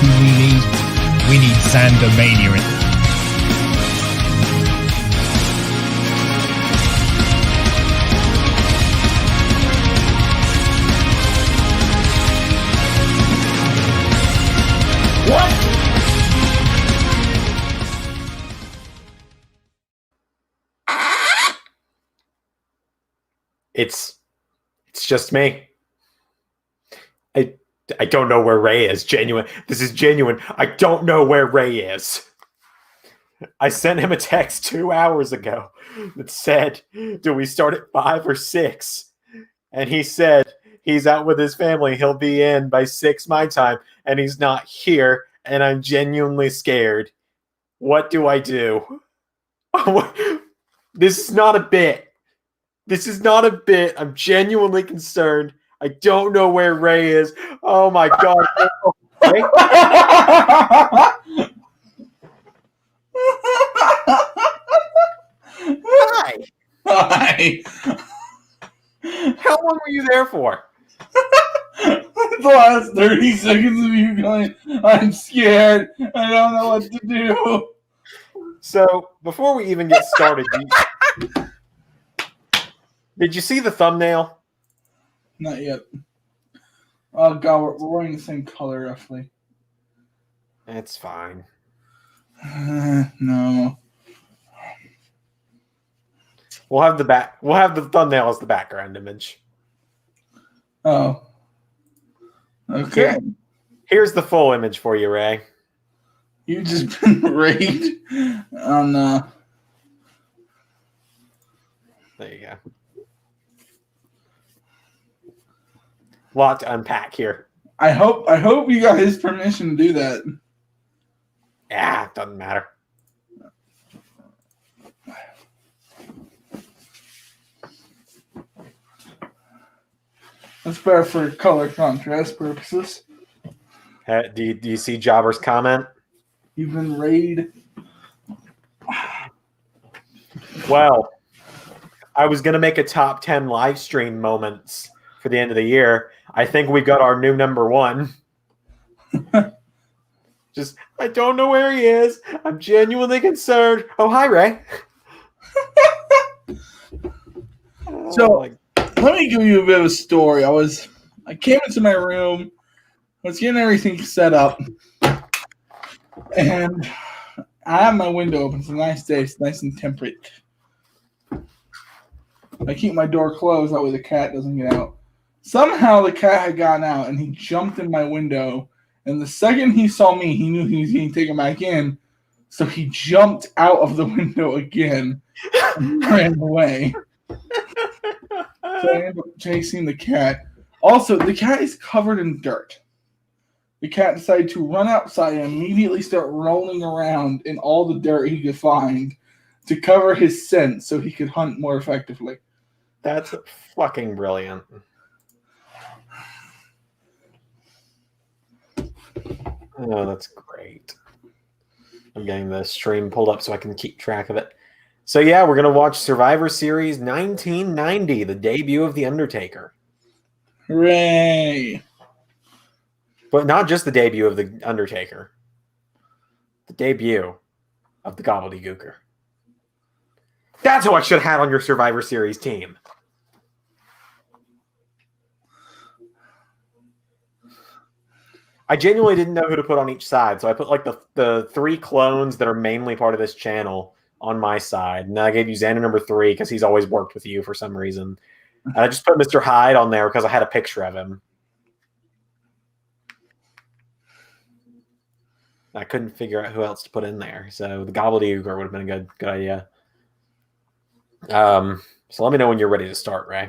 who we need? We need Sandomania. It's just me. I don't know where Ray is. Genuine. This is genuine. I don't know where Ray is. I sent him a text 2 hours ago that said, do we start at 5 or 6? And he said he's out with his family. He'll be in by 6 my time, and he's not here, and I'm genuinely scared. What do I do? This is not a bit. This is not a bit. I'm genuinely concerned. I don't know where Ray is. Oh my god. Ray? Hi. Hi. How long were you there for? The last 30 seconds of you going, I'm scared. I don't know what to do. So, before we even get started, did you see the thumbnail? Not yet. Oh god, we're wearing the same color roughly. That's fine. No. We'll have the thumbnail as the background image. Oh. Okay. Here's the full image for you, Ray. You just been raided on There you go. Lot to unpack here. I hope you got his permission to do that. Yeah, it doesn't matter. That's better for color contrast purposes. Do you see Jobber's comment? You've been raided. Well, I was going to make a top 10 live stream moments for the end of the year. I think we got our new number 1. Just, I don't know where he is. I'm genuinely concerned. Oh, hi, Ray. So, let me give you a bit of a story. I came into my room, I was getting everything set up, and I have my window open. It's a nice day. It's nice and temperate. I keep my door closed, that way the cat doesn't get out. Somehow the cat had gotten out, and he jumped in my window, and the second he saw me, he knew he was getting taken back in, so he jumped out of the window again and ran away. So I ended up chasing the cat. Also, the cat is covered in dirt. The cat decided to run outside and immediately start rolling around in all the dirt he could find to cover his scent so he could hunt more effectively. That's fucking brilliant. Oh, that's great. I'm getting the stream pulled up so I can keep track of it. So yeah, we're going to watch Survivor Series 1990, the debut of The Undertaker. Hooray! But not just the debut of The Undertaker. The debut of the Gobbledygooker. That's who I should have had on your Survivor Series team. I genuinely didn't know who to put on each side, so I put like the 3 clones that are mainly part of this channel on my side. And then I gave you Xander number 3 because he's always worked with you for some reason. And I just put Mr. Hyde on there because I had a picture of him. I couldn't figure out who else to put in there, so the Gobbledygooker would have been a good idea. So let me know when you're ready to start, Ray.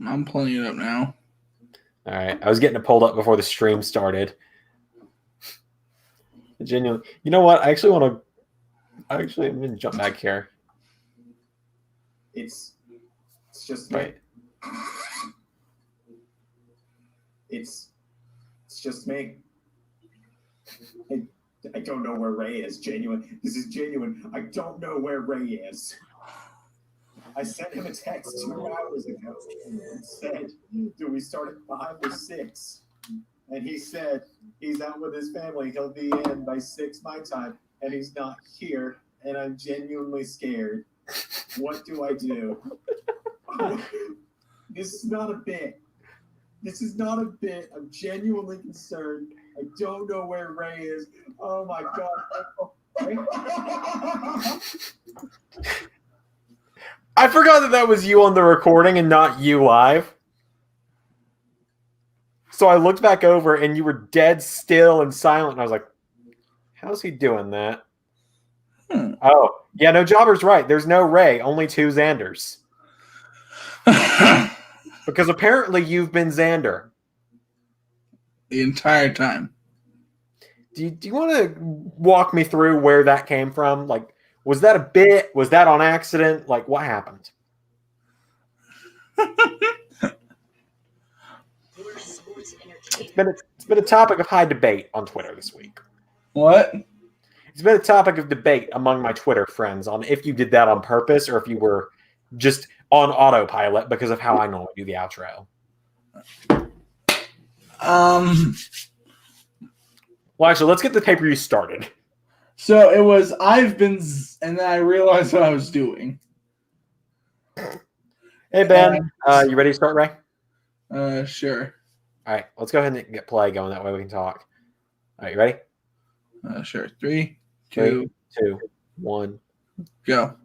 I'm pulling it up now. All right. I was getting it pulled up before the stream started. Genuinely. You know what? I'm going to jump back here. It's just me. Right. It's just me. I don't know where Ray is. Genuine. This is genuine. I don't know where Ray is. I sent him a text 2 hours ago and said, do we start at 5 or 6? and he said he's out with his family. He'll be in by 6 my time, and he's not here, and I'm genuinely scared. What do I do? This is not a bit. This is not a bit. I'm genuinely concerned. I don't know where Ray is. Oh my God. I forgot that was you on the recording and not you live. So I looked back over and you were dead still and silent. And I was like, how's he doing that? Oh, yeah, no, Jobber's right. There's no Ray, only 2 Xanders. Because apparently you've been Xander. The entire time. Do you want to walk me through where that came from? Like, was that a bit? Was that on accident? Like, what happened? It's been a topic of high debate on Twitter this week. What? It's been a topic of debate among my Twitter friends on if you did that on purpose or if you were just on autopilot because of how I normally do the outro. Well, actually, let's get the pay-per-view started. So it was and then I realized what I was doing. Hey, Ben. You ready to start, Ray? Sure. All right, let's go ahead and get play going. That way we can talk. All right, you ready? Sure. 3, 3, 2, 2, 1. go.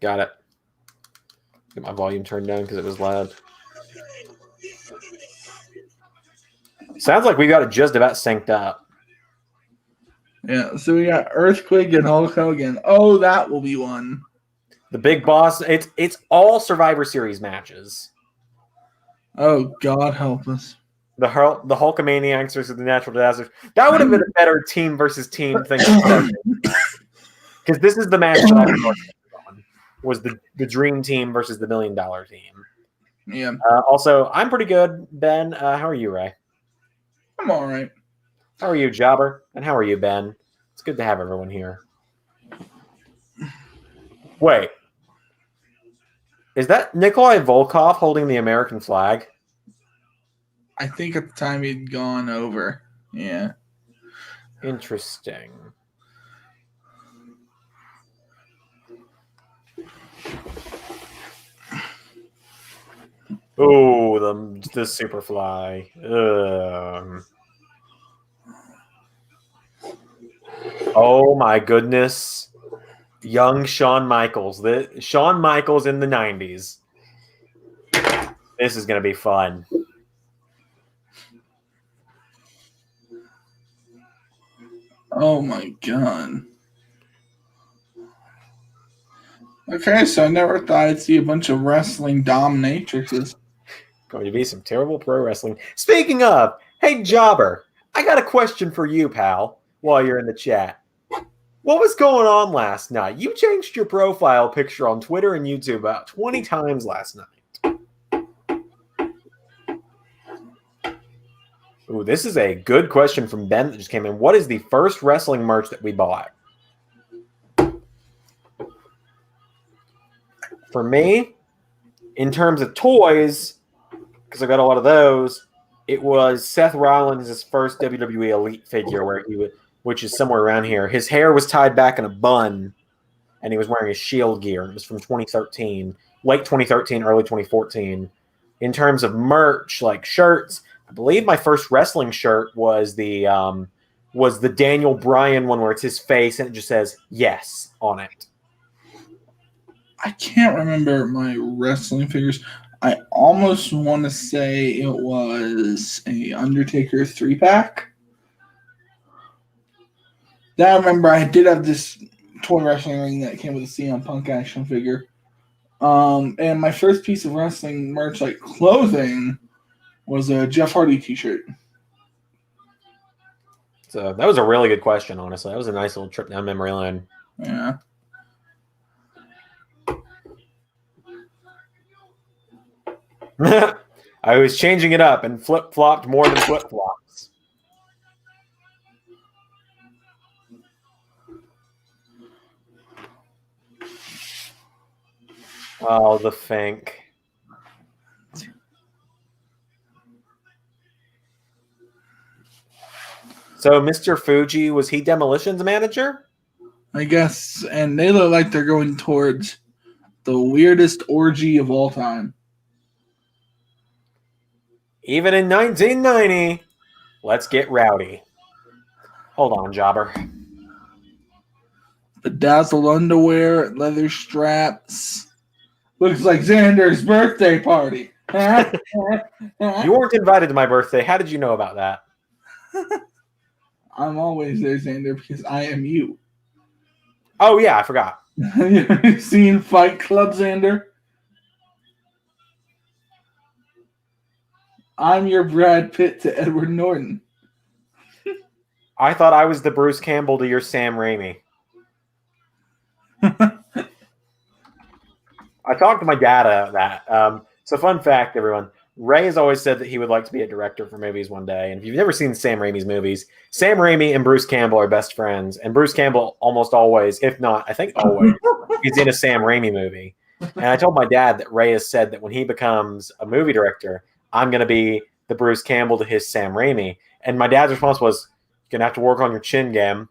Got it. Get my volume turned down because it was loud. Sounds like we got it just about synced up. Yeah, so we got Earthquake and Hulk Hogan. Oh, that will be one. The big boss. It's all Survivor Series matches. Oh, God help us. The Hulkamaniacs versus the Natural Disasters. That would have been a better team versus team thing. Because this is the match that I on, was the Dream Team versus the $1 Million Team. Yeah. Also, I'm pretty good, Ben. How are you, Ray? I'm all right. How are you, Jobber? And how are you, Ben? It's good to have everyone here. Wait. Is that Nikolai Volkov holding the American flag? I think at the time he'd gone over. Yeah. Interesting. Oh, the Superfly. Oh my goodness. Young Shawn Michaels. Shawn Michaels in the 90s. This is going to be fun. Oh my God. Okay, so I never thought I'd see a bunch of wrestling dominatrixes. Going to be some terrible pro wrestling. Speaking of, hey Jobber, I got a question for you, pal, while you're in the chat. What was going on last night? You changed your profile picture on Twitter and YouTube about 20 times last night. Ooh, this is a good question from Ben that just came in. What is the first wrestling merch that we bought? For me, in terms of toys, because I got a lot of those, it was Seth Rollins' first WWE Elite figure, which is somewhere around here. His hair was tied back in a bun, and he was wearing his Shield gear. It was from 2013, late 2013, early 2014. In terms of merch, like shirts, I believe my first wrestling shirt was the Daniel Bryan one where it's his face and it just says yes on it. I can't remember my wrestling figures. I almost want to say it was a Undertaker 3-pack. That I remember I did have this toy wrestling ring that came with a CM Punk action figure. And my first piece of wrestling merch, like clothing, was a Jeff Hardy t-shirt. So that was a really good question, honestly. That was a nice little trip down memory lane. Yeah. I was changing it up and flip-flopped more than flip-flops. Oh, the Fink. So Mr. Fuji, was he Demolition's manager? I guess, and they look like they're going towards the weirdest orgy of all time. Even in 1990, let's get rowdy. Hold on, Jobber. Bedazzled underwear, leather straps. Looks like Xander's birthday party. You weren't invited to my birthday. How did you know about that? I'm always there, Xander, because I am you. Oh, yeah, I forgot. Have you ever seen Fight Club, Xander? I'm your Brad Pitt to Edward Norton. I thought I was the Bruce Campbell to your Sam Raimi. I talked to my dad about that. So fun fact, everyone. Ray has always said that he would like to be a director for movies one day. And if you've never seen Sam Raimi's movies, Sam Raimi and Bruce Campbell are best friends. And Bruce Campbell almost always, if not, I think always, he's in a Sam Raimi movie. And I told my dad that Ray has said that when he becomes a movie director, I'm going to be the Bruce Campbell to his Sam Raimi. And my dad's response was, you're going to have to work on your chin game.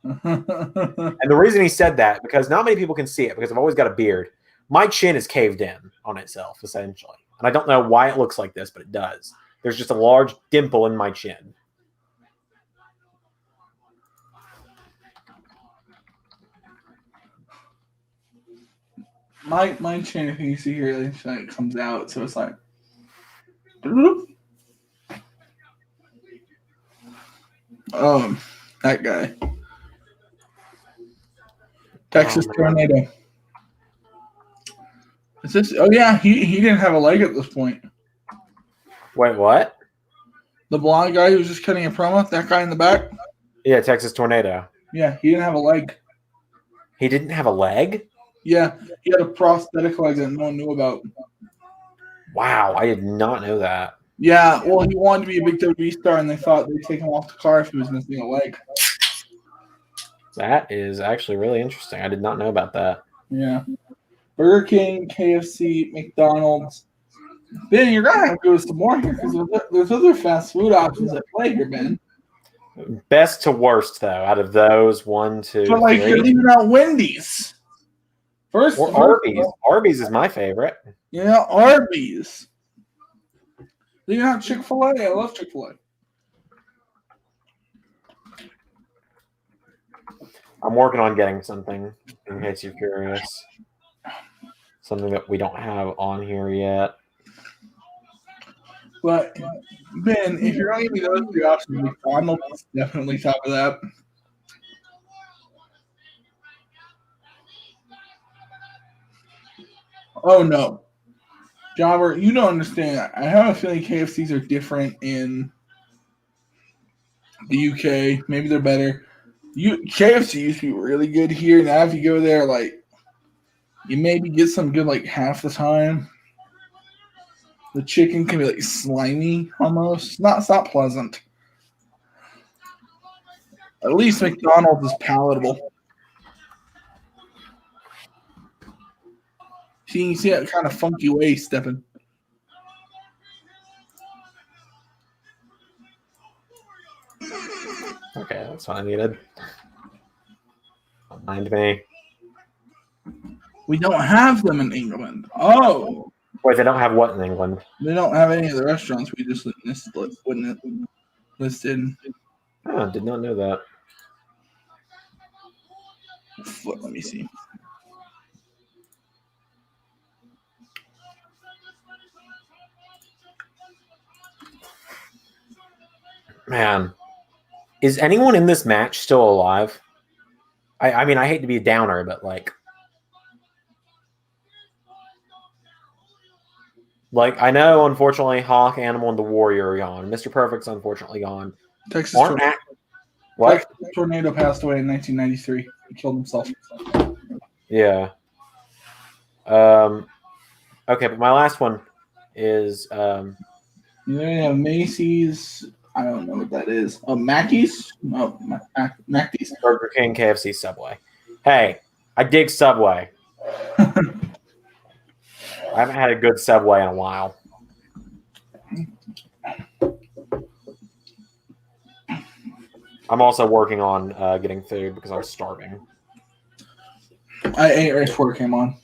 And the reason he said that, because not many people can see it, because I've always got a beard. My chin is caved in on itself, essentially. And I don't know why it looks like this, but it does. There's just a large dimple in my chin. My chin, if you see here, it comes out, so it's like. That guy. Texas Tornado. Is this? Oh yeah, he didn't have a leg at this point. Wait, what? The blonde guy who was just cutting a promo, that guy in the back. Yeah, Texas Tornado. Yeah, he didn't have a leg. He didn't have a leg? Yeah, he had a prosthetic leg that no one knew about. Wow, I did not know that. Yeah, well, he wanted to be a big WWE star, and they thought they'd take him off the car if he was missing a leg. That is actually really interesting. I did not know about that. Yeah. Burger King, KFC, McDonald's. Ben, you're going to have to go to some more here because there's other fast food options at play here, Ben. Best to worst, though, out of those, 1, 2, But, like, 3. you're leaving out Wendy's. Or Arby's. Arby's is my favorite. Yeah, Arby's. Leaving out Chick-fil-A. I love Chick-fil-A. I'm working on getting something, in case you're curious. Something that we don't have on here yet. But, Ben, if you're going to give me those three options, McDonald's is definitely top of that. Oh, no. Jobber, you don't understand. I have a feeling KFCs are different in the UK. Maybe they're better. KFC used to be really good here. Now, if you go there, like, you maybe get some good, like, half the time. The chicken can be, like, slimy almost. It's not pleasant. At least McDonald's is palatable. You see that kind of funky way stepping. Okay, that's what I needed. Don't mind me. We don't have them in England. Oh. Wait, they don't have what in England? They don't have any of the restaurants we just listed. Oh, did not know that. Let me see. Man, is anyone in this match still alive? I mean, I hate to be a downer, but like I know, unfortunately, Hawk, Animal, and the Warrior are gone. Mr. Perfect's unfortunately gone. Texas Tornado passed away in 1993. He killed himself. Yeah. Okay, but my last one is You have Macy's. I don't know what that is. Oh, Mackey's? No, Mackey's. Burger King, KFC, Subway. Hey, I dig Subway. I haven't had a good Subway in a while. I'm also working on getting food because I'm starving. I ate right before it came on.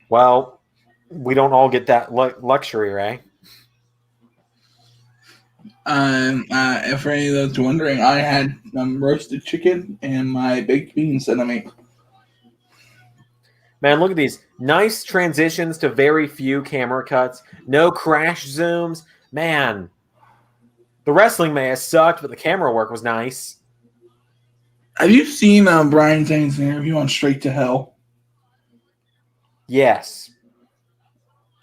Well, we don't all get that luxury, Ray. For any of those wondering, I had roasted chicken and my baked beans that I made. Man, look at these nice transitions to very few camera cuts. No crash zooms. Man, the wrestling may have sucked, but the camera work was nice. Have you seen Brian Zane's interview on Straight to Hell? Yes.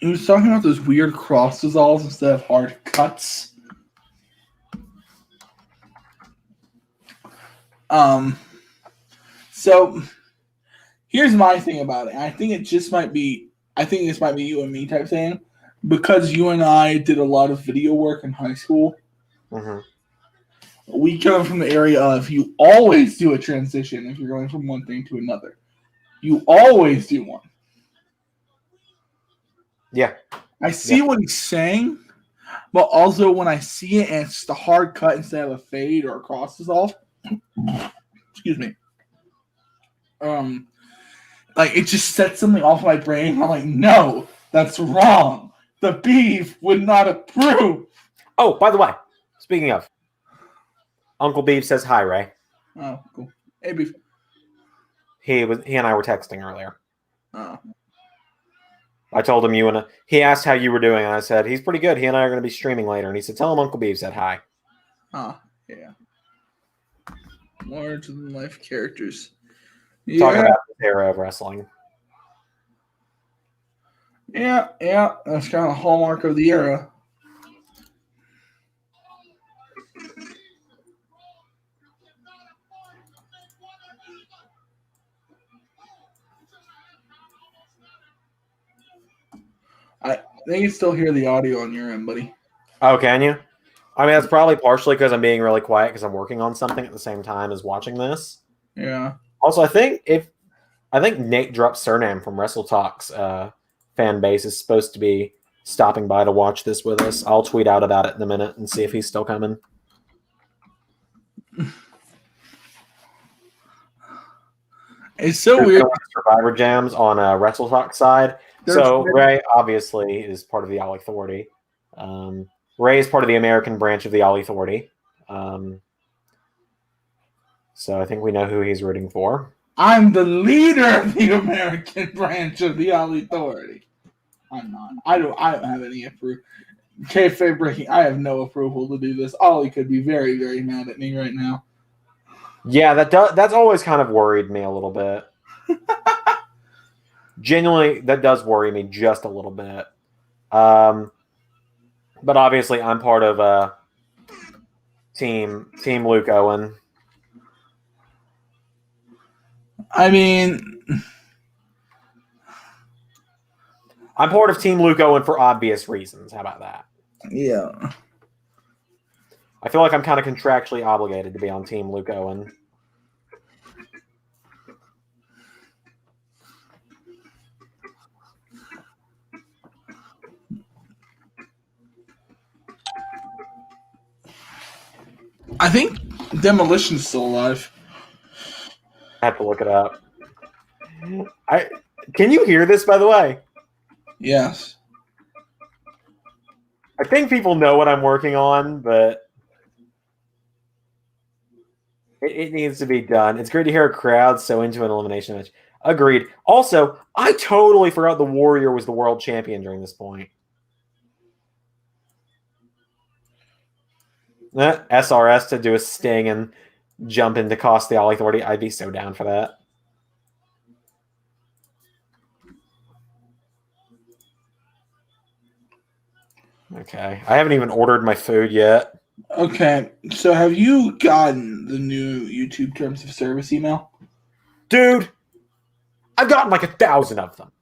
He was talking about those weird cross dissolves instead of hard cuts. So here's my thing about it. I think this might be you and me type thing, because you and I did a lot of video work in high school. Mm-hmm. We come from the area of you always do a transition if you're going from one thing to another. You always do one. Yeah. I see what he's saying, but also when I see it and it's the hard cut instead of a fade or a cross dissolve, excuse me. Like it just sets something off my brain. I'm like, no, that's wrong. The beef would not approve. Oh, by the way, speaking of, Uncle Beef says hi, Ray. Oh, cool. Hey, beef. He and I were texting earlier. Oh. I told him he asked how you were doing, and I said he's pretty good. He and I are going to be streaming later, and he said, "Tell him Uncle Beef said hi." Yeah. Larger than life characters. Talking about the era of wrestling. Yeah, that's kind of the hallmark of the era. I think you still hear the audio on your end, buddy. Oh, can you? I mean, that's probably partially because I'm being really quiet because I'm working on something at the same time as watching this. Yeah. Also, I think Nate Drop Surname from Wrestle Talks fan base is supposed to be stopping by to watch this with us. I'll tweet out about it in a minute and see if he's still coming. It's so weird. Survivor Jams on Wrestle Talk side. So Ray obviously is part of the All Authority. Ray is part of the American branch of the All Authority. So I think we know who he's rooting for. I'm the leader of the American branch of the All Authority. I'm not. I don't have any approval. Kayfabe breaking. I have no approval to do this. Ollie could be very, very mad at me right now. Yeah, that's always kind of worried me a little bit. Genuinely, that does worry me just a little bit. But obviously, I'm part of Team Luke Owen. I mean, I'm part of Team Luke Owen for obvious reasons. How about that? Yeah. I feel like I'm kind of contractually obligated to be on Team Luke Owen. I think Demolition's still alive. I have to look it up. Can you hear this, by the way? Yes. I think people know what I'm working on, but it needs to be done. It's great to hear a crowd so into an elimination match. Agreed. Also, I totally forgot the Warrior was the world champion during this point. SRS to do a sting and jump in to cost the All Authority. I'd be so down for that. Okay. I haven't even ordered my food yet. Okay. So have you gotten the new YouTube Terms of Service email? Dude, I've gotten like 1,000 of them.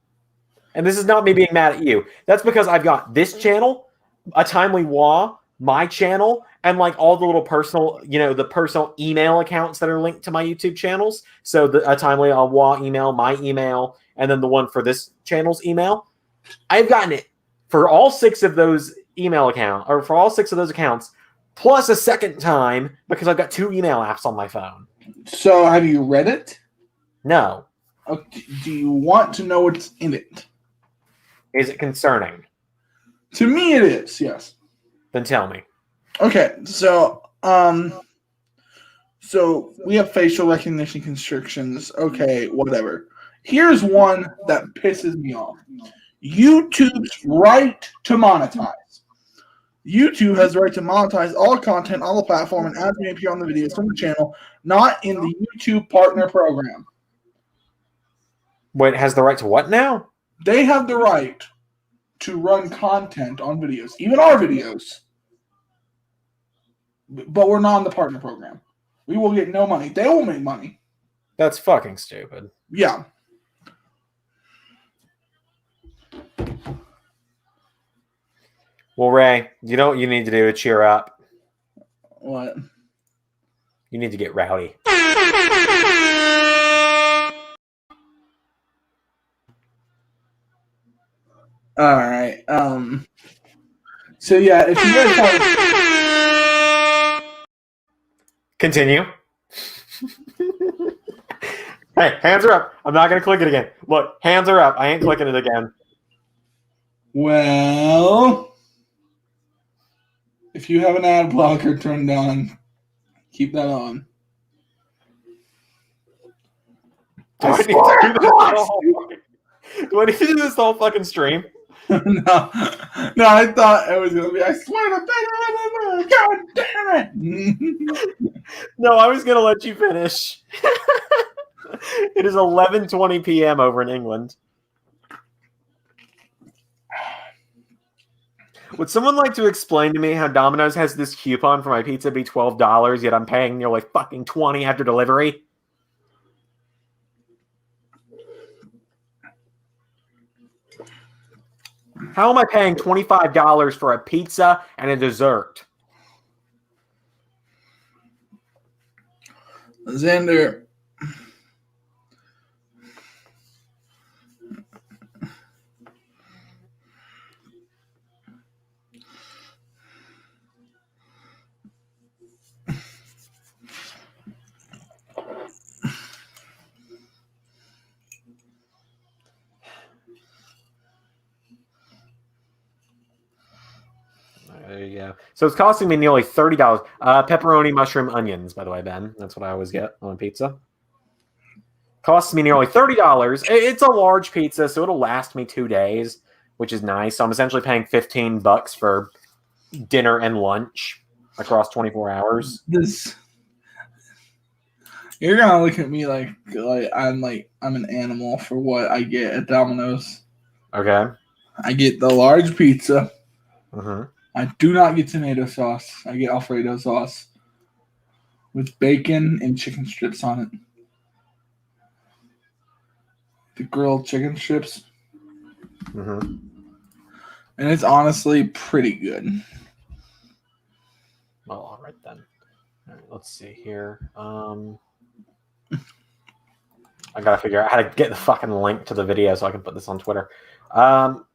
And this is not me being mad at you. That's because I've got this channel, A Timely Wah, my channel, and like all the little personal, the personal email accounts that are linked to my YouTube channels. So A Timely Wah email, my email, and then the one for this channel's email. I've gotten it for all 6 of those email accounts, or for all 6 of those accounts, plus a second time because I've got 2 email apps on my phone. So have you read it? No. Okay. Do you want to know what's in it? Is it concerning? To me, it is. Yes. Then tell me. Okay. So we have facial recognition constrictions. Okay, whatever. Here's one that pisses me off. YouTube's right to monetize. YouTube has the right to monetize all content on the platform and ads may appear on the videos from the channel, not in the YouTube Partner Program. Wait, has the right to what now? They have the right to run content on videos, even our videos. But we're not in the Partner Program. We will get no money. They will make money. That's fucking stupid. Yeah. Well, Ray, you know what you need to do to cheer up? What? You need to get rowdy. All right. So yeah, if you guys have Continue. Hey, hands are up. I'm not going to click it again. Look, hands are up. I ain't clicking it again. well, if you have an ad blocker turned on, keep that on. Do I need to do this the whole fucking stream? No, I thought it was gonna be. I swear to God, God damn it! No, I was going to let you finish. It is 11:20 p.m. over in England. Would someone like to explain to me how Domino's has this coupon for my pizza be $12, yet I'm paying nearly fucking $20 after delivery? How am I paying $25 for a pizza and a dessert? Xander. There you go. So it's costing me nearly $30. Pepperoni, mushroom, onions, by the way, Ben. That's what I always get on pizza. Costs me nearly $30. It's a large pizza, so it'll last me 2 days, which is nice. So I'm essentially paying $15 for dinner and lunch across 24 hours. You're gonna look at me like I'm an animal for what I get at Domino's. Okay. I get the large pizza. Mm-hmm. I do not get tomato sauce. I get Alfredo sauce with bacon and chicken strips on it. The grilled chicken strips. Mm-hmm. And it's honestly pretty good. Well, all right then. All right, let's see here. I gotta figure out how to get the fucking link to the video so I can put this on Twitter.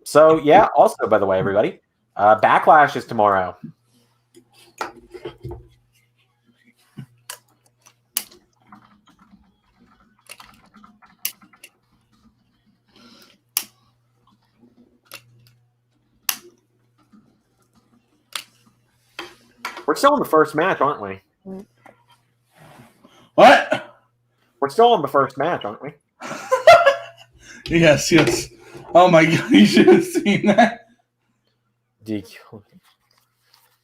So yeah. Also, by the way, everybody, Backlash is tomorrow. We're still in the first match, aren't we? What? We're still in the first match, aren't we? Yes. Oh my God, you should have seen that. DQ.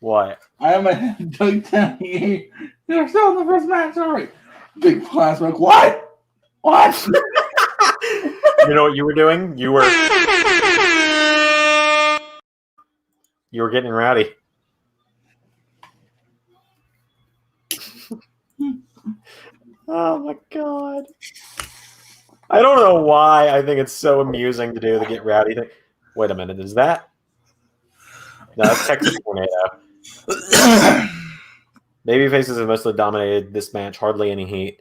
What? I have my head dug down here. They're still in the first match, sorry. Big plasma. What? What? You know what you were doing? You were getting rowdy. Oh my God. I don't know why I think it's so amusing to do the get rowdy thing. Wait a minute, is that? No, that's Texas Tornado. Babyfaces have mostly dominated this match, hardly any heat.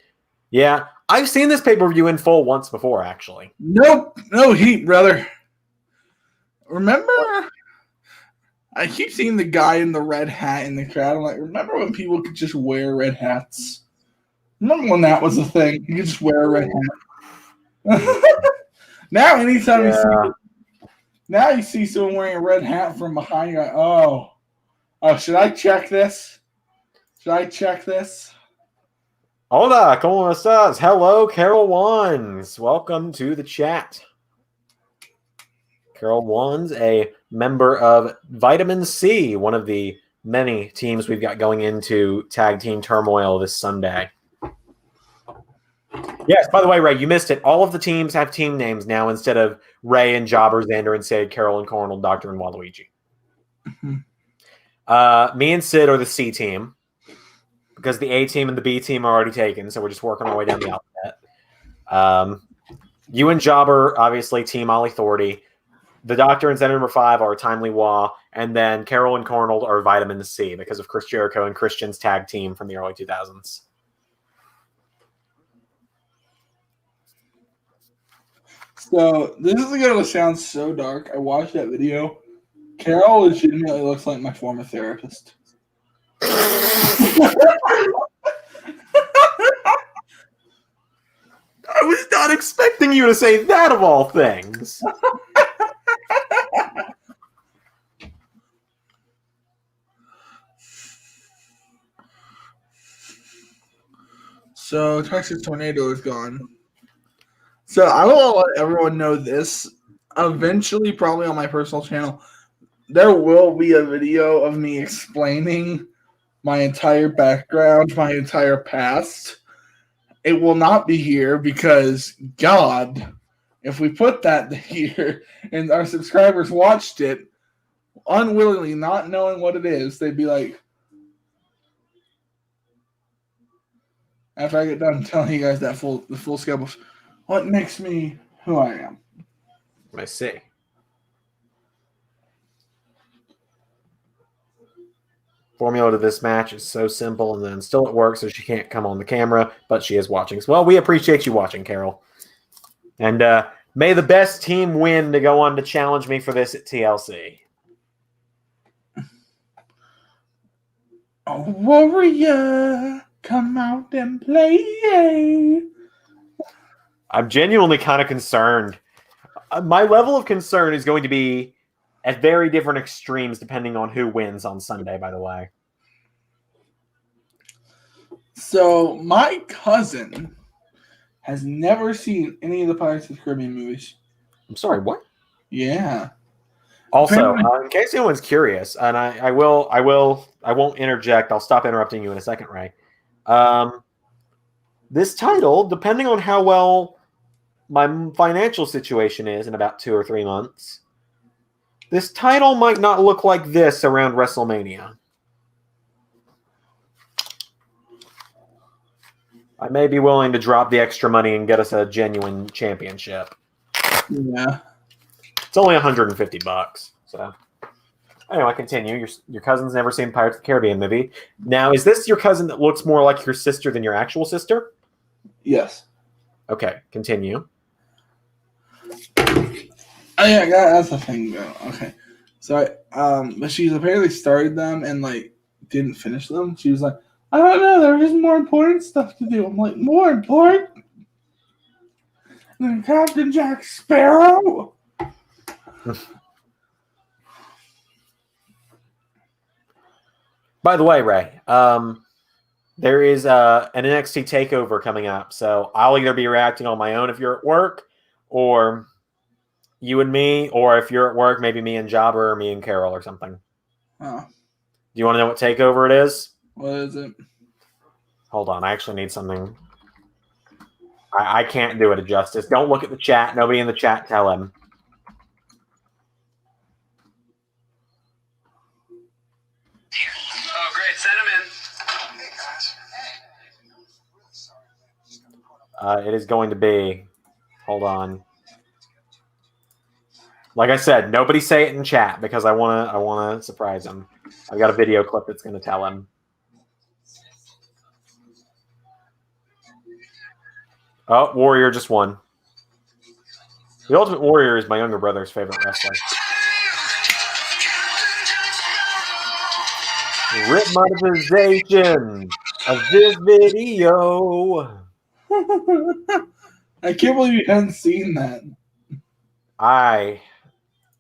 Yeah, I've seen this pay-per-view in full once before, actually. Nope, no heat, brother. Remember? I keep seeing the guy in the red hat in the crowd. I'm like, remember when people could just wear red hats? Remember when that was a thing? You could just wear a red hat. Now, anytime you see someone wearing a red hat from behind, you're like, oh, should I check this? Hola, ¿cómo estás? Hello, Carol Wands. Welcome to the chat. Carol Wands, a member of Vitamin C, one of the many teams we've got going into Tag Team Turmoil this Sunday. Yes, by the way, Ray, you missed it. All of the teams have team names now instead of Ray and Jobber, Xander and Sid, Carol and Cornel, Doctor and Waluigi. Mm-hmm. Me and Sid are the C team because the A team and the B team are already taken, so we're just working our way down the alphabet. You and Jobber, obviously, Team Ollie Thordy. The Doctor and Xander number 5 are Timely Wah, and then Carol and Cornel are Vitamin C because of Chris Jericho and Christian's tag team from the early 2000s. So this is going to sound so dark. I watched that video. Carol legitimately looks like my former therapist. I was not expecting you to say that of all things. So Texas Tornado is gone. So I will let everyone know this. Eventually, probably on my personal channel, there will be a video of me explaining my entire background, my entire past. It will not be here because, God, if we put that here and our subscribers watched it, unwillingly, not knowing what it is, they'd be like, after I get done telling you guys that the full scale of what makes me who I am. I see. Formula to this match is so simple, and then still it works, so she can't come on the camera, but she is watching. Well, we appreciate you watching, Carol. And may the best team win to go on to challenge me for this at TLC. A warrior, come out and play. I'm genuinely kind of concerned. My level of concern is going to be at very different extremes depending on who wins on Sunday, by the way. So, my cousin has never seen any of the Pirates of the Caribbean movies. I'm sorry, what? Yeah. Also, in case anyone's curious, and I won't interject. I'll stop interrupting you in a second, Ray. This title, depending on how well my financial situation is in about 2 or 3 months, this title might not look like this around WrestleMania. I may be willing to drop the extra money and get us a genuine championship. Yeah. It's only $150. So, anyway, continue. Your cousin's never seen Pirates of the Caribbean movie. Now, is this your cousin that looks more like your sister than your actual sister? Yes. Okay, continue. Oh yeah, that's the thing though. Okay. So but she's apparently started them and like didn't finish them. She was like, I don't know, there was just more important stuff to do. I'm like, more important than Captain Jack Sparrow? By the way, Ray, there is an NXT takeover coming up, so I'll either be reacting on my own if you're at work, or you and me, or if you're at work, maybe me and Jobber or me and Carol or something. Oh. Do you want to know what takeover it is? What is it? Hold on, I actually need something. I can't do it justice. Don't look at the chat. Nobody in the chat tell him. Oh, great. Send him in. It is going to be. Hold on. Like I said, nobody say it in chat because I wanna surprise him. I've got a video clip that's going to tell him. Oh, Warrior just won. The Ultimate Warrior is my younger brother's favorite wrestler. Rip monetization of this video. I can't believe you hadn't seen that. I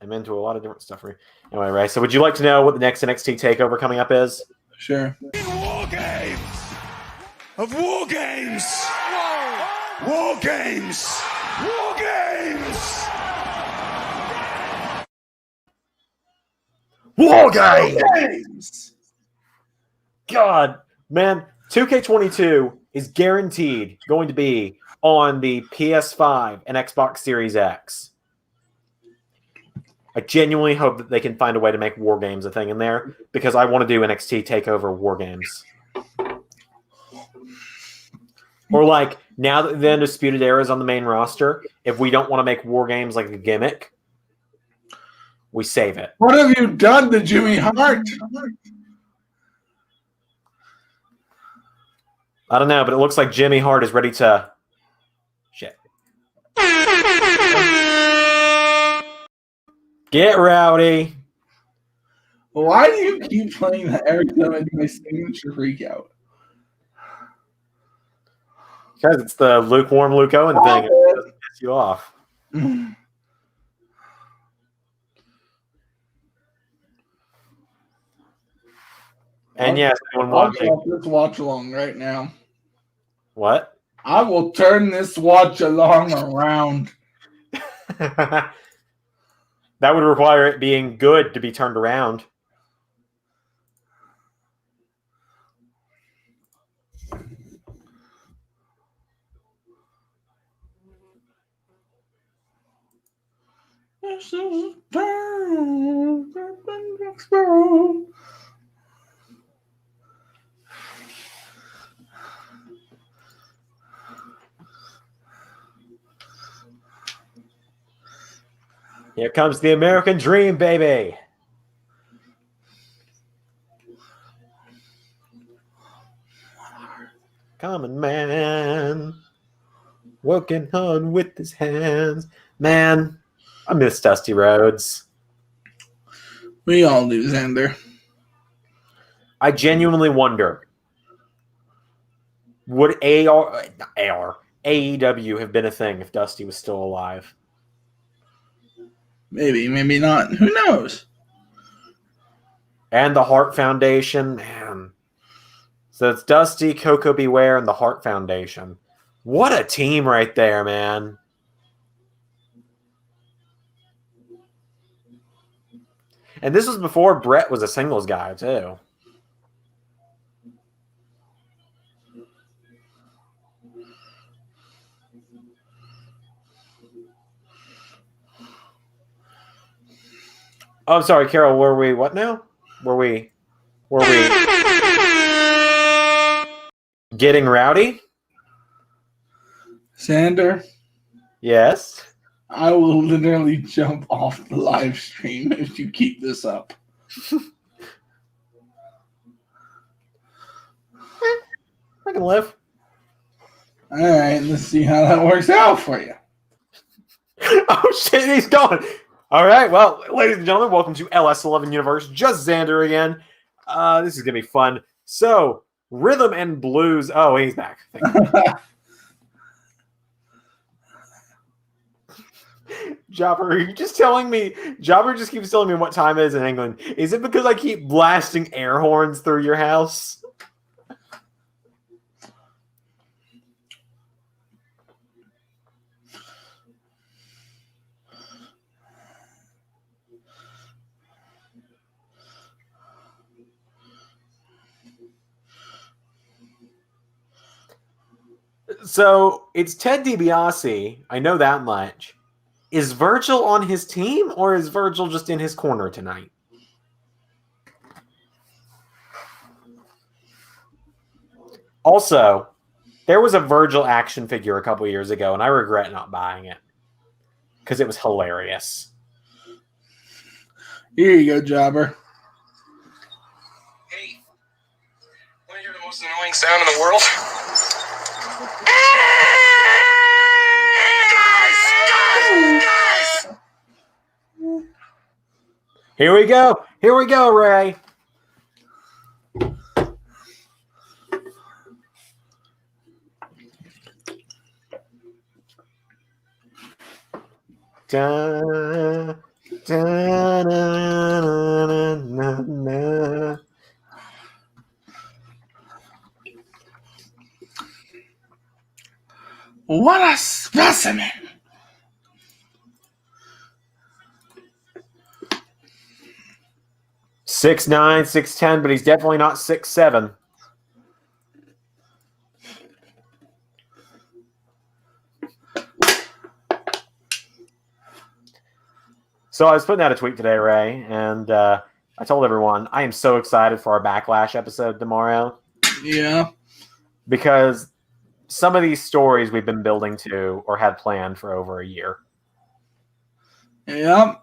am into a lot of different stuff. Anyway, Ray, so would you like to know what the next NXT TakeOver coming up is? Sure. War games! Of war games! War games! War games! War games! God, man, 2K22 is guaranteed going to be on the PS5 and Xbox Series X. I genuinely hope that they can find a way to make War Games a thing in there because I want to do NXT TakeOver War Games. Or like, now that the Undisputed Era is on the main roster, if we don't want to make War Games like a gimmick, we save it. What have you done to Jimmy Hart? I don't know, but it looks like Jimmy Hart is ready to... Shit. Get rowdy. Why do you keep playing that every time I do my signature freak out? Because it's the lukewarm Luke Owen thing. It doesn't piss you off. And yes, anyone watching. Let's watch along right now. What? I will turn this watch along around. That would require it being good to be turned around. This is time. Explode. Here comes the American dream, baby. Common man, working hard with his hands. Man, I miss Dusty Rhodes. We all do, Xander. I genuinely wonder, would AEW have been a thing if Dusty was still alive? Maybe, maybe not. Who knows? And the Hart Foundation, man. So it's Dusty, Coco Beware, and the Hart Foundation. What a team right there, man. And this was before Brett was a singles guy, too. Oh, I'm sorry, Carol. Were we what now? Were we getting rowdy? Xander, Yes. I will literally jump off the live stream if you keep this up. I can live. All right, let's see how that works out for you. Oh shit, he's gone. All right, well, ladies and gentlemen, welcome to LS11 Universe. Just Xander again. This is gonna be fun. So, rhythm and blues. Oh, he's back. Jobber, are you just telling me? Jobber just keeps telling me what time it is in England. Is it because I keep blasting air horns through your house? So it's Ted DiBiase. I know that much. Is Virgil on his team, or is Virgil just in his corner tonight? Also, there was a Virgil action figure a couple years ago, and I regret not buying it because it was hilarious. Here you go, Jobber. Hey, want to hear the most annoying sound in the world? Here we go, Ray. Da, da, na, na, na. What a specimen! Six 6'9", 6'10", but he's definitely not 6'7". So I was putting out a tweet today, Ray, and I told everyone I am so excited for our Backlash episode tomorrow. Yeah. Because some of these stories we've been building to or had planned for over a year. Yep.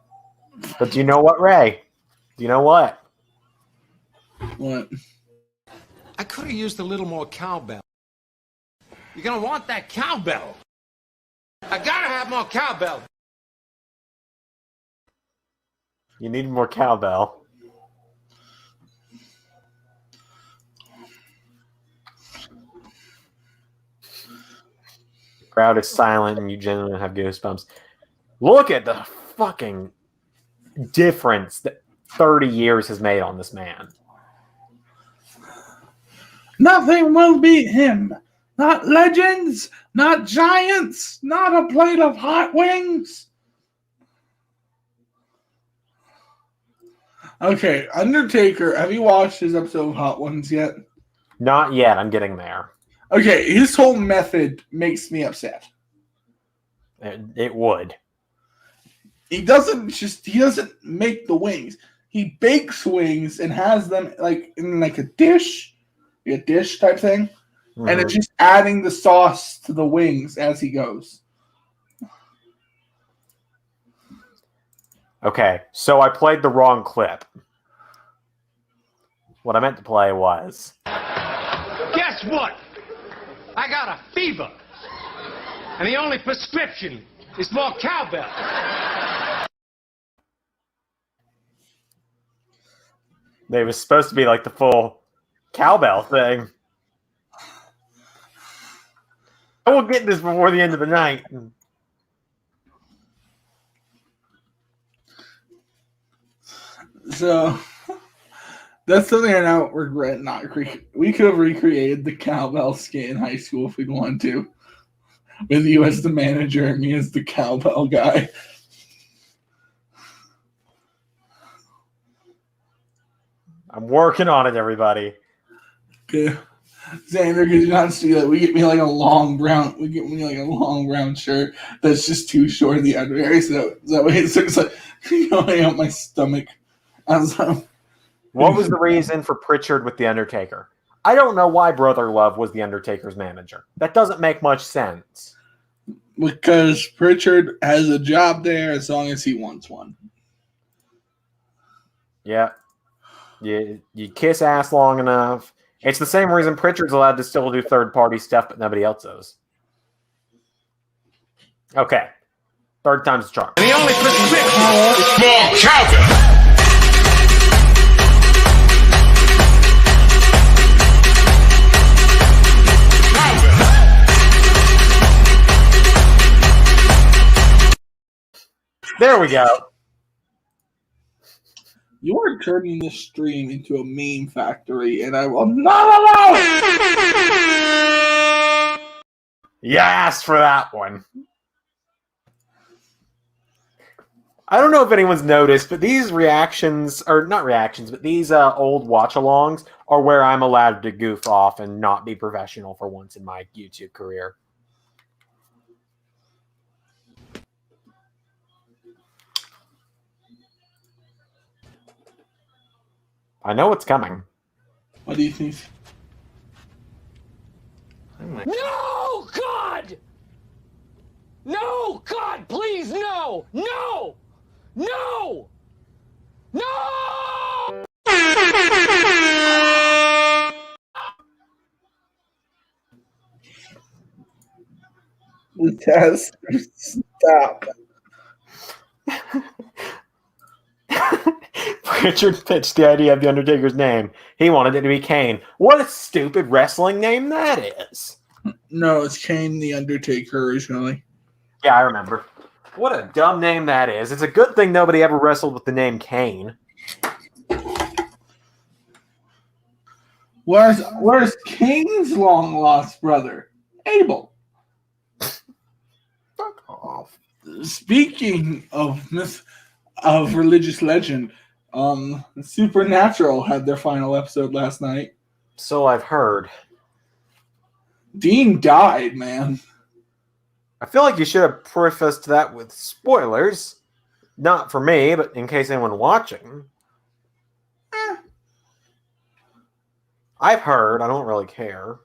But do you know what, Ray? Do you know what? What? I could have used a little more cowbell. You're gonna want that cowbell. I gotta have more cowbell. You need more cowbell. The crowd is silent and you genuinely have goosebumps. Look at the fucking difference that 30 years has made on this man. Nothing will beat him. Not legends, not giants, not a plate of hot wings. Okay, Undertaker, have you watched his episode of Hot Ones yet? Not yet. I'm getting there. Okay, his whole method makes me upset. It would. He doesn't make the wings. He bakes wings and has them like in like a dish type thing. Mm-hmm. And it's just adding the sauce to the wings as he goes. Okay, so I played the wrong clip. What I meant to play was... Guess what? I got a fever. And the only prescription is more cowbell. They was supposed to be like the full cowbell thing. I will get this before the end of the night. So that's something I now regret not we could have recreated the cowbell skit in high school if we'd wanted to. With you as the manager and me as the cowbell guy. I'm working on it, everybody. Okay. Xander, because you not see that, we get me like a long brown shirt that's just too short of the underwear, so that way it looks like going out my stomach. What was the reason for Pritchard with The Undertaker? I don't know why Brother Love was The Undertaker's manager. That doesn't make much sense. Because Pritchard has a job there as long as he wants one. Yeah. You kiss ass long enough. It's the same reason Pritchard's allowed to still do third-party stuff, but nobody else is. Okay. Third time's the charm. And the only prescription is more cowbell. There we go. You are turning this stream into a meme factory, and I will not allow it! You asked for that one. I don't know if anyone's noticed, but these reactions, or not reactions, but these old watch-alongs are where I'm allowed to goof off and not be professional for once in my YouTube career. I know what's coming. What do you think? No, God! No, God, please, no! No! No! No! The test. Stop. Richard pitched the idea of The Undertaker's name. He wanted it to be Kane. What a stupid wrestling name that is. No, it's Kane the Undertaker originally. Yeah, I remember. What a dumb name that is. It's a good thing nobody ever wrestled with the name Kane. Where's Kane's long lost brother? Abel. Fuck off. Speaking of religious legend, Supernatural had their final episode last night. So I've heard. Dean died, man. I feel like you should have prefaced that with spoilers. Not for me, but in case anyone watching. I've heard. I don't really care.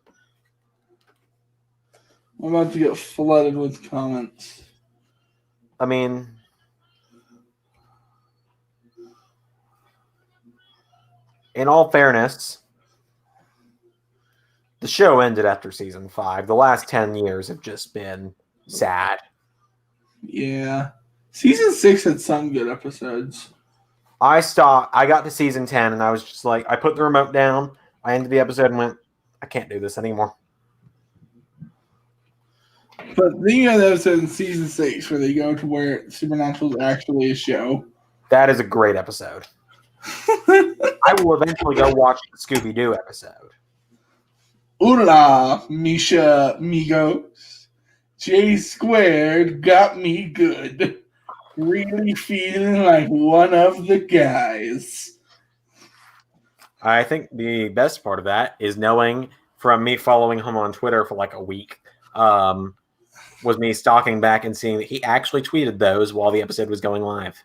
I'm about to get flooded with comments. I mean, in all fairness, the show ended after season 5. The last 10 years have just been sad. Yeah. Season 6 had some good episodes. I got to season 10 and I was just like, I put the remote down, I ended the episode and went, I can't do this anymore. But then you have the episode in season 6 where they go to where Supernatural is actually a show. That is a great episode. I will eventually go watch the Scooby-Doo episode. Hola, Misha Migos. J squared got me good. Really feeling like one of the guys. I think the best part of that is knowing from me following him on Twitter for like a week, was me stalking back and seeing that he actually tweeted those while the episode was going live.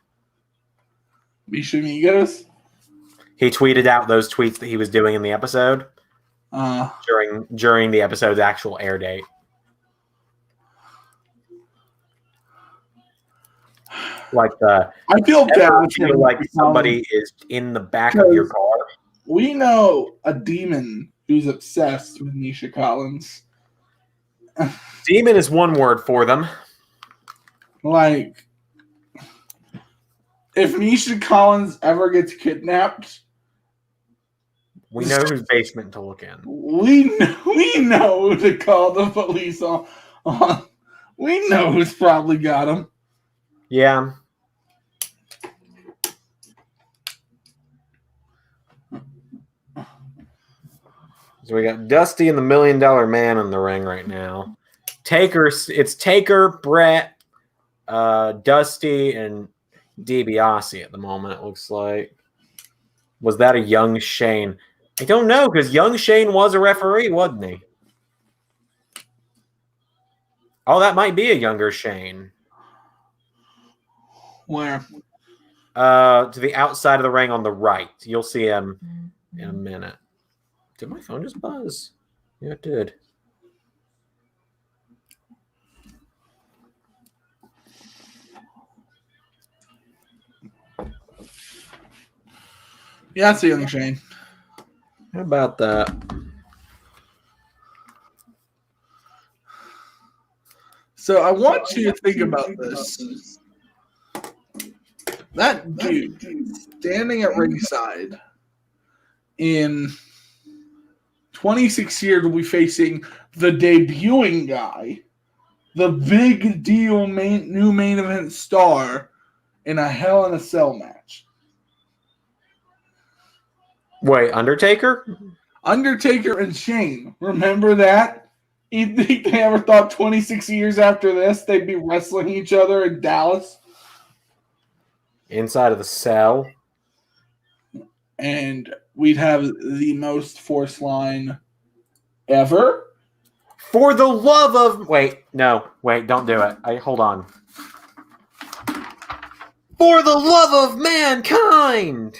Misha Migos? He tweeted out those tweets that he was doing in the episode during the episode's actual air date. Like I feel bad. Feel like somebody is in the back of your car. We know a demon who's obsessed with Nisha Collins. Demon is one word for them. Like, if Nisha Collins ever gets kidnapped, we know whose basement to look in. We know who to call the police on. We know who's probably got him. Yeah. So we got Dusty and the $1 Million Man in the ring right now. It's Taker, Brett, Dusty, and DiBiase at the moment, it looks like. Was that a young Shane? I don't know, because young Shane was a referee, wasn't he? Oh, that might be a younger Shane. Where? To the outside of the ring on the right. You'll see him in a minute. Did my phone just buzz? Yeah, it did. Yeah, that's a young Shane. How about that? So I want you to think about this. That dude standing at ringside in 26 years will be facing the debuting guy, the big deal new main event star in a Hell in a Cell match. Wait, Undertaker? Undertaker and Shane. Remember that? You think they ever thought 26 years after this they'd be wrestling each other in Dallas? Inside of the cell. And we'd have the most forced line ever. For the love of... Wait, don't do it. Hold on. For the love of mankind!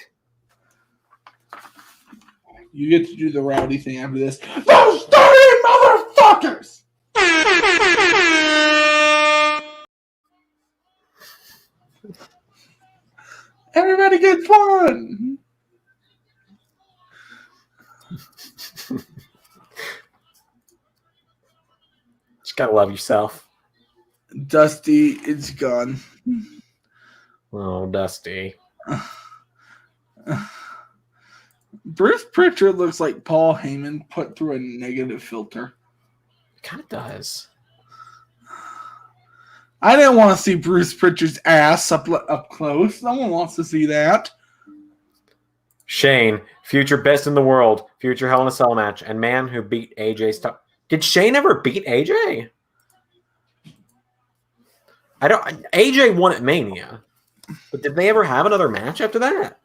You get to do the rowdy thing after this. Those dirty motherfuckers! Everybody gets one! Just gotta love yourself. Dusty is gone. Oh, Dusty. Bruce Pritchard looks like Paul Heyman put through a negative filter. It kind of does. I didn't want to see Bruce Pritchard's ass up close. No one wants to see that. Shane, future best in the world, future Hell in a Cell match, and man who beat AJ Styles. Did Shane ever beat AJ? I don't. AJ won at Mania, but did they ever have another match after that?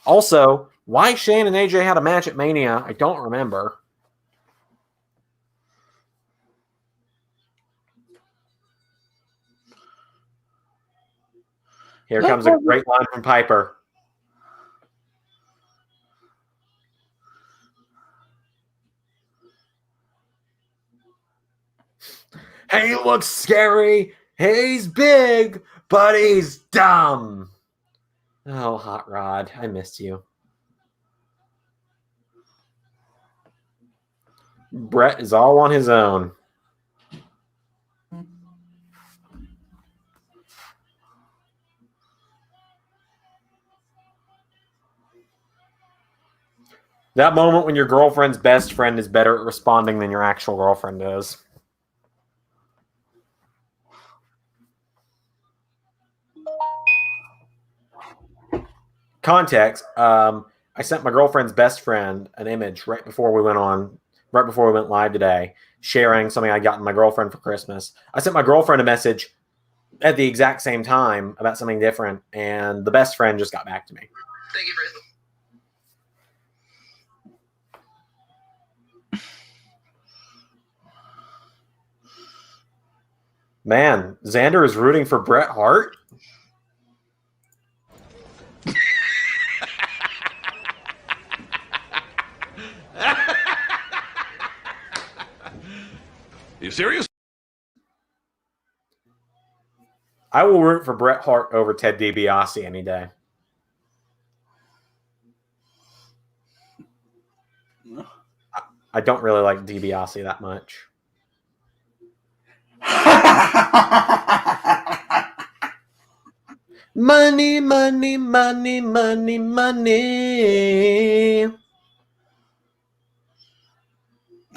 Also, why Shane and AJ had a match at Mania, I don't remember. Here comes a great line from Piper. He looks scary. He's big, but he's dumb. Oh, Hot Rod, I missed you. Brett is all on his own. That moment when your girlfriend's best friend is better at responding than your actual girlfriend is. Context, I sent my girlfriend's best friend an image right before we went live today, sharing something I got my girlfriend for Christmas. I sent my girlfriend a message at the exact same time about something different, and the best friend just got back to me. Thank you, Brisbane. Man, Xander is rooting for Bret Hart? You serious? I will root for Bret Hart over Ted DiBiase any day. I don't really like DiBiase that much. Money, money, money, money, money.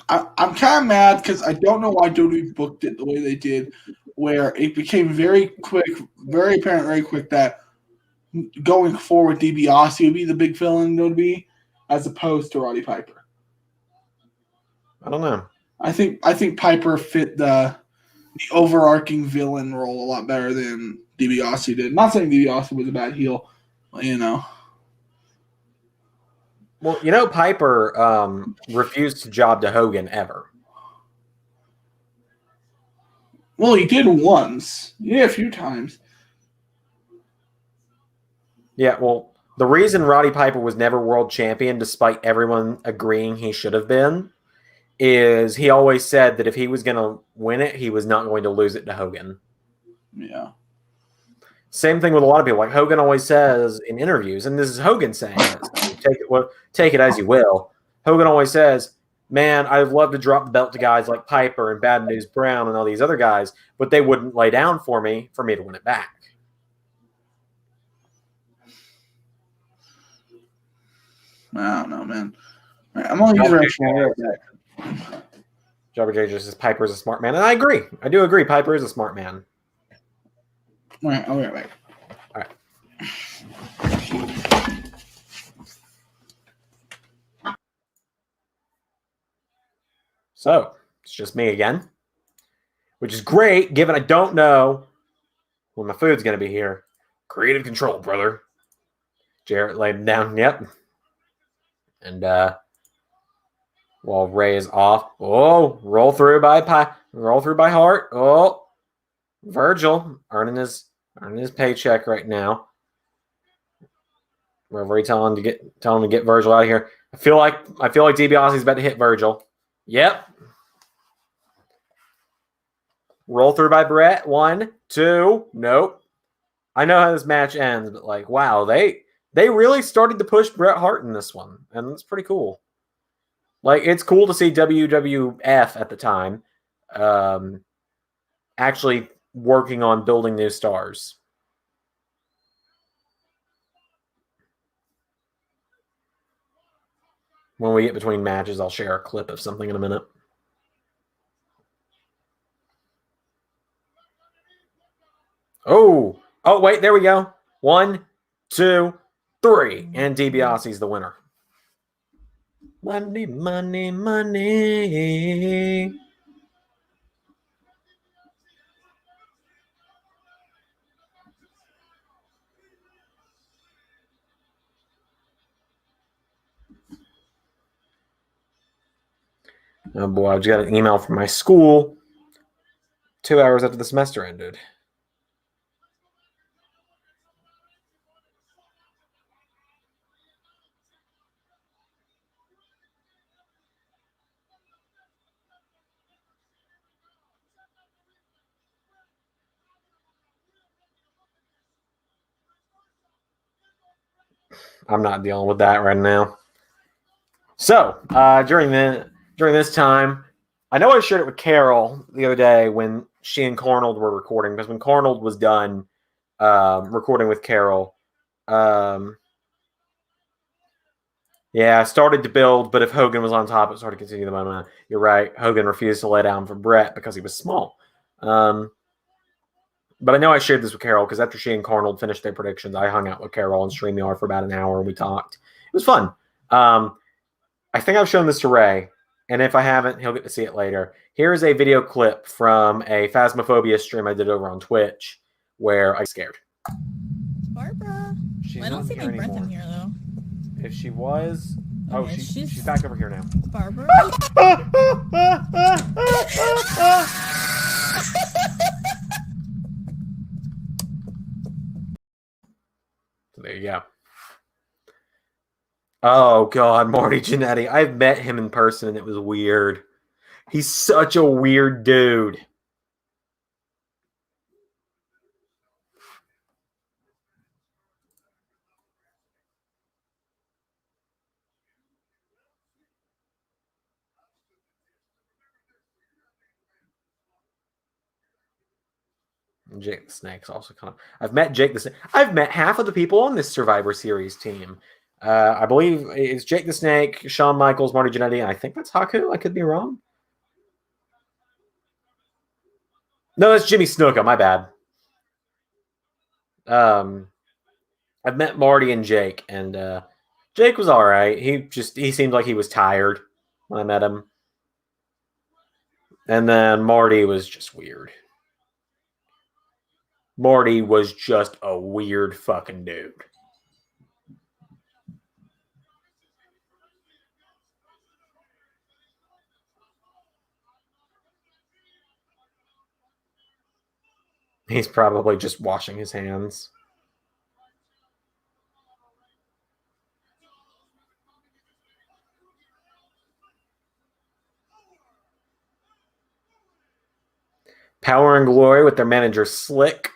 I'm kind of mad because I don't know why WWE booked it the way they did, where it became very quick, very apparent very quick that going forward DiBiase would be the big villain in WWE as opposed to Roddy Piper. I don't know. I think Piper fit the overarching villain role a lot better than DiBiase did. Not saying DiBiase was a bad heel, but, you know. Well, you know, Piper refused to job to Hogan ever. Well, he did once. Yeah, a few times. Yeah, well, the reason Roddy Piper was never world champion, despite everyone agreeing he should have been, is he always said that if he was going to win it, he was not going to lose it to Hogan. Yeah. Same thing with a lot of people. Like Hogan always says in interviews, and this is Hogan saying this. Take it as you will. Hogan always says, man, I'd love to drop the belt to guys like Piper and Bad News Brown and all these other guys, but they wouldn't lay down for me to win it back. I don't know, man. I'm only using that. Jobber J just says Piper's a smart man, and I agree. I do agree. Piper is a smart man. All right, I'll be right back. All right. So, it's just me again, which is great, given I don't know when my food's going to be here. Creative control, brother. Jarrett laid him down. Yep. And while Ray is off, roll through by Hart. Oh, Virgil earning his paycheck right now. Referee telling him to get Virgil out of here. I feel like DiBiase's about to hit Virgil. Yep. Roll through by Brett. 1, 2. Nope. I know how this match ends, but like, wow, they really started to push Bret Hart in this one, and it's pretty cool. Like, it's cool to see WWF at the time actually working on building new stars. When we get between matches, I'll share a clip of something in a minute. Oh, wait, there we go. 1, 2, 3. And DiBiase's the winner. Money, money, money. Oh boy, I just got an email from my school 2 hours after the semester ended. I'm not dealing with that right now. So during this time, I know I shared it with Carol the other day when she and Carnold were recording, because when Carnold was done recording with Carol, yeah, I started to build, but if Hogan was on top, it started to continue the momentum. You're right. Hogan refused to lay down for Brett because he was small. But I know I shared this with Carol because after she and Carnold finished their predictions, I hung out with Carol and StreamYard for about an hour and we talked. It was fun. I think I've shown this to Ray, and if I haven't, he'll get to see it later. Here's a video clip from a Phasmophobia stream I did over on Twitch where I got scared. Barbara. I don't see any breath in here, though. If she was... Oh, Okay, she's back over here now. Barbara? So there you go. Oh, God, Marty Jannetty. I've met him in person, and it was weird. He's such a weird dude. And Jake the Snake's also kind of... I've met Jake the Snake. I've met half of the people on this Survivor Series team. I believe it's Jake the Snake, Shawn Michaels, Marty Jannetty, and I think that's Haku. I could be wrong. No, that's Jimmy Snuka. My bad. I've met Marty and Jake, and Jake was all right. He seemed like he was tired when I met him. And then Marty was just weird. Marty was just a weird fucking dude. He's probably just washing his hands. Power and Glory with their manager Slick.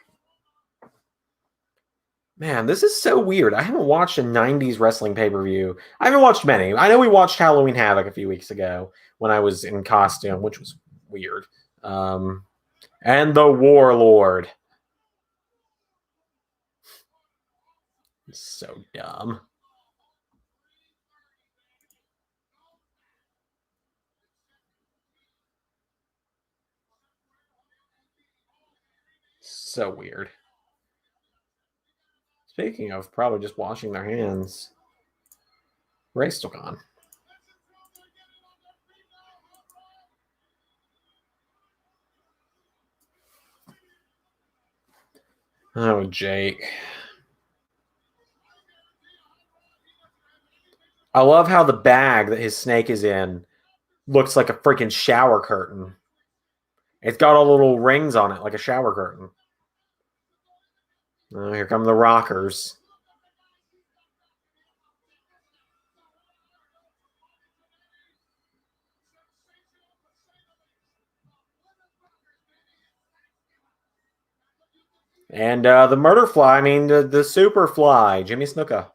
Man, this is so weird. I haven't watched a 90s wrestling pay-per-view. I haven't watched many. I know we watched Halloween Havoc a few weeks ago when I was in costume, which was weird. And the Warlord. So dumb. So weird. Speaking of probably just washing their hands, Ray's still gone. Oh, Jake. I love how the bag that his snake is in looks like a freaking shower curtain. It's got all the little rings on it like a shower curtain. Oh, here come the rockers. And the murder fly, I mean, the super fly, Jimmy Snuka.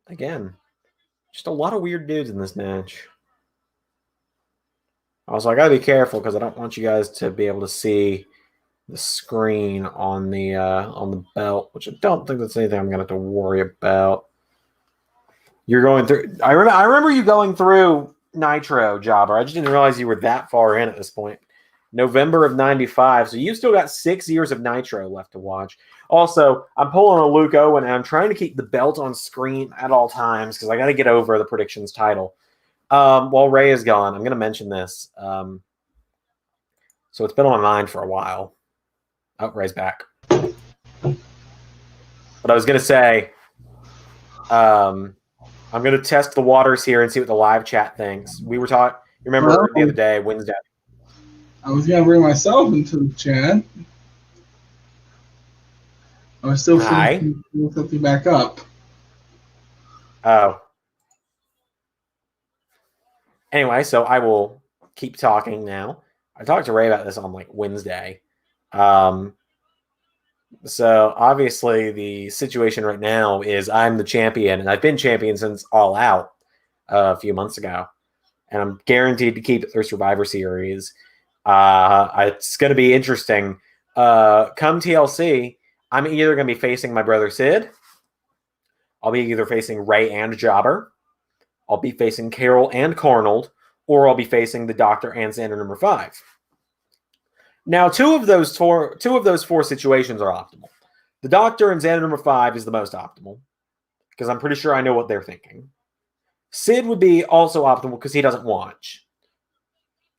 Again, just a lot of weird dudes in this match. Also, I gotta be careful because I don't want you guys to be able to see the screen on the belt, which I don't think that's anything I'm gonna have to worry about. You're going through. I remember you going through Nitro, Jobber. I just didn't realize you were that far in at this point. November of '95. So you still got 6 years of Nitro left to watch. Also, I'm pulling a Luke Owen, and I'm trying to keep the belt on screen at all times because I got to get over the predictions title. While Ray is gone, I'm going to mention this. So it's been on my mind for a while. Oh, Ray's back. But I was going to say, I'm going to test the waters here and see what the live chat thinks. We were talking, remember the other day, Wednesday. I was going to bring myself into the chat. I was still putting something back up. Oh. Anyway, so I will keep talking now. I talked to Ray about this on like Wednesday. So obviously the situation right now is I'm the champion, and I've been champion since All Out a few months ago, and I'm guaranteed to keep it through Survivor Series. It's going to be interesting. Come TLC, I'm either going to be facing my brother Sid. I'll be either facing Ray and Jobber. I'll be facing Carol and Carnold, or I'll be facing the Doctor and Xander number 5. Now, two of those four situations are optimal. The Doctor and Xander number 5 is the most optimal because I'm pretty sure I know what they're thinking. Sid would be also optimal because he doesn't watch.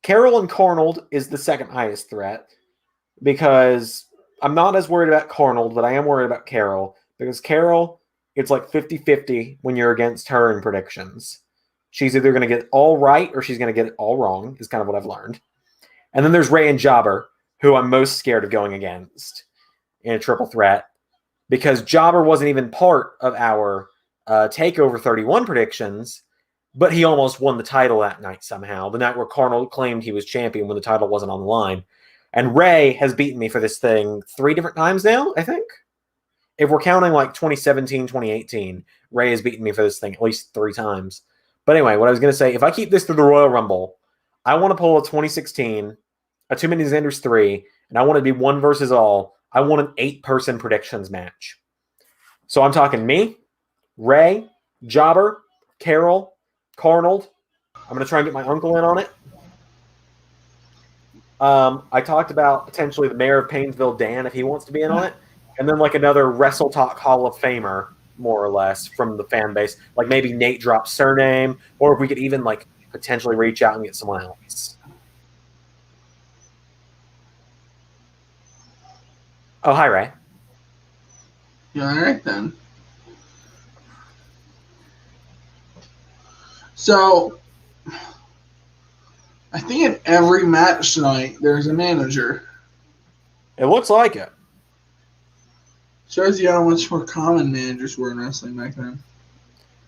Carol and Carnold is the second highest threat because I'm not as worried about Carnold, but I am worried about Carol because Carol, it's like 50-50 when you're against her in predictions. She's either going to get it all right or she's going to get it all wrong, is kind of what I've learned. And then there's Ray and Jobber, who I'm most scared of going against in a triple threat because Jobber wasn't even part of our TakeOver 31 predictions, but he almost won the title that night somehow, the night where Carnold claimed he was champion when the title wasn't on the line. And Ray has beaten me for this thing 3 different times now, I think. If we're counting like 2017, 2018, Ray has beaten me for this thing at least 3 times. But anyway, what I was going to say, if I keep this through the Royal Rumble, I want to pull a 2016, a Too Many Xanders 3, and I want it to be 1 versus all. I want an 8-person predictions match. So I'm talking me, Ray, Jobber, Carol, Carnold. I'm going to try and get my uncle in on it. I talked about potentially the mayor of Painesville, Dan, if he wants to be in on it. And then like another Wrestle Talk Hall of Famer, more or less, from the fan base. Like maybe Nate Drop's surname, or if we could even like potentially reach out and get someone else. Oh, hi, Ray. Yeah, all right then. So, I think in every match tonight, there's a manager. It looks like it. Shows you how much more common managers were in wrestling back then.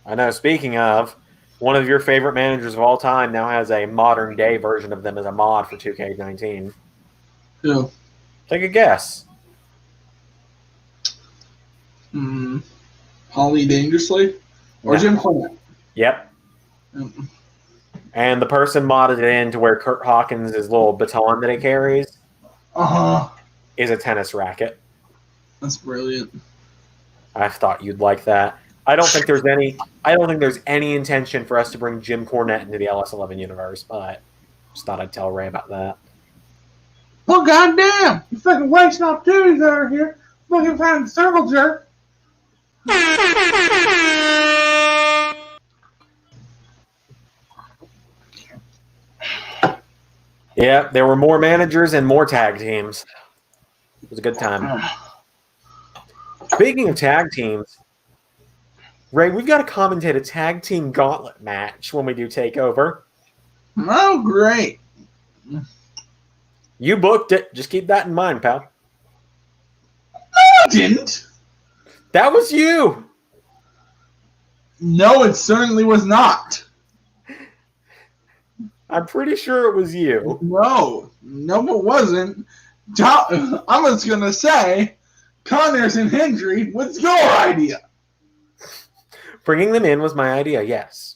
I know. Speaking of, one of your favorite managers of all time now has a modern-day version of them as a mod for 2K19. Who? Take a guess. Holly Dangerously? Or Jim Cornette? Yep. And the person modded it in to where Kurt Hawkins' little baton that he carries is a tennis racket. That's brilliant. I thought you'd like that. I don't think there's any intention for us to bring Jim Cornette into the LS11 universe, but just thought I'd tell Ray about that. Well, goddamn! You fucking wasting opportunities over here. Fucking finding circle jerk. Yeah, there were more managers and more tag teams. It was a good time. Speaking of tag teams, Ray, we've got to commentate a tag team gauntlet match when we do TakeOver. Oh, great. You booked it. Just keep that in mind, pal. I didn't. That was you. No, it certainly was not. I'm pretty sure it was you. No, it wasn't. I'm just going to say, Connors and Hendry was your idea. Bringing them in was my idea, yes.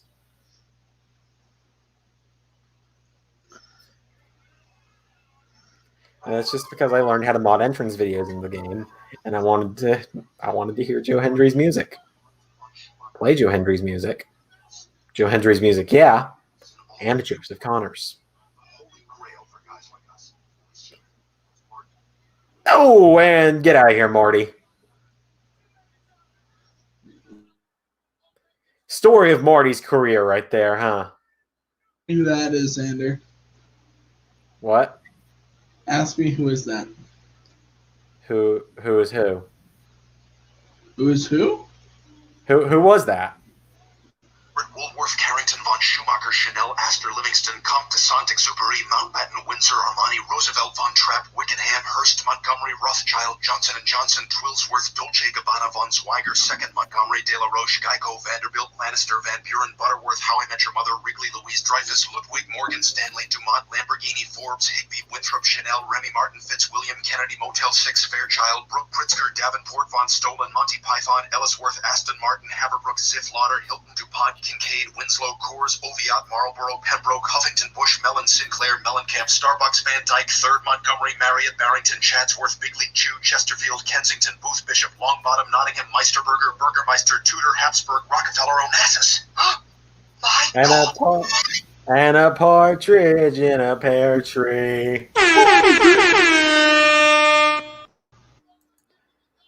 And that's just because I learned how to mod entrance videos in the game, and I wanted to hear Joe Hendry's music. Play Joe Hendry's music. Joe Hendry's music, yeah. And Joseph Connors. Oh, and get out of here, Marty. Story of Marty's career right there, huh? Who that is, Xander? What? Ask me who is that. Who is who? Who is who? Who was that? Woolworth, Carrington, von Schumacher, Chanel, Astor, Livingston, Comte de Saint-Exupéry, Mountbatten, Windsor, Armani, Roosevelt, Von Trapp, Wickenham, Hearst, Montgomery, Rothschild, Johnson & Johnson, Twillsworth, Dolce & Gabbana, Von Swigger, Second, Montgomery, De La Roche, Geico, Vanderbilt, Lannister, Van Buren, Butterworth, How I Met Your Mother, Wrigley, Louise Dreyfus, Ludwig, Morgan, Stanley, Dumont, Lamborghini, Forbes, Higby, Winthrop, Chanel, Remy Martin, Fitzwilliam, Kennedy, Motel 6, Fairchild, Brooke Pritzker, Davenport, Von Stolen, Monty Python, Ellisworth, Aston Martin, Haverbrook, Ziff Lauder, Hilton, DuPont, Kincaid, Winslow, Coors, Oviatt, Marlboro, Pembroke, Huffington, Bush, Mellon, Sinclair, Mellencamp, Starbucks, Van Dyke, Third, Montgomery, Marriott, Barrington, Chatsworth, Big League Chew, Chesterfield, Kensington, Booth, Bishop, Longbottom, Nottingham, Meisterburger, Burgermeister, Tudor, Habsburg, Rockefeller, Onassis. And a partridge in a pear tree.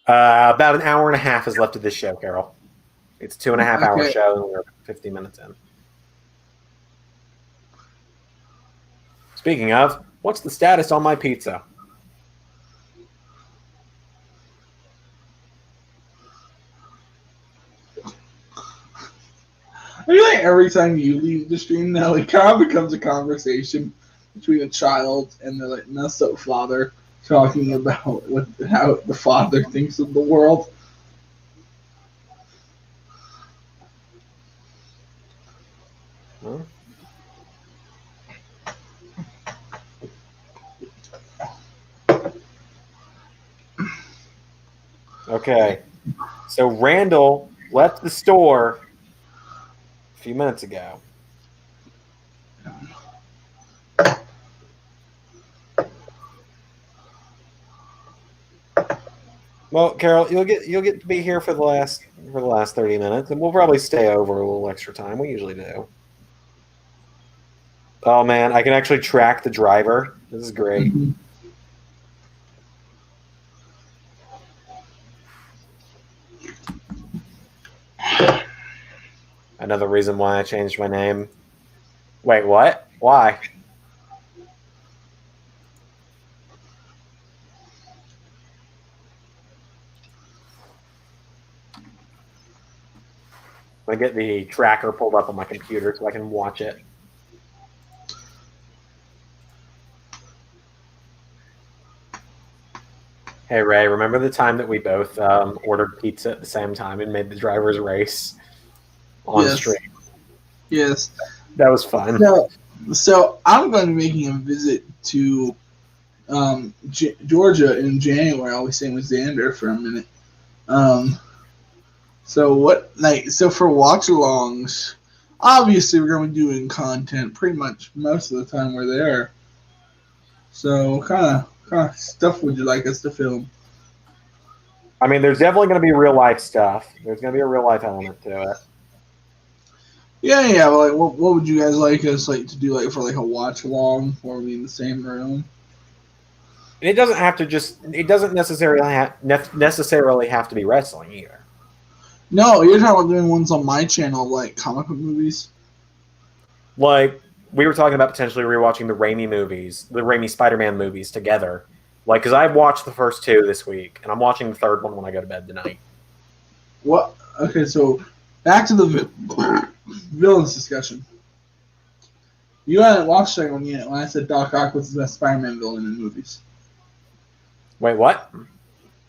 About an hour and a half is left of this show, Carol. It's a 2.5 hour show, and we're 50 minutes in. Speaking of, what's the status on my pizza? I feel like every time you leave the stream now, it kind of becomes a conversation between a child and their messed up father talking about how the father thinks of the world. Huh? Okay, so Randall left the store a few minutes ago. Well, Carol, you'll get to be here for the last 30 minutes, and we'll probably stay over a little extra time. We usually do. Oh man, I can actually track the driver. This is great. Mm-hmm. Another reason why I changed my name. Wait, what? Why? I'm going to get the tracker pulled up on my computer so I can watch it. Hey, Ray, remember the time that we both ordered pizza at the same time and made the driver's race on stream? Yes. That was fun. So I'm going to be making a visit to Georgia in January. I'll be staying with Xander for a minute. So for watch-alongs, obviously we're going to be doing content pretty much most of the time we're there. So what kind of stuff would you like us to film? I mean, there's definitely going to be real-life stuff. There's going to be a real-life element to it. Yeah. But what would you guys like us to do for a watch-along or we in the same room? It doesn't have to it doesn't necessarily have to be wrestling either. No, you're talking about doing ones on my channel, like comic book movies? Like, we were talking about potentially rewatching the Raimi movies, the Raimi Spider-Man movies together. Like, because I've watched the first two this week, and I'm watching the third one when I go to bed tonight. What? Okay, so back to the villains discussion. You hadn't watched that one yet when I said Doc Ock was the best Spider-Man villain in movies. Wait, what?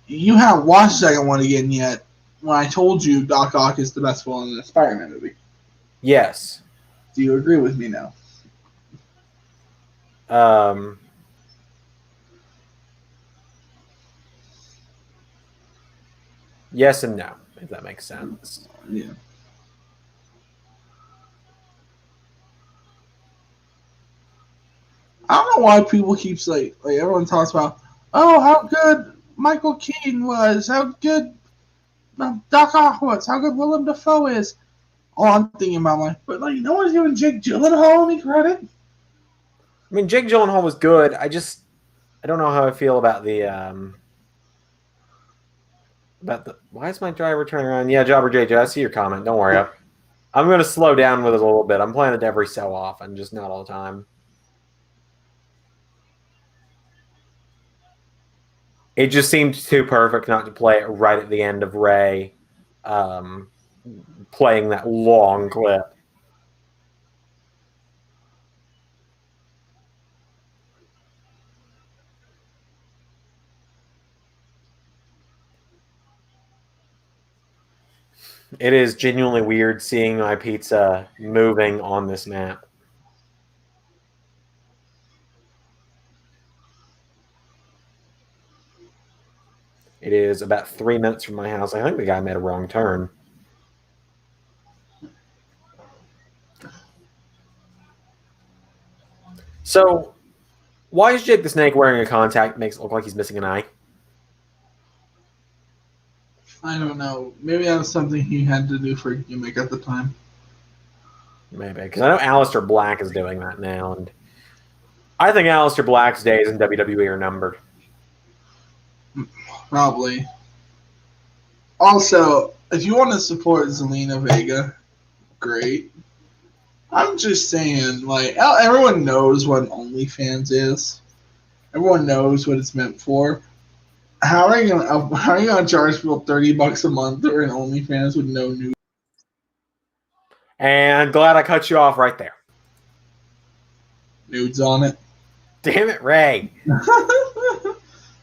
You haven't watched the second one again yet when I told you Doc Ock is the best villain in a Spider-Man movie. Yes. Do you agree with me now? Yes and no, if that makes sense. Yeah. I don't know why people keep everyone talks about, oh, how good Michael Keaton was, how good Doc Ock was, how good Willem Dafoe is. all I'm thinking about, but no one's giving Jake Gyllenhaal any credit. I mean, Jake Gyllenhaal was good. I don't know how I feel about the why is my driver turning around? Yeah, Jobber JJ, I see your comment. Don't worry. I'm going to slow down with it a little bit. I'm playing it every so often, just not all the time. It just seemed too perfect not to play it right at the end of Ray playing that long clip. It is genuinely weird seeing my pizza moving on this map. It is about 3 minutes from my house. I think the guy made a wrong turn. So, why is Jake the Snake wearing a contact that makes it look like he's missing an eye? I don't know. Maybe that was something he had to do for a gimmick at the time. Maybe. Because I know Aleister Black is doing that now. And I think Aleister Black's days in WWE are numbered. Probably. Also, if you want to support Zelina Vega, great. I'm just saying, everyone knows what an OnlyFans is. Everyone knows what it's meant for. How are you gonna charge people $30 a month for an OnlyFans with no news? And glad I cut you off right there. Nudes on it. Damn it, Ray.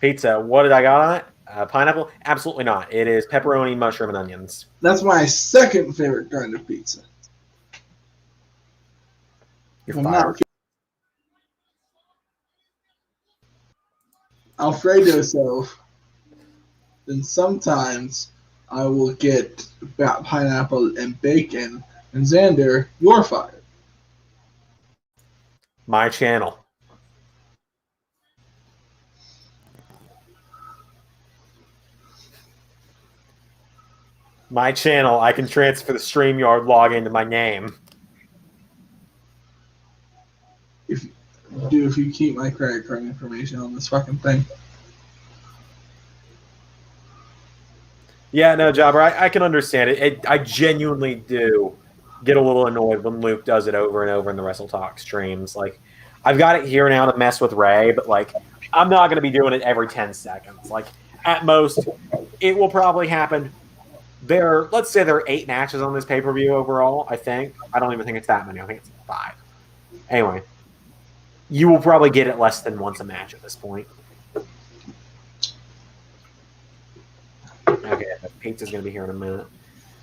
Pizza. What did I got on it? Pineapple? Absolutely not. It is pepperoni, mushroom, and onions. That's my second favorite kind of pizza. You're fired. Alfredo self. Then sometimes I will get pineapple and bacon. And Xander, you're fired. My channel. My channel. I can transfer the StreamYard login to my name. If you keep my credit card information on this fucking thing. Yeah, no, Jobber, I can understand it. I genuinely do get a little annoyed when Luke does it over and over in the Wrestle Talk streams. I've got it here now to mess with Ray, but I'm not going to be doing it every 10 seconds. At most, it will probably happen. Let's say there are 8 matches on this pay-per-view overall, I think. I don't even think it's that many. I think it's 5. Anyway, you will probably get it less than once a match at this point. Okay, the pizza's going to be here in a minute.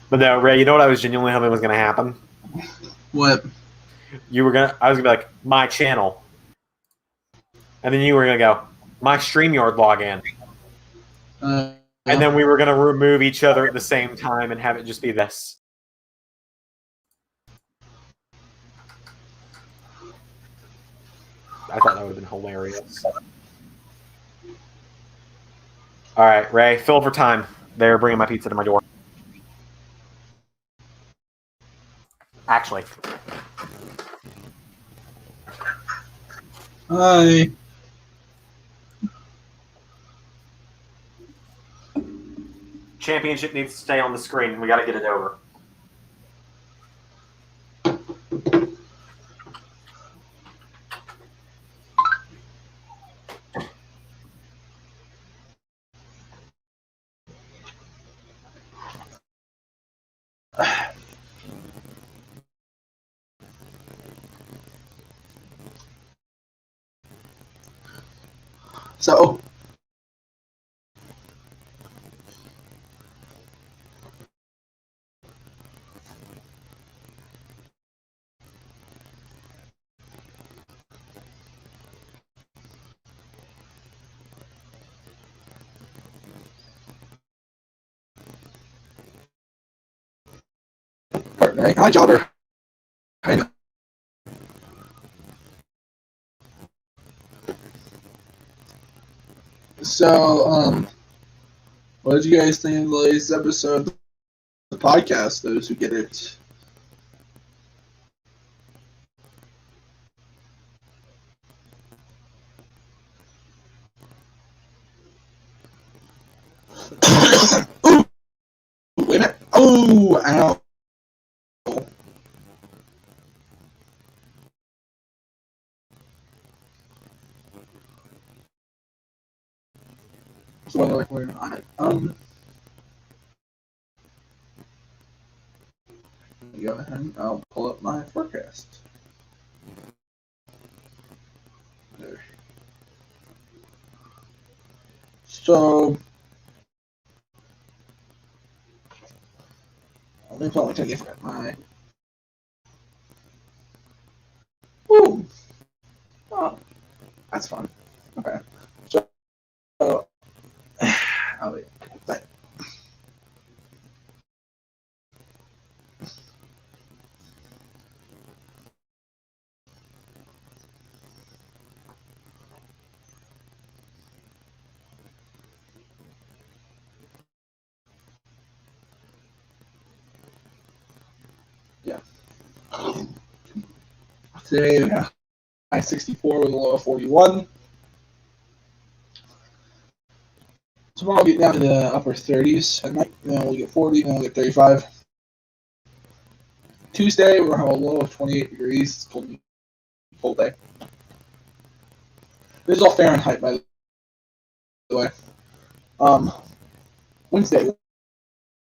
But no, Ray, you know what I was genuinely hoping was going to happen? What? I was going to be like, my channel. And then you were going to go, my StreamYard login. And then we were going to remove each other at the same time and have it just be this. I thought that would have been hilarious. All right, Ray, fill for time. They're bringing my pizza to my door. Actually. Hi. Championship needs to stay on the screen. We got to get it over. So, partner, hi, Jobber. Hi. So, what did you guys think of the latest episode of the podcast? Those who get it Oh, ow. So like we're on it. Go ahead. I'll pull up my forecast. There. So let me probably take it my. Woo! Oh, that's fun. Okay. So, I'll wait. But, yeah. Today, high 64 with a low of 41. Tomorrow we'll get down to the upper 30s at night. Then we'll get 40, then we'll get 35. Tuesday, we'll have a low of 28 degrees. It's cold, cold day. This is all Fahrenheit, by the way. Wednesday,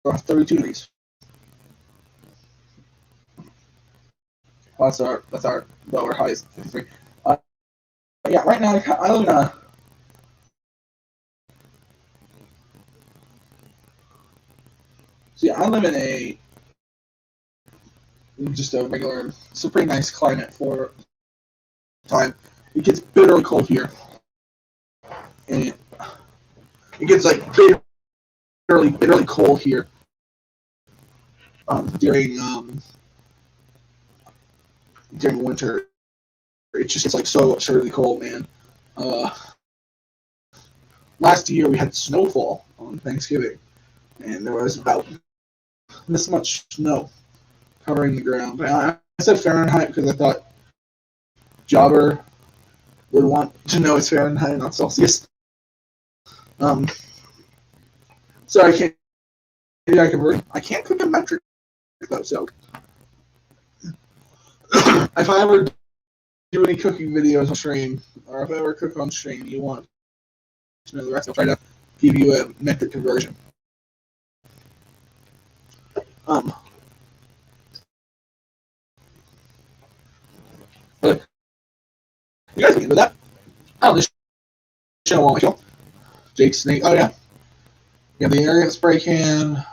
we'll have 32 degrees. Well, that's our lower highs. 53. Yeah, right now I live in a. So yeah, I live in just a regular. It's a pretty nice climate for time. It gets bitterly cold here, and it gets like bitterly cold here during winter. It just gets like so absurdly cold, man. Last year we had snowfall on Thanksgiving, and there was about this much snow covering the ground. I said Fahrenheit because I thought Jobber would want to know it's Fahrenheit, not Celsius. So I can't. Maybe I convert. I can't cook in metric though. So if I ever do any cooking videos on stream, or if I ever cook on stream, you want to know the rest, I'll try to give you a metric conversion. But you guys can get with that. Oh, this channel won't kill. Jake Snake. Oh yeah. You have the area spray can.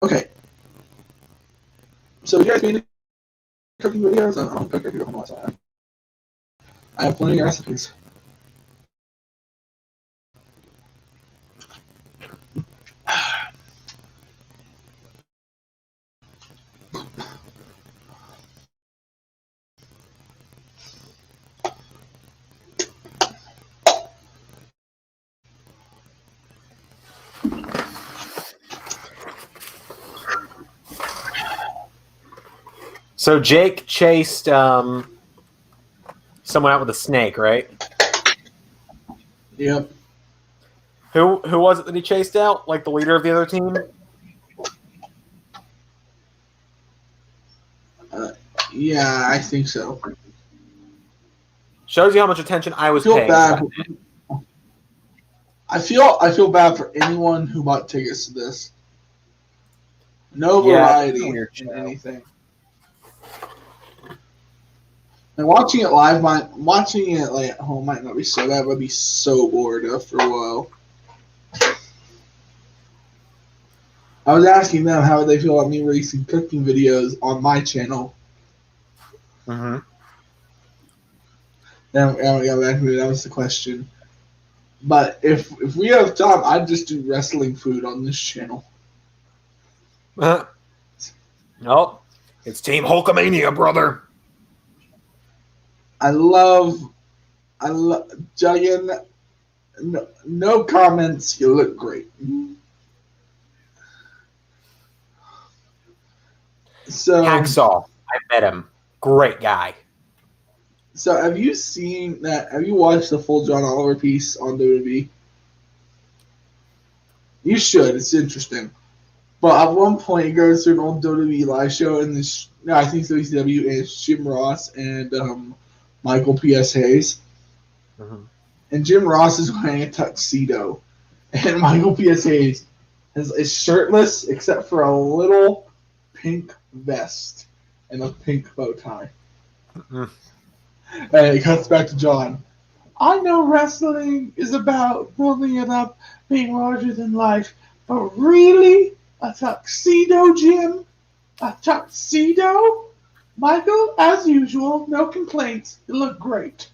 Okay. So you guys made cooking videos? I don't cook cooking videos. I have plenty of recipes. So Jake chased someone out with a snake, right? Yep. Who was it that he chased out? Like the leader of the other team? Yeah, I think so. Shows you how much attention I was paying. Bad. I feel bad for anyone who bought tickets to this. No variety in anything. And watching it live, watching it like at home might not be so bad, but I'd be so bored after a while. I was asking them how they feel about me releasing cooking videos on my channel. Mm-hmm. That was the question. But if we have time, I'd just do wrestling food on this channel. Nope. It's Team Hulkamania, brother. I love Juggin. No comments. You look great. So Hacksaw. I met him. Great guy. So have you seen that? Have you watched the full John Oliver piece on WWE? You should. It's interesting. But at one point, he goes through an old WWE live show, and this, no, I think it's WCW, and it's Jim Ross and Michael P.S. Hayes. Mm-hmm. And Jim Ross is wearing a tuxedo, and Michael P.S. Hayes is shirtless except for a little pink vest and a pink bow tie. Mm-hmm. And it cuts back to John. I know wrestling is about building it up, being larger than life, but really? A tuxedo, Jim? A tuxedo? Michael, as usual, no complaints. You look great.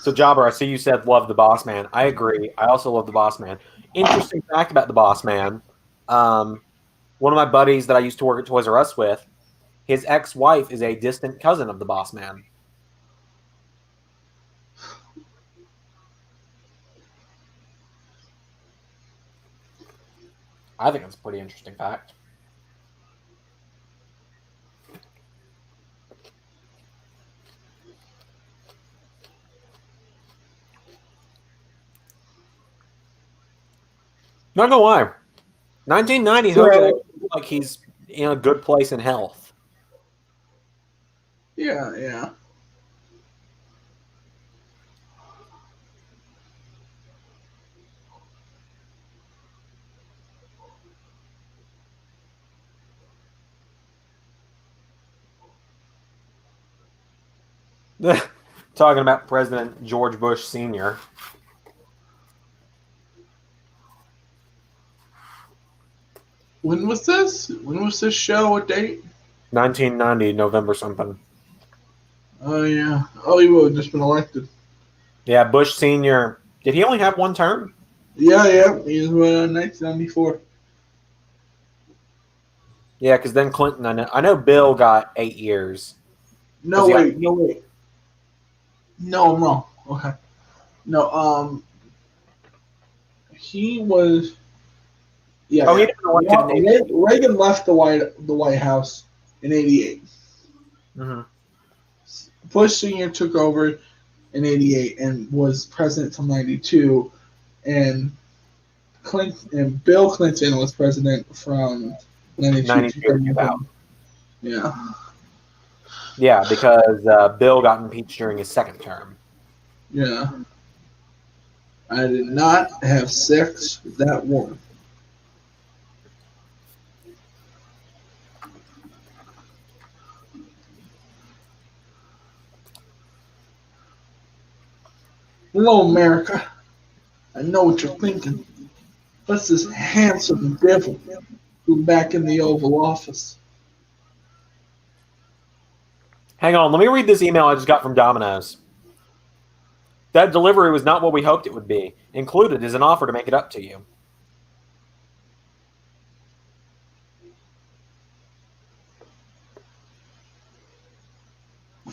So, Jobber, I see you said love the Boss Man. I agree. I also love the Boss Man. Interesting fact about the Boss Man. One of my buddies that I used to work at Toys R Us with, his ex-wife is a distant cousin of the Boss Man. I think it's a pretty interesting fact. Not gonna lie, 1990 Hogan actually looks like he's in a good place in health. Yeah. Talking about President George Bush Sr. When was this? When was this show? What date? 1990, November something. Oh, yeah. Oh, he would have just been elected. Yeah, Bush Sr. Did he only have one term? Yeah. He was 1994. Yeah, because then Clinton, I know Bill got 8 years. No, wait. No, I'm wrong. Okay. No, he was. Yeah. Oh, he didn't elected in 88. Reagan left the White House in '88. Mm-hmm. Bush Sr. took over in '88 and was president till '92, and Bill Clinton was president from '92 to 2000. Yeah. Yeah, because Bill got impeached during his second term. Yeah. I did not have sex with that woman. Hello, America. I know what you're thinking. What's this handsome devil who back in the Oval Office? Hang on, let me read this email I just got from Domino's. That delivery was not what we hoped it would be. Included is an offer to make it up to you.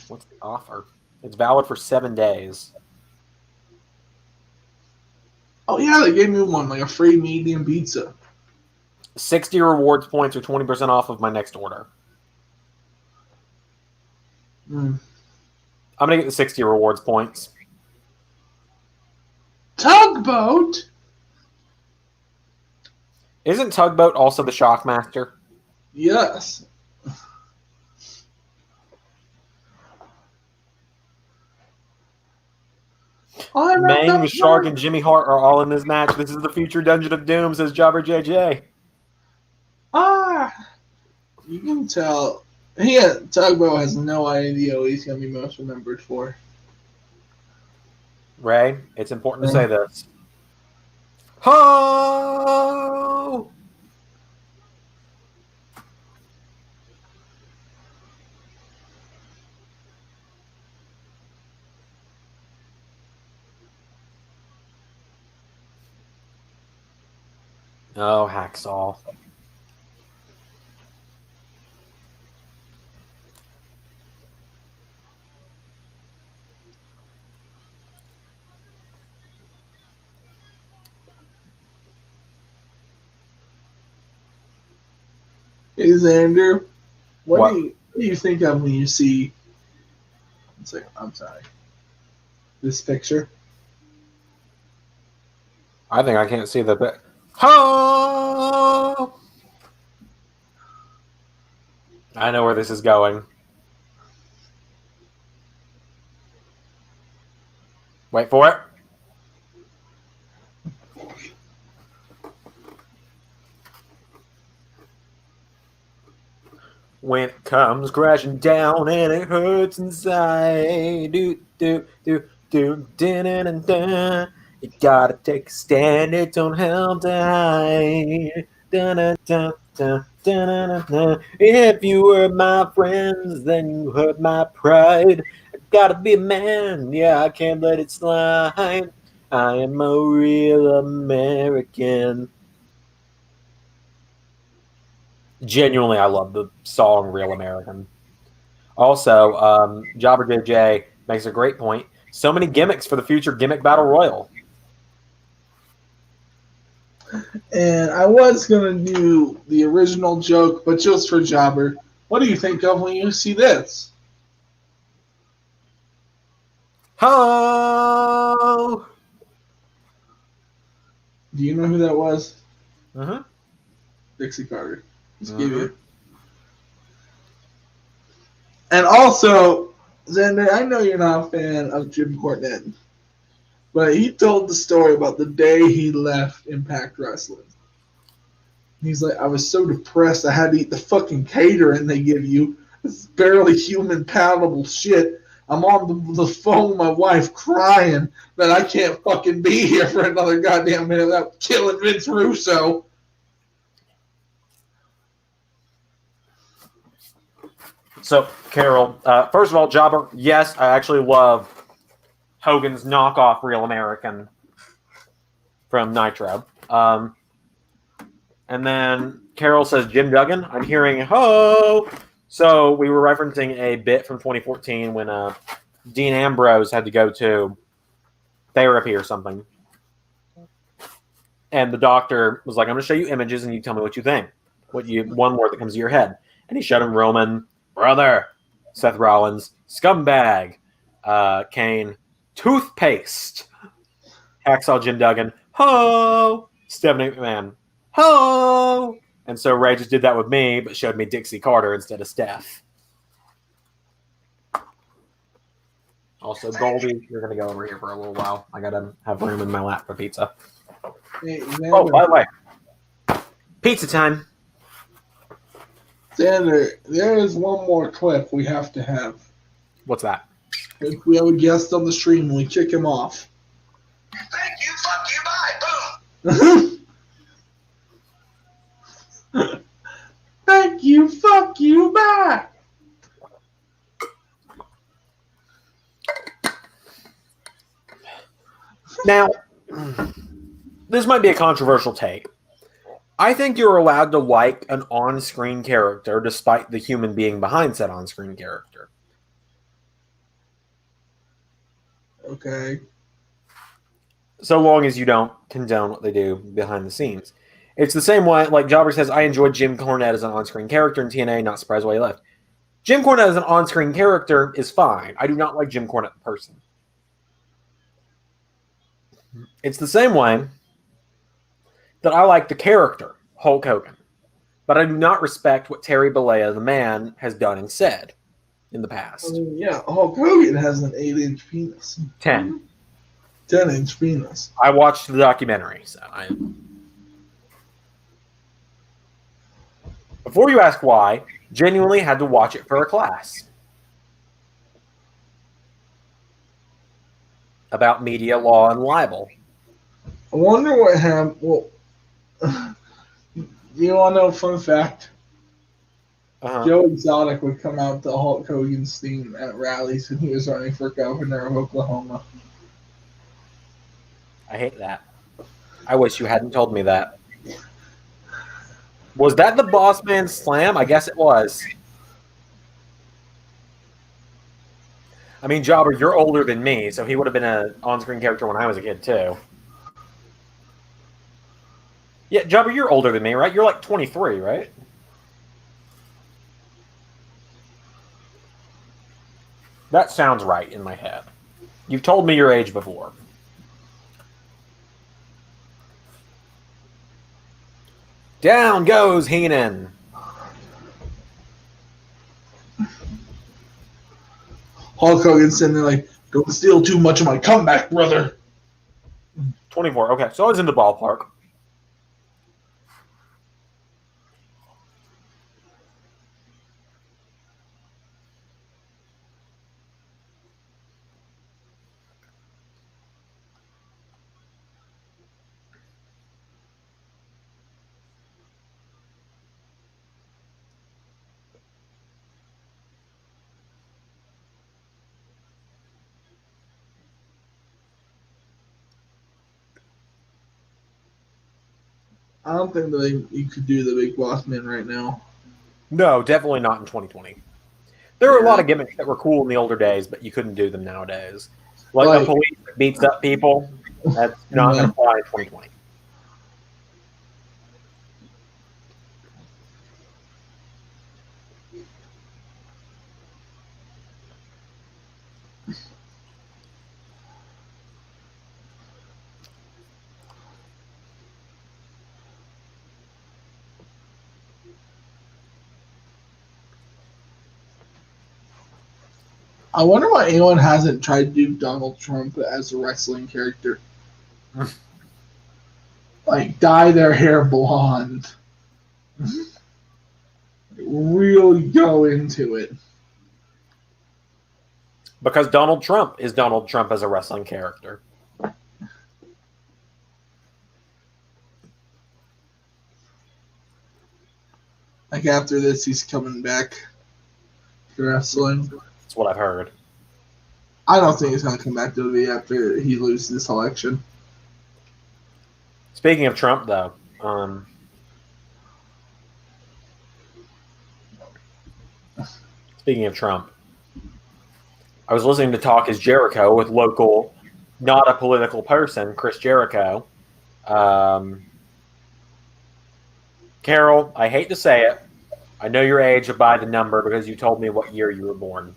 What's the offer? It's valid for 7 days. Oh, yeah, they gave me one, like a free medium pizza. 60 rewards points or 20% off of my next order. Mm. I'm going to get the 60 rewards points. Tugboat? Isn't Tugboat also the Shockmaster? Yes. Mang, the Shark, and Jimmy Hart are all in this match. This is the future Dungeon of Doom, says Jobber JJ. You can tell. Yeah, Tugboat has no idea what he's going to be most remembered for. Ray, it's important to say this. Ho! Oh, Hacksaw. Hey, Xander, what What? do you think of when you see? One second, I'm sorry. This picture. I think I can't see the bit. Oh! I know where this is going. Wait for it. When it comes crashing down and it hurts inside, do do do do dun dun dun. You gotta take a stand, it don't help to hide. Dun dun dun dun dun dun dun. If you were my friends, then you hurt my pride. I gotta be a man, yeah, I can't let it slide. I am a real American. Genuinely, I love the song Real American. Also, Jobber JJ makes a great point. So many gimmicks for the future gimmick battle royal. And I was gonna do the original joke, but just for Jobber. What do you think of when you see this? Ho! Do you know who that was? Uh-huh. Dixie Carter. Just give you. And also, Xander, I know you're not a fan of Jim Cornette, but he told the story about the day he left Impact Wrestling. He's like, I was so depressed I had to eat the fucking catering they give you. It's barely human palatable shit. I'm on the phone with my wife crying that I can't fucking be here for another goddamn minute without killing Vince Russo. So, Carol, first of all, Jobber, yes, I actually love Hogan's knockoff Real American from Nitro. And then Carol says Jim Duggan. I'm hearing ho. So we were referencing a bit from 2014 when Dean Ambrose had to go to therapy or something. And the doctor was like, I'm going to show you images and you tell me what you think. One word that comes to your head. And he showed him Roman, brother, Seth Rollins, scumbag, Kane, toothpaste, Hacksaw Jim Duggan, ho, Stephanie McMahon, ho. And so Ray just did that with me, but showed me Dixie Carter instead of Steph. Also, Goldie, you're going to go over here for a little while. I got to have room in my lap for pizza. Hey, Oh, by the way, pizza time. Xander, there is one more clip we have to have. What's that? If we have a guest on the stream and we kick him off. Thank you, fuck you, bye, boom. Thank you, fuck you, bye. Now, this might be a controversial take. I think you're allowed to like an on-screen character despite the human being behind said on-screen character. Okay. So long as you don't condone what they do behind the scenes. It's the same way, like Jobber says, I enjoyed Jim Cornette as an on-screen character in TNA, not surprised why he left. Jim Cornette as an on-screen character is fine. I do not like Jim Cornette the person. It's the same way that I like the character, Hulk Hogan. But I do not respect what Terry Bollea, the man, has done and said in the past. I mean, yeah, Hulk Hogan has an 8-inch penis. 10. 10-inch penis. I watched the documentary, so Before you ask why, genuinely had to watch it for a class. About media law and libel. I wonder what happened. Well, you want to know a fun fact? Joe Exotic would come out to Hulk Hogan's theme at rallies when he was running for governor of Oklahoma. I hate that. I wish you hadn't told me that. Was that the Boss Man Slam? I guess it was. I mean, Jobber, you're older than me, so he would have been an on-screen character when I was a kid, too. Yeah, Jobber, you're older than me, right? You're like 23, right? That sounds right in my head. You've told me your age before. Down goes Heenan. Hulk Hogan's sitting there like, don't steal too much of my comeback, brother. 24. Okay, so I was in the ballpark. I don't think that you could do the Big Boss Man right now. No, definitely not in 2020. There were a lot of gimmicks that were cool in the older days, but you couldn't do them nowadays. Like a police that beats up people, that's not going to fly in 2020. I wonder why anyone hasn't tried to do Donald Trump as a wrestling character. Like, dye their hair blonde. Really go into it. Because Donald Trump is Donald Trump as a wrestling character. Like, after this, he's coming back to wrestling. That's what I've heard. I don't think he's going to come back to WWE after he loses this election. Speaking of Trump, though, speaking of Trump, I was listening to Talk is Jericho with local, not a political person, Chris Jericho. Carol, I hate to say it. I know your age by the number because you told me what year you were born.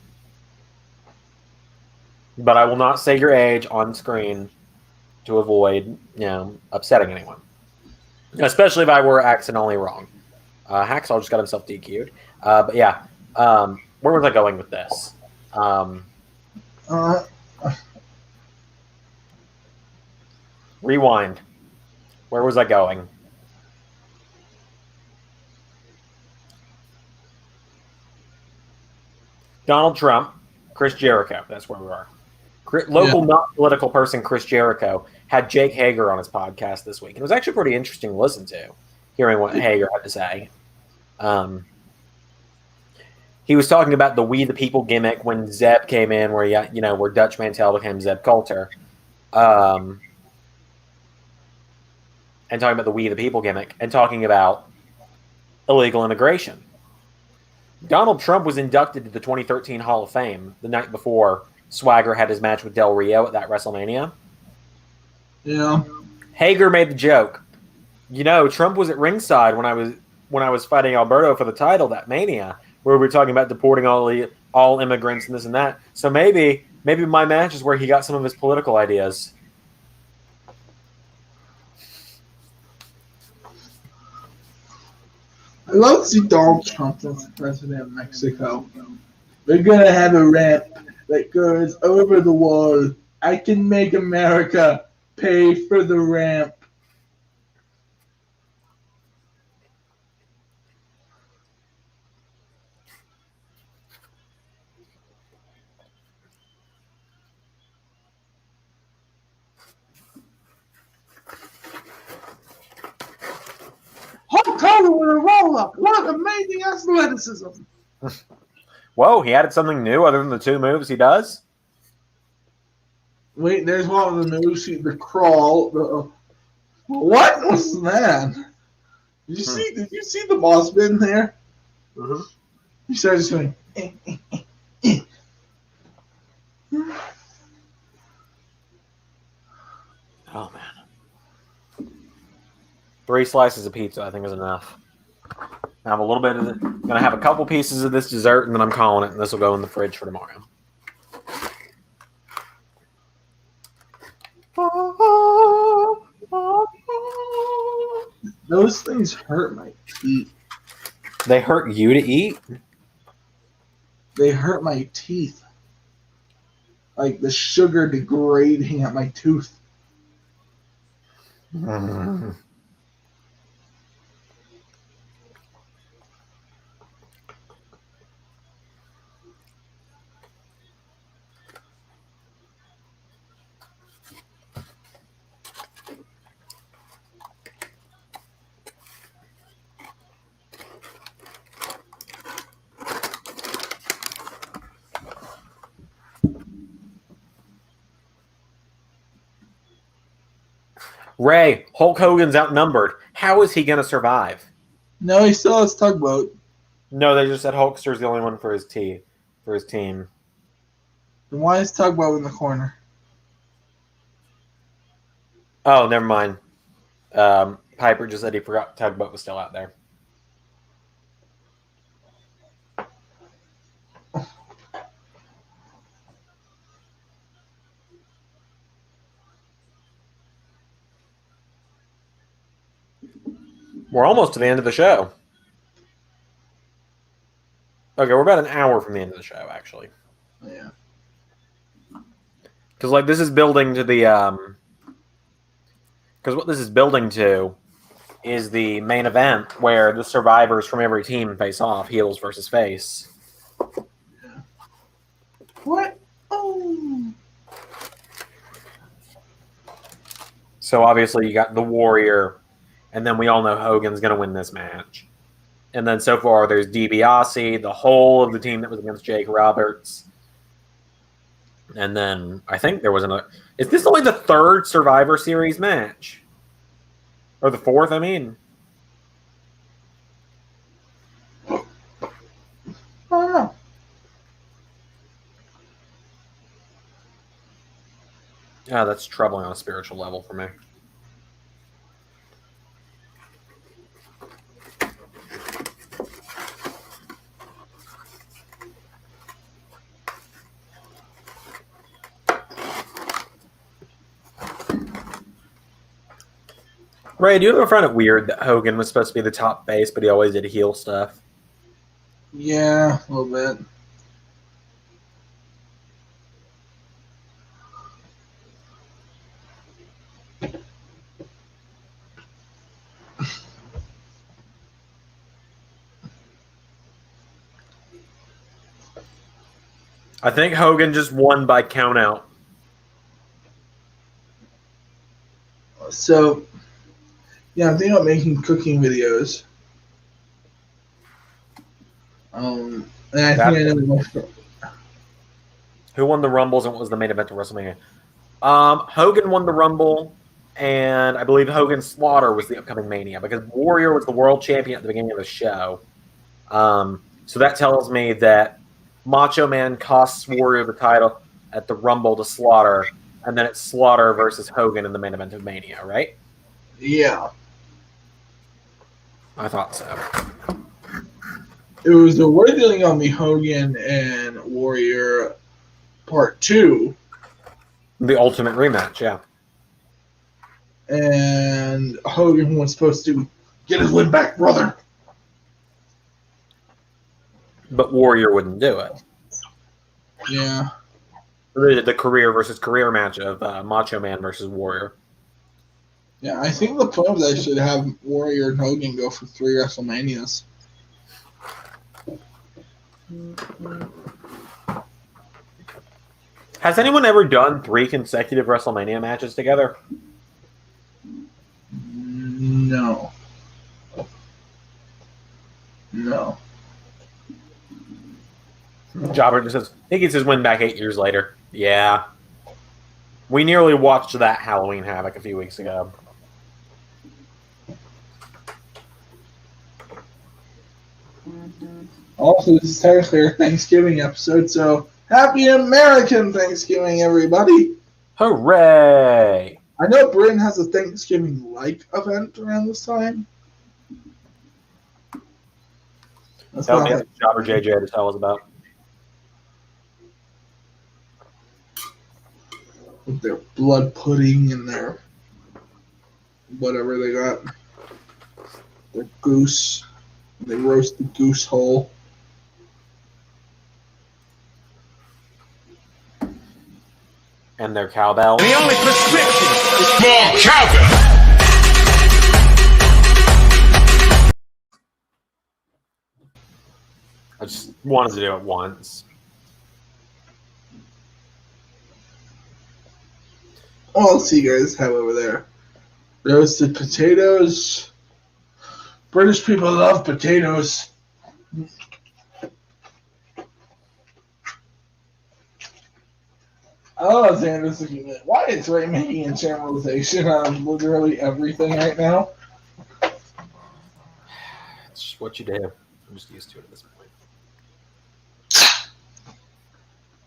But I will not say your age on screen to avoid, upsetting anyone. Especially if I were accidentally wrong. Hacksaw just got himself DQ'd. But yeah, where was I going with this? Rewind. Where was I going? Donald Trump, Chris Jericho. That's where we are. Local, not political person Chris Jericho had Jake Hager on his podcast this week. It was actually pretty interesting to listen to, hearing what Hager had to say. He was talking about the We the People gimmick when Zeb came in, where Dutch Mantel became Zeb Coulter, and talking about the We the People gimmick, and talking about illegal immigration. Donald Trump was inducted to the 2013 Hall of Fame the night before Swagger had his match with Del Rio at that WrestleMania. Yeah. Hager made the joke. Trump was at ringside when I was fighting Alberto for the title that Mania, where we were talking about deporting all immigrants and this and that. So maybe my match is where he got some of his political ideas. I love to see Donald Trump as president of Mexico. We're going to have a ramp that goes over the wall. I can make America pay for the ramp. Hulk Hogan with a roll-up. What amazing athleticism. Whoa, he added something new other than the two moves he does? Wait, there's one of the moves, the crawl. What was that? Did you see the boss bin there? Mm-hmm. He started going. Oh man. 3 slices of pizza, I think, is enough. I have a little bit of it. I'm gonna have a couple pieces of this dessert, and then I'm calling it, and this will go in the fridge for tomorrow. Those things hurt my teeth. They hurt you to eat? They hurt my teeth. Like the sugar degrading at my tooth. Ray, Hulk Hogan's outnumbered. How is he going to survive? No, he still has tugboat. No, they just said Hulkster's the only one for his team. Then why is tugboat in the corner? Oh, never mind. Piper just said he forgot tugboat was still out there. We're almost to the end of the show. Okay, we're about an hour from the end of the show, actually. Yeah. Because, like, this is building to the... Because what this is building to is the main event where the survivors from every team face off, heels versus face. Yeah. What? Oh. So, obviously, you got the Warrior... And then we all know Hogan's going to win this match. And then so far, there's DiBiase, the whole of the team that was against Jake Roberts. And then I think there was another... Is this only the third Survivor Series match? Or the fourth, I mean? I don't know. Yeah, that's troubling on a spiritual level for me. Ray, do you ever find it weird that Hogan was supposed to be the top face, but he always did heel stuff? Yeah, a little bit. I think Hogan just won by count out. So, yeah, I'm thinking about making cooking videos. And I think I know. Who won the Rumbles and what was the main event of WrestleMania? Hogan won the Rumble, and I believe Hogan Slaughter was the upcoming Mania because Warrior was the world champion at the beginning of the show. So that tells me that Macho Man costs Warrior the title at the Rumble to Slaughter, and then it's Slaughter versus Hogan in the main event of Mania, right? Yeah. I thought so. It was the word dealing on the Hogan and Warrior Part 2. The Ultimate rematch, yeah. And Hogan was supposed to get his win back, brother. But Warrior wouldn't do it. Yeah. The career versus career match of Macho Man versus Warrior. Yeah, I think the point of that should have Warrior and Hogan go for 3 WrestleManias. Has anyone ever done 3 consecutive WrestleMania matches together? No. No. Jobber just says, he gets his win back 8 years later. Yeah. We nearly watched that Halloween Havoc a few weeks ago. Also, this is technically our Thanksgiving episode, so happy American Thanksgiving, everybody! Hooray! I know Britain has a Thanksgiving-like event around this time. That's Tell not me like, Jobber JJ to tell us about. with their blood pudding and their whatever they got. The goose. They roast the goose whole. And their cowbell. The only prescription is more cowbell. I just wanted to do it once. What else do you guys have over there? Roasted potatoes. British people love potatoes. Oh, Xander's looking at why is Ray making a generalization out of literally everything right now? It's just what you do. I'm just used to it at this point.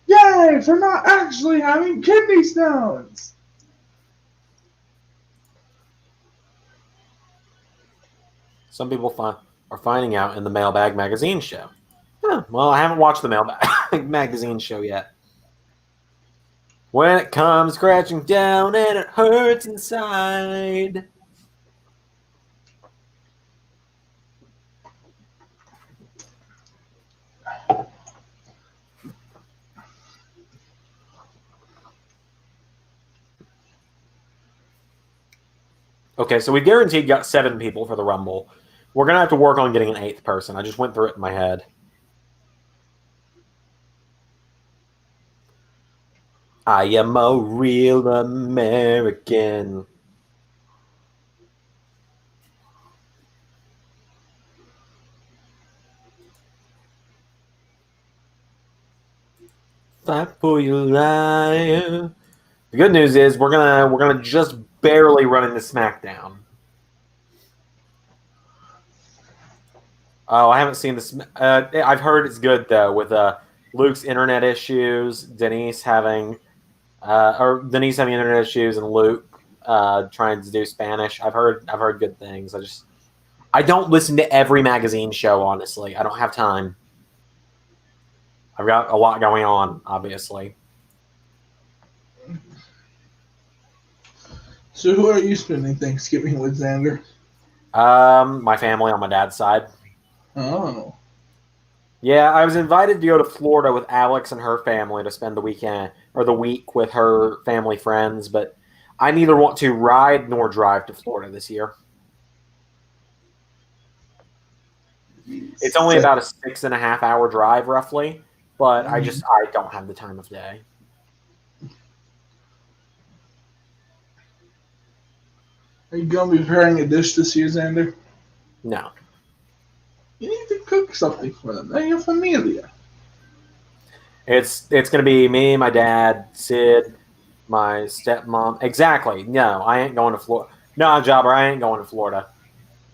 Yay, for not actually having kidney stones! Some people are finding out in the Mailbag Magazine show. Huh, well, I haven't watched the Mailbag Magazine show yet. When it comes crashing down and it hurts inside. Okay, so we guaranteed got 7 people for the Rumble. We're going to have to work on getting an 8th person. I just went through it in my head. I am a real American. Fight for your life. The good news is we're gonna just barely run into SmackDown. Oh, I haven't seen this. I've heard it's good though, with Luke's internet issues, Denise having internet issues, and Luke trying to do Spanish. I've heard good things. I don't listen to every magazine show, honestly. I don't have time. I've got a lot going on, obviously. So who are you spending Thanksgiving with, Xander? My family on my dad's side. Oh. Yeah, I was invited to go to Florida with Alex and her family to spend the weekend or the week with her family friends, but I neither want to ride nor drive to Florida this year. It's only about a 6.5 hour drive, roughly, but I don't have the time of day. Are you going to be preparing a dish this year, Xander? No. You need to cook something for them. They're your familia. It's going to be me, my dad, Sid, my stepmom. Exactly. No, I ain't going to Florida. No, Jobber, I ain't going to Florida.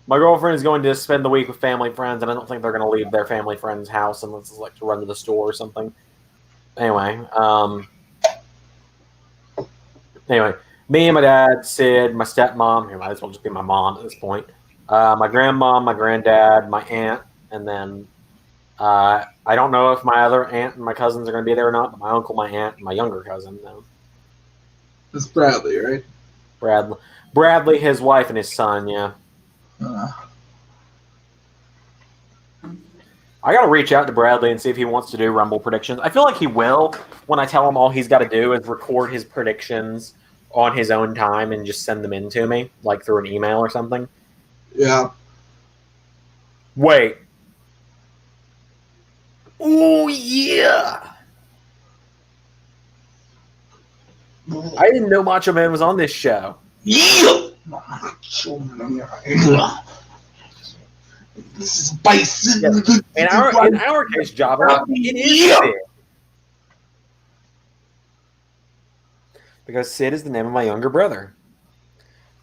My girlfriend is going to spend the week with family friends, and I don't think they're going to leave their family friend's house unless it's like to run to the store or something. Anyway, me and my dad, Sid, my stepmom, who might as well just be my mom at this point, my grandmom, my granddad, my aunt, and then I don't know if my other aunt and my cousins are going to be there or not, but my uncle, my aunt, and my younger cousin, no. That's Bradley, right? Bradley, his wife, and his son, yeah. I got to reach out to Bradley and see if he wants to do Rumble predictions. I feel like he will when I tell him all he's got to do is record his predictions on his own time and just send them in to me, like through an email or something. Yeah. Wait. Oh, yeah. I didn't know Macho Man was on this show. Yeah. Macho Man. This is bison. Yeah. In our case, Jobber, it is Sid. Because Sid is the name of my younger brother.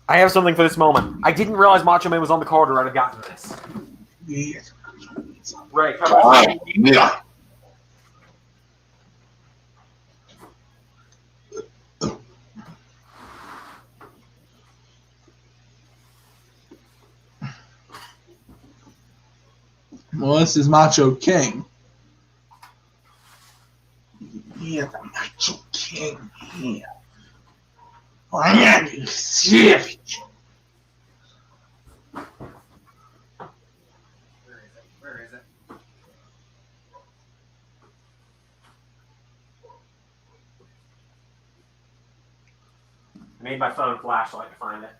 I have something for this moment. I didn't realize Macho Man was on the card, or I'd have gotten this. Yes. Ray, come on. Yeah. Well, this is Macho King. Yeah, the Macho King here. I am you savage. Made my phone flashlight to find it.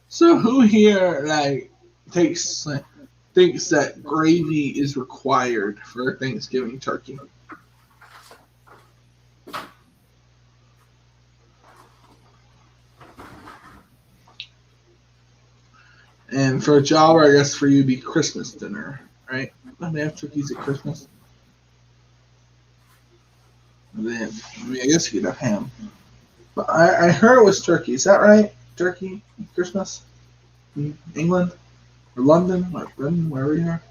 So who here thinks that gravy is required for Thanksgiving turkey? And for Java, I guess for you, it'd be Christmas dinner, right? They have turkeys at Christmas. And then, I guess you could have ham. But I heard it was turkey. Is that right? Turkey, Christmas, in England, or London, or Britain, wherever you are.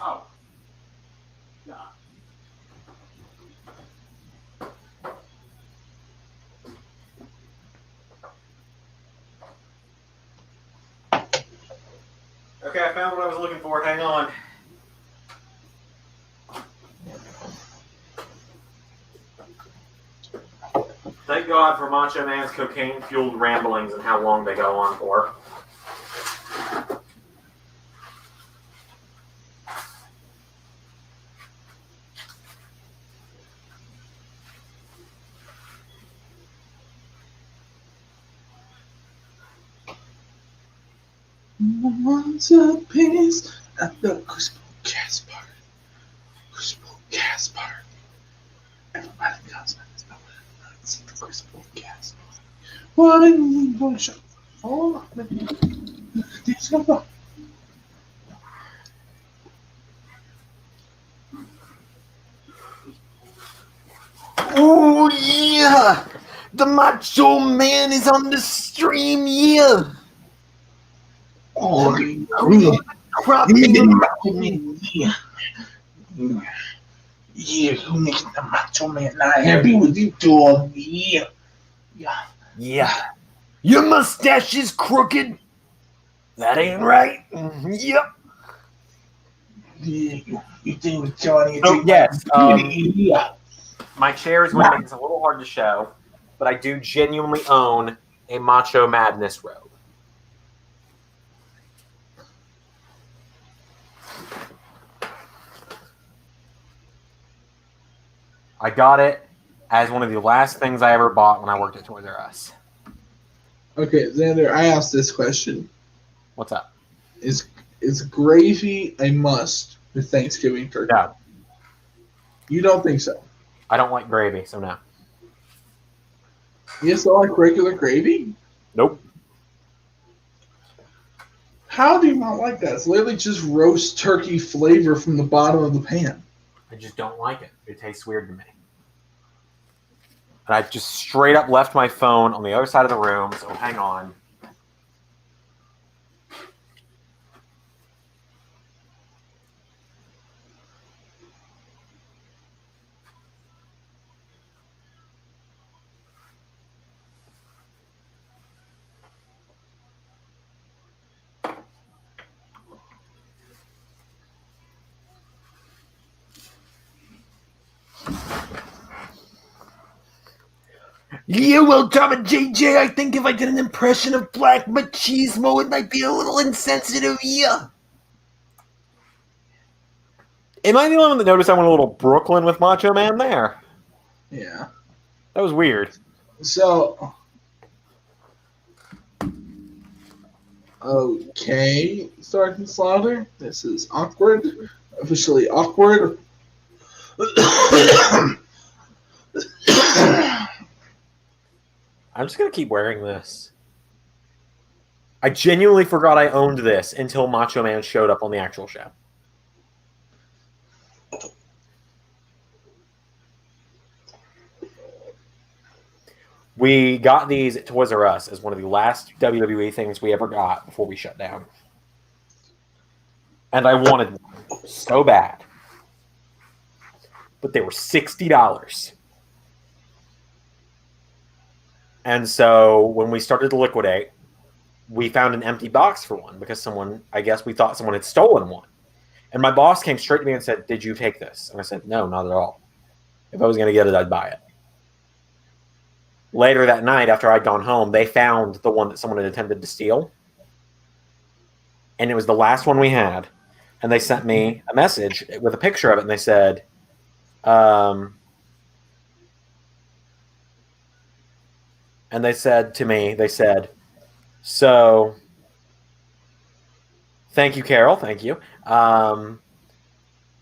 Oh. Yeah. Okay, I found what I was looking for. Hang on. Thank God for Macho Man's cocaine-fueled ramblings and how long they go on for. Once a piece at the Crispo Gas Party. Crispo Gas Party. Everybody comes and it's the Crispo Gas Party. What do you mean, boy? Shut up. Oh, these go. Oh, yeah! The Macho Man is on the stream, yeah! Oh, Crap! yeah. Yeah, who makes the Macho Man not happy with you, dog? Yeah. Yeah. Yeah. Your mustache is crooked. That ain't right. Yep. Yeah. You think with Johnny? Oh, yes. Yeah. My chair is going to make this a little hard to show, but I do genuinely own a Macho Madness robe. I got it as one of the last things I ever bought when I worked at Toys R Us. Okay, Xander, I asked this question. What's up? Is gravy a must for Thanksgiving turkey? No. You don't think so? I don't like gravy, so no. You just don't like regular gravy? Nope. How do you not like that? It's literally just roast turkey flavor from the bottom of the pan. I just don't like it. It tastes weird to me. And I just straight up left my phone on the other side of the room, so hang on. Yeah, well, Tom and JJ, I think if I did an impression of Black Machismo, it might be a little insensitive, yeah. Am I the only one that noticed I went a little Brooklyn with Macho Man there? Yeah. That was weird. So, okay, Sergeant Slaughter, this is awkward. Officially awkward. I'm just going to keep wearing this. I genuinely forgot I owned this until Macho Man showed up on the actual show. We got these at Toys R Us as one of the last WWE things we ever got before we shut down. And I wanted one so bad. But they were $60. And so when we started to liquidate, we found an empty box for one because I guess we thought someone had stolen one. And my boss came straight to me and said, "Did you take this?" And I said, "No, not at all. If I was going to get it, I'd buy it." Later that night, after I'd gone home, they found the one that someone had attempted to steal. And it was the last one we had. And they sent me a message with a picture of it. And they said, and they said to me, so, thank you, Carol. Thank you.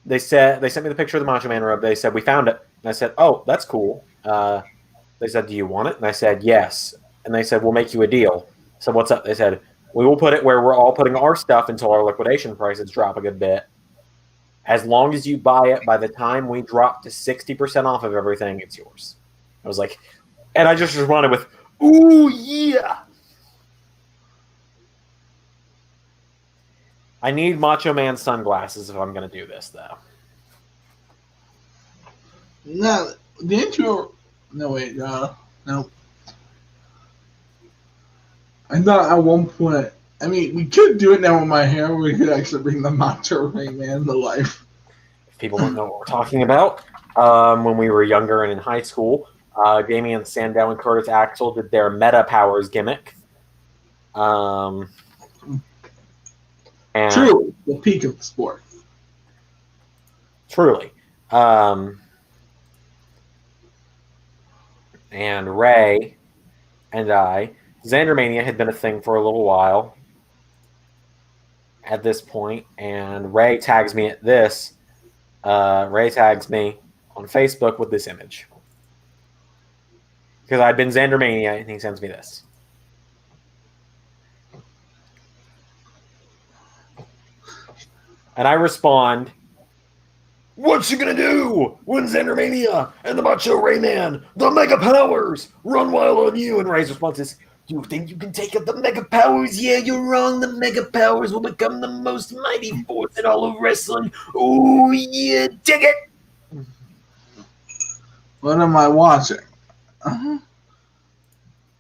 They sent me the picture of the Macho Man robe. They said, "We found it." And I said, "Oh, that's cool." They said, "Do you want it?" And I said, "Yes." And they said, "We'll make you a deal." So what's up? They said, "We will put it where we're all putting our stuff until our liquidation prices drop a good bit. As long as you buy it by the time we drop to 60% off of everything, it's yours." I was like, and I just responded with, "Ooh, yeah." I need Macho Man sunglasses if I'm going to do this, though. No, the intro. No, wait, no. I thought at one point, I mean, we could do it now with my hair. We could actually bring the Macho Man to life. If people don't know what we're talking about, when we were younger and in high school, Damian Sandow and Curtis Axel did their Meta Powers gimmick. And Truly, the peak of the sport. Truly. And Ray and I, Xandermania had been a thing for a little while at this point, and Ray tags me at this. Ray tags me on Facebook with this image. Because I'd been Xandermania, and he sends me this. And I respond, "What's you gonna do when Xandermania and the Macho Ray Man, the Mega Powers, run wild on you?" And Ray's response is, "You think you can take up the Mega Powers? Yeah, you're wrong. The Mega Powers will become the most mighty force in all of wrestling. Oh, yeah, dig it." What am I watching?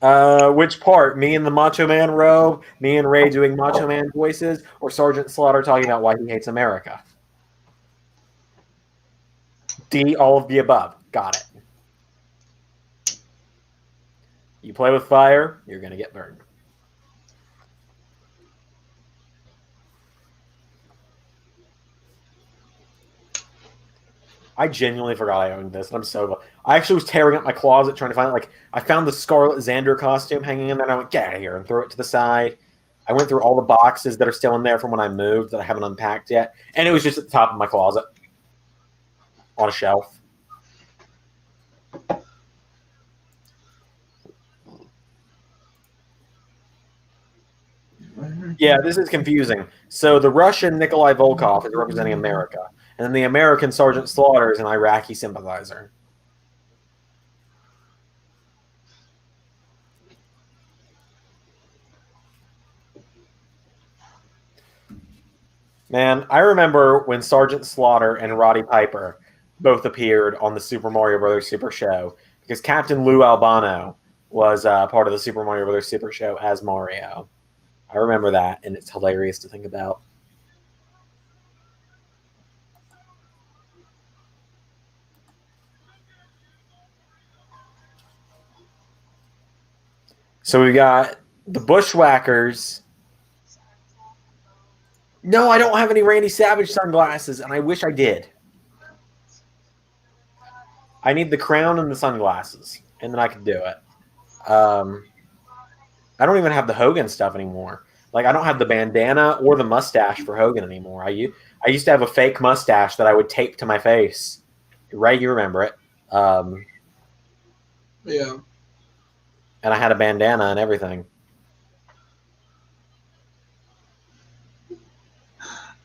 Which part? Me and the Macho Man robe, me and Ray doing Macho Man voices, or Sergeant Slaughter talking about why he hates America? D, all of the above. Got it. You play with fire, you're going to get burned. I genuinely forgot I owned this, and I'm so... I actually was tearing up my closet trying to find it. Like, I found the Scarlet Xander costume hanging in there, and I went, "Get out of here," and threw it to the side. I went through all the boxes that are still in there from when I moved that I haven't unpacked yet, and it was just at the top of my closet on a shelf. Yeah, this is confusing. So the Russian Nikolai Volkov is representing America, and then the American Sergeant Slaughter is an Iraqi sympathizer. Man, I remember when Sergeant Slaughter and Roddy Piper both appeared on the Super Mario Bros. Super Show, because Captain Lou Albano was part of the Super Mario Bros. Super Show as Mario. I remember that, and it's hilarious to think about. So we got the Bushwhackers. No, I don't have any Randy Savage sunglasses, and I wish I did. I need the crown and the sunglasses, and then I could do it. I don't even have the Hogan stuff anymore. Like, I don't have the bandana or the mustache for Hogan anymore. I used to have a fake mustache that I would tape to my face. Right, you remember it. Yeah. And I had a bandana and everything.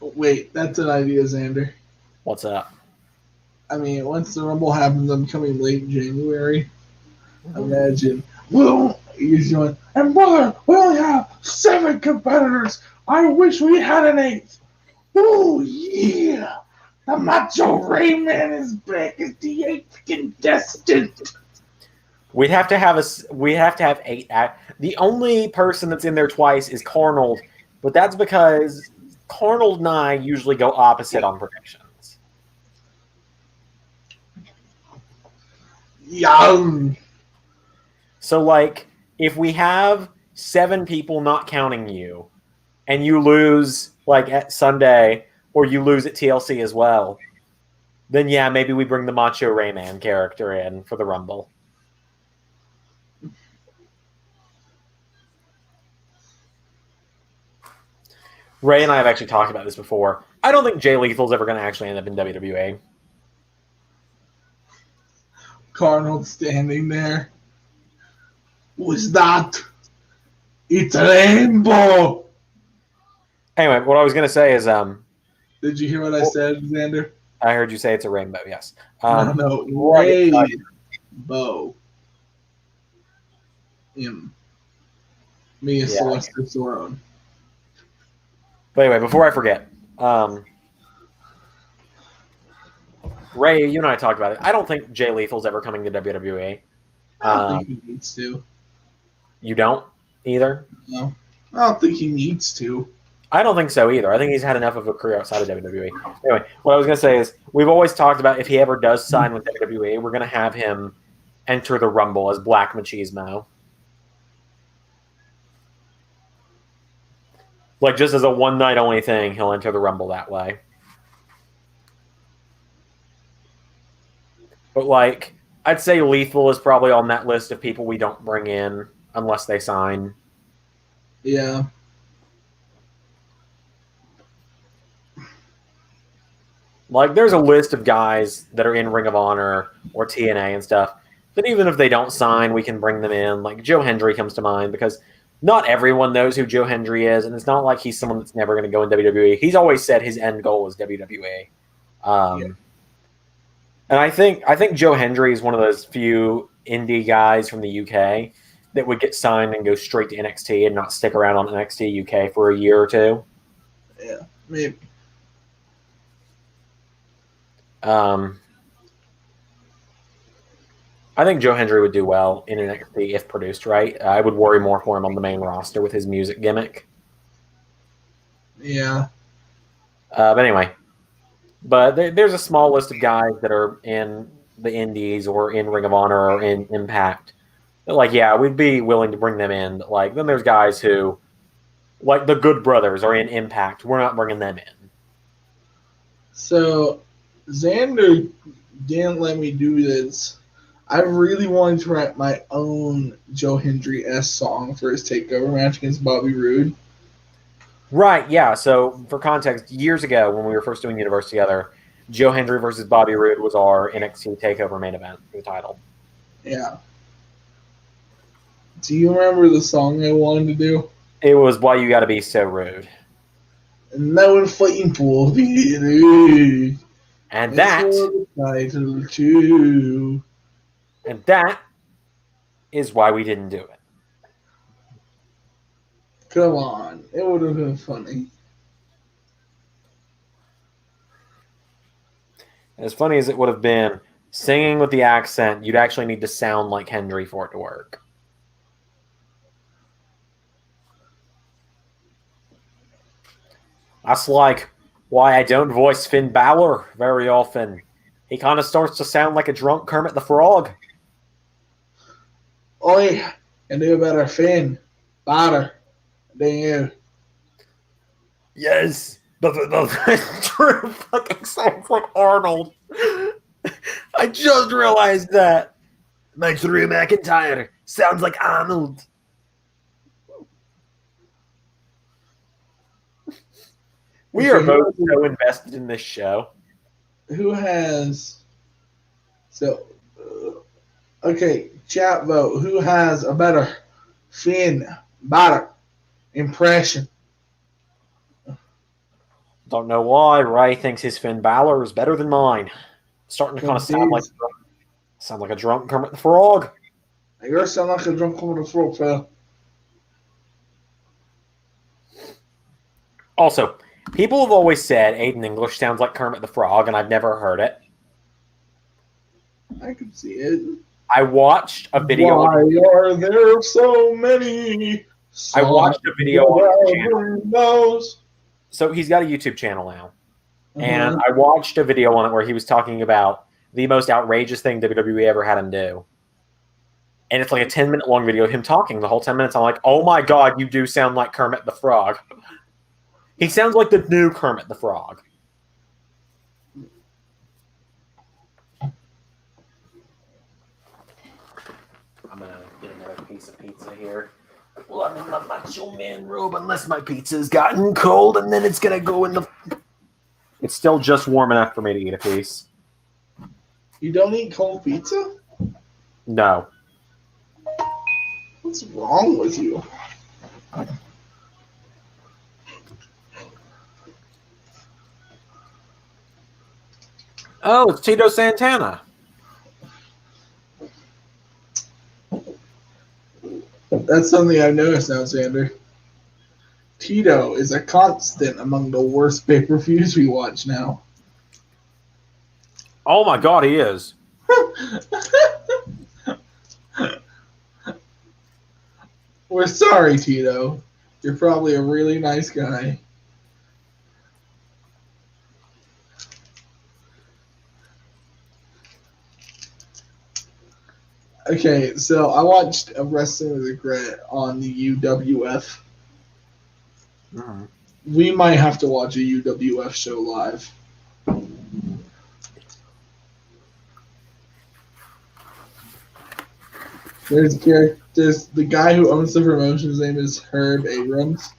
Wait, that's an idea, Xander. What's up? I mean, once the Rumble happens, I'm coming late January. Imagine. Well, he's going, and brother, we only have 7 competitors. I wish we had an 8th. Oh yeah, the Macho Ray Man is back as the 8th contestant. We have to have 8 The only person that's in there twice is Carnold, but that's because Carnold and I usually go opposite on predictions. Young. So, like, if we have 7 people not counting you, and you lose, like, at Sunday, or you lose at TLC as well, then yeah, maybe we bring the Macho Rayman character in for the Rumble. Ray and I have actually talked about this before. I don't think Jay Lethal's ever going to actually end up in WWE. Carnold standing there. What's that? It's a rainbow. Anyway, what I was going to say is, did you hear what I said, Xander? I heard you say it's a rainbow. Yes. No, rainbow. Me and Celeste Soron. But anyway, before I forget, Ray, you and I talked about it. I don't think Jay Lethal's ever coming to WWE. I don't think he needs to. You don't either? No, I don't think he needs to. I don't think so either. I think he's had enough of a career outside of WWE. Anyway, what I was going to say is we've always talked about if he ever does sign with WWE, we're going to have him enter the Rumble as Black Machismo. Like, just as a one-night only thing, he'll enter the Rumble that way. But, like, I'd say Lethal is probably on that list of people we don't bring in unless they sign. Yeah. Like, there's a list of guys that are in Ring of Honor or TNA and stuff that even if they don't sign, we can bring them in. Like, Joe Hendry comes to mind because not everyone knows who Joe Hendry is, and it's not like he's someone that's never going to go in WWE. He's always said his end goal is WWE. And I think Joe Hendry is one of those few indie guys from the UK that would get signed and go straight to NXT and not stick around on NXT UK for a year or two. Yeah, maybe. I think Joe Hendry would do well in NXT if produced right. I would worry more for him on the main roster with his music gimmick. Yeah. But anyway, there's a small list of guys that are in the Indies or in Ring of Honor or in Impact. Like, yeah, we'd be willing to bring them in. Like, then there's guys who, like the Good Brothers, are in Impact. We're not bringing them in. So, Xander didn't let me do this. I really wanted to write my own Joe Hendry-esque song for his takeover match against Bobby Roode. Right, yeah. So, for context, years ago when we were first doing Universe together, Joe Hendry versus Bobby Roode was our NXT takeover main event for the title. Yeah. Do you remember the song I wanted to do? It was Why You Gotta Be So Rude. And now we're fighting for the And that title too. And that is why we didn't do it. Come on. It would have been funny. As funny as it would have been, singing with the accent, you'd actually need to sound like Hendry for it to work. That's like why I don't voice Finn Balor very often. He kind of starts to sound like a drunk Kermit the Frog. Oh, yeah. And do a better Finn Balor than you. Yes. But Drew fucking sounds like Arnold. I just realized that. My Drew McIntyre sounds like Arnold. We are both so invested in this show. Who has... So, okay, chat vote. Who has a better Finn Balor impression? Don't know why. Ray thinks his Finn Balor is better than mine. Starting to kind of sound like a drunk Kermit the Frog. You sound like a drunk Kermit the Frog, fella. Also, People have always said Aiden English sounds like Kermit the Frog, and I've never heard it. I can see it. I watched a video. Why are there so many? I watched a video on his channel. Knows. So he's got a YouTube channel now. And I watched a video on it where he was talking about the most outrageous thing WWE ever had him do. And it's like a 10-minute long video of him talking the whole 10 minutes. I'm like, oh my God, you do sound like Kermit the Frog. He sounds like the new Kermit the Frog. I'm going to get another piece of pizza here. Well, I'm in my Macho Man robe unless my pizza's gotten cold, and then it's going to go in the... It's still just warm enough for me to eat a piece. You don't eat cold pizza? No. What's wrong with you? Oh, it's Tito Santana. That's something I've noticed now, Xander. Tito is a constant among the worst pay-per-views we watch now. Oh my God, he is. We're sorry, Tito. You're probably a really nice guy. Okay, so I watched a Wrestling with Regret on the UWF. We might have to watch a UWF show live. There's the guy who owns the promotion. His name is Herb Abrams.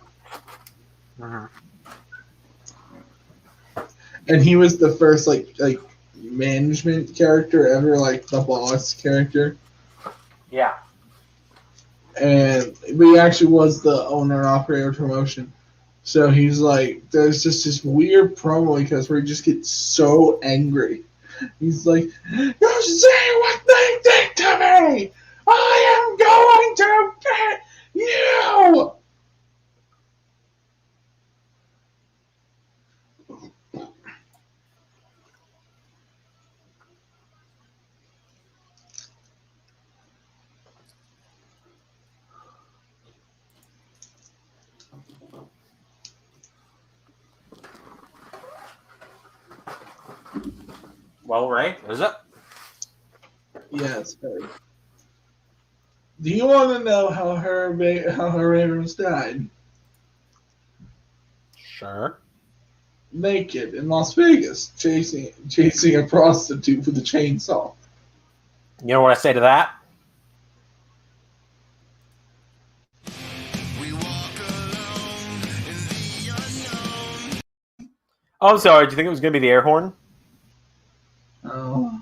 And he was the first like management character ever, like the boss character. Yeah. But he actually was the owner and operator of promotion. So he's like, there's just this weird promo because where he just gets so angry. He's like, you say what they think to me! I am going to get you! Well, Ray, is it? Yes, Herb. Do you want to know how Herb Abrams died? Sure. Naked in Las Vegas, chasing a prostitute with a chainsaw. You know what I say to that? Oh, I'm sorry. Do you think it was going to be the air horn? Oh.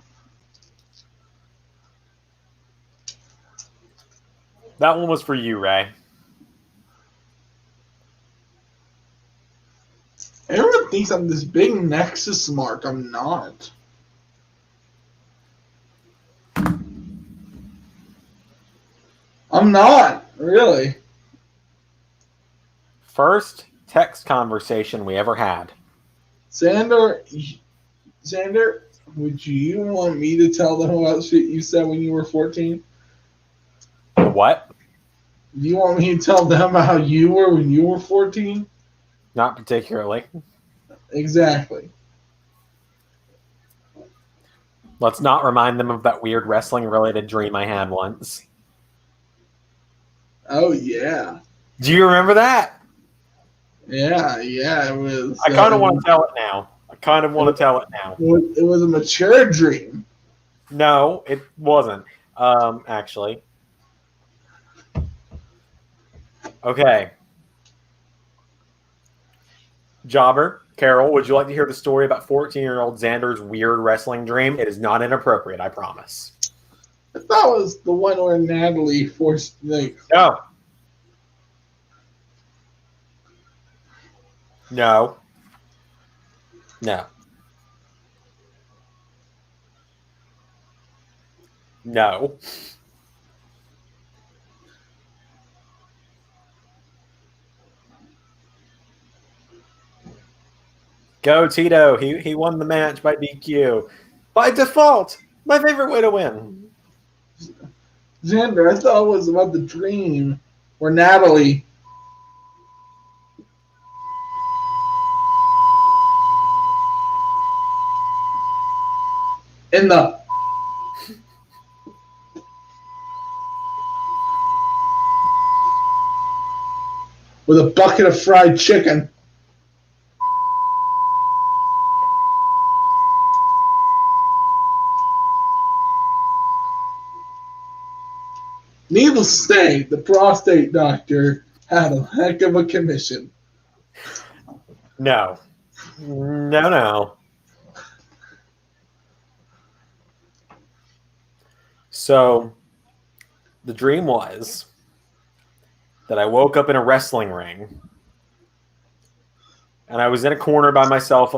That one was for you, Ray. Everyone thinks I'm this big Nexus mark. I'm not. I'm not, really. First text conversation we ever had. Xander, would you want me to tell them about shit you said when you were 14? What? Do you want me to tell them how you were when you were 14? Not particularly. Exactly. Let's not remind them of that weird wrestling-related dream I had once. Oh, yeah. Do you remember that? Yeah, it was. I kind of want to tell it now. It was a mature dream. No, it wasn't. Actually. Okay. Jobber, Carol, would you like to hear the story about 14-year-old Xander's weird wrestling dream? It is not inappropriate, I promise. I thought it was the one where Natalie forced, like... No. No. No. No. Go Tito. He won the match by DQ. By default. My favorite way to win. Xander, I thought it was about the dream where Natalie. In the. With a bucket of fried chicken. Needless to say, the prostate doctor had a heck of a commission. No. No. So, the dream was that I woke up in a wrestling ring and I was in a corner by myself.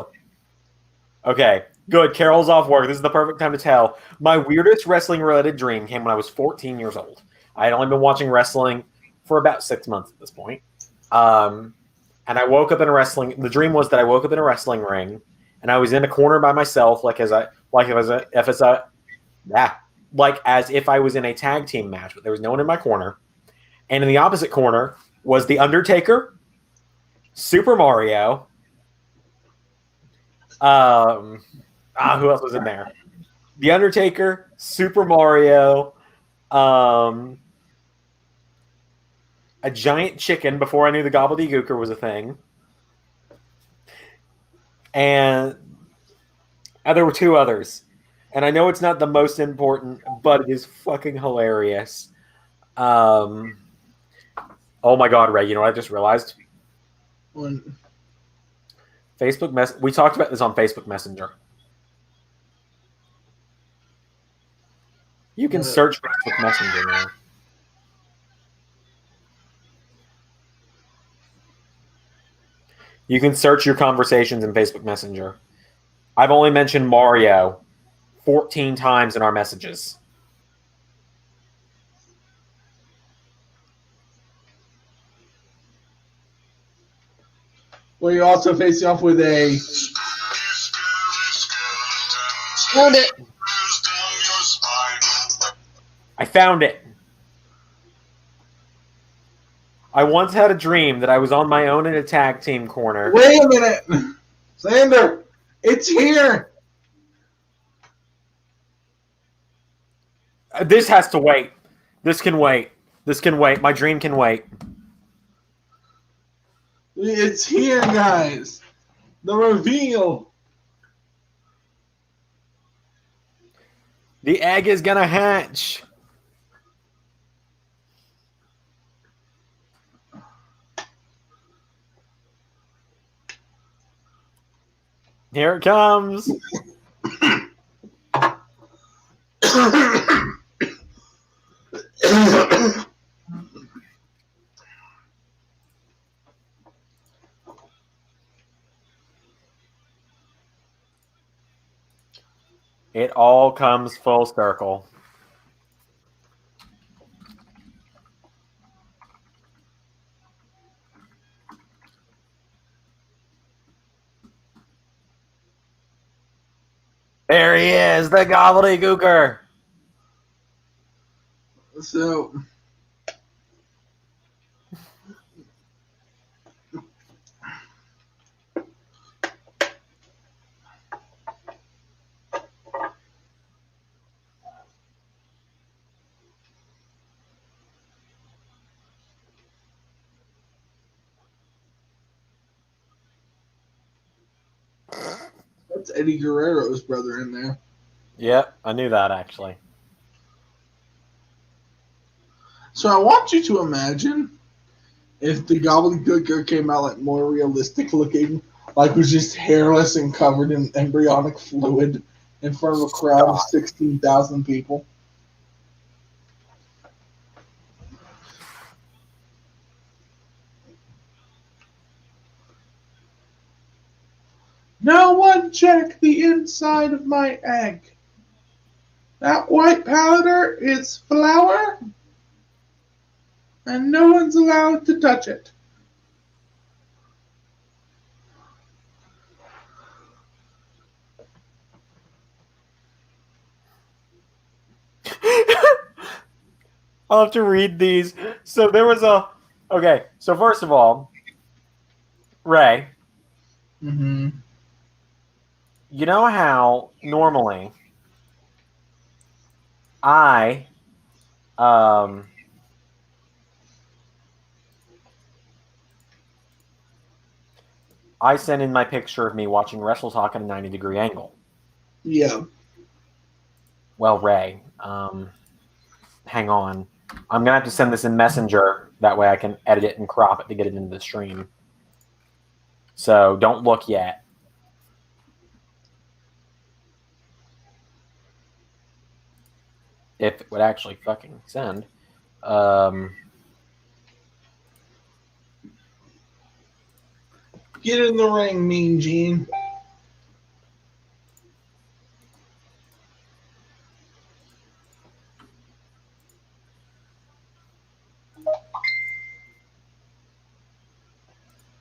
Okay, good. Carol's off work. This is the perfect time to tell. My weirdest wrestling-related dream came when I was 14 years old. I had only been watching wrestling for about 6 months at this point. And I woke up in a wrestling. The dream was that I woke up in a wrestling ring, and I was in a corner by myself, like as if I was in a tag team match, but there was no one in my corner. And in the opposite corner was the Undertaker, Super Mario. Who else was in there? The Undertaker, Super Mario, a giant chicken before I knew the gobbledygooker was a thing. And there were two others. And I know it's not the most important, but it is fucking hilarious. Oh my God, Ray, you know what I just realized? When We talked about this on Facebook Messenger. You can search Facebook Messenger now. You can search your conversations in Facebook Messenger. I've only mentioned Mario 14 times in our messages. Well, you're also facing off with a. Found it. I found it. I once had a dream that I was on my own in a tag team corner. Wait a minute, Xander, it's here. This has to wait. This can wait. This can wait. My dream can wait. It's here, guys. The reveal. The egg is gonna hatch. Here it comes. It all comes full circle. There he is, the gobbledygooker. So, that's Eddie Guerrero's brother in there. Yep, I knew that actually. So I want you to imagine if the gobbledygooker came out like more realistic looking, like was just hairless and covered in embryonic fluid in front of a crowd of 16,000 people. No one check the inside of my egg. That white powder is flour, and no one's allowed to touch it. I'll have to read these. So there was a. Okay, so first of all, Ray, Mm-hmm. you know how normally I I sent in my picture of me watching Wrestle Talk at a 90-degree angle. Yeah. Well, Ray, hang on. I'm gonna have to send this in Messenger. That way I can edit it and crop it to get it into the stream. So don't look yet. If it would actually fucking send. Get in the ring, Mean Gene.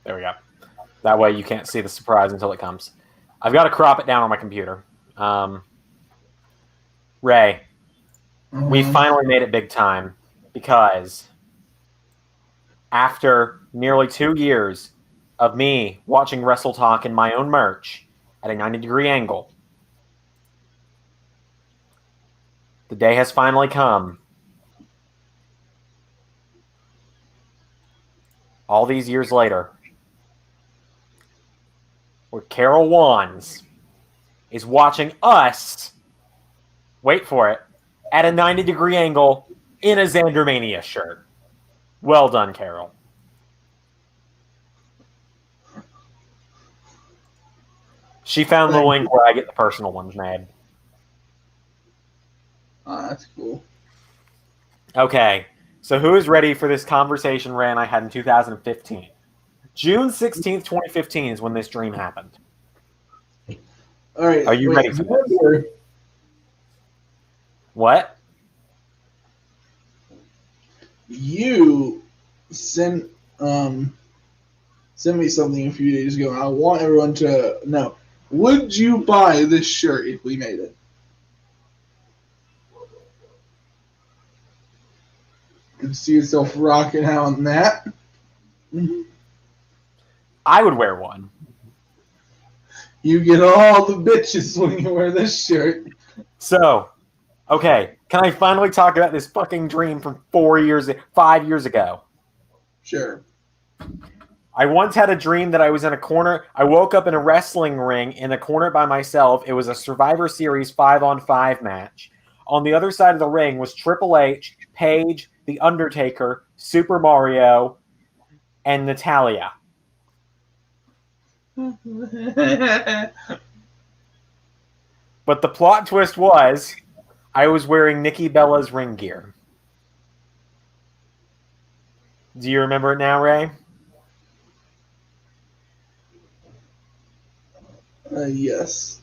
There we go. That way you can't see the surprise until it comes. I've got to crop it down on my computer. Ray, we finally made it big time because after nearly 2 years of me watching Wrestle Talk in my own merch at a 90-degree angle, the day has finally come. All these years later, where Carol Wands is watching us, wait for it, at a 90-degree angle in a Xandermania shirt. Well done, Carol. She found the link where I get the personal ones made. Oh, that's cool. Okay, so who is ready for this conversation Ray and I had in 2015? June 16th, 2015 is when this dream happened. All right. Are you ready for this? What? You sent me something a few days ago. I want everyone to know. Would you buy this shirt if we made it? You can see yourself rocking out in that. I would wear one. You get all the bitches when you wear this shirt. So, okay, can I finally talk about this fucking dream from 5 years ago? Sure. I once had a dream that I was in a corner. I woke up in a wrestling ring in a corner by myself. It was a Survivor Series 5-on-5 match. On the other side of the ring was Triple H, Paige, The Undertaker, Super Mario, and Natalia. But the plot twist was I was wearing Nikki Bella's ring gear. Do you remember it now, Ray? Yes.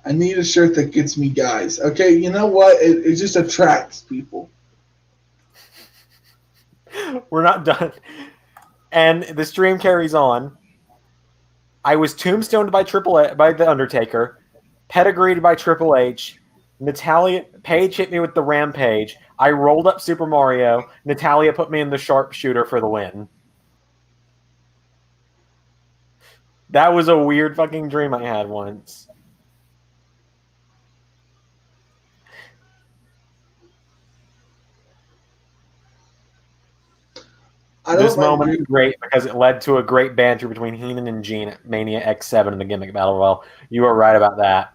I need a shirt that gets me guys. Okay, you know what? It just attracts people. We're not done. And the stream carries on. I was tombstoned by by The Undertaker, pedigreed by Triple H. Paige hit me with the Rampage. I rolled up Super Mario. Natalia put me in the sharpshooter for the win. That was a weird fucking dream I had once. This moment is great because it led to a great banter between Heenan and Gene at Mania X7 in the Gimmick Battle Royal. You are right about that.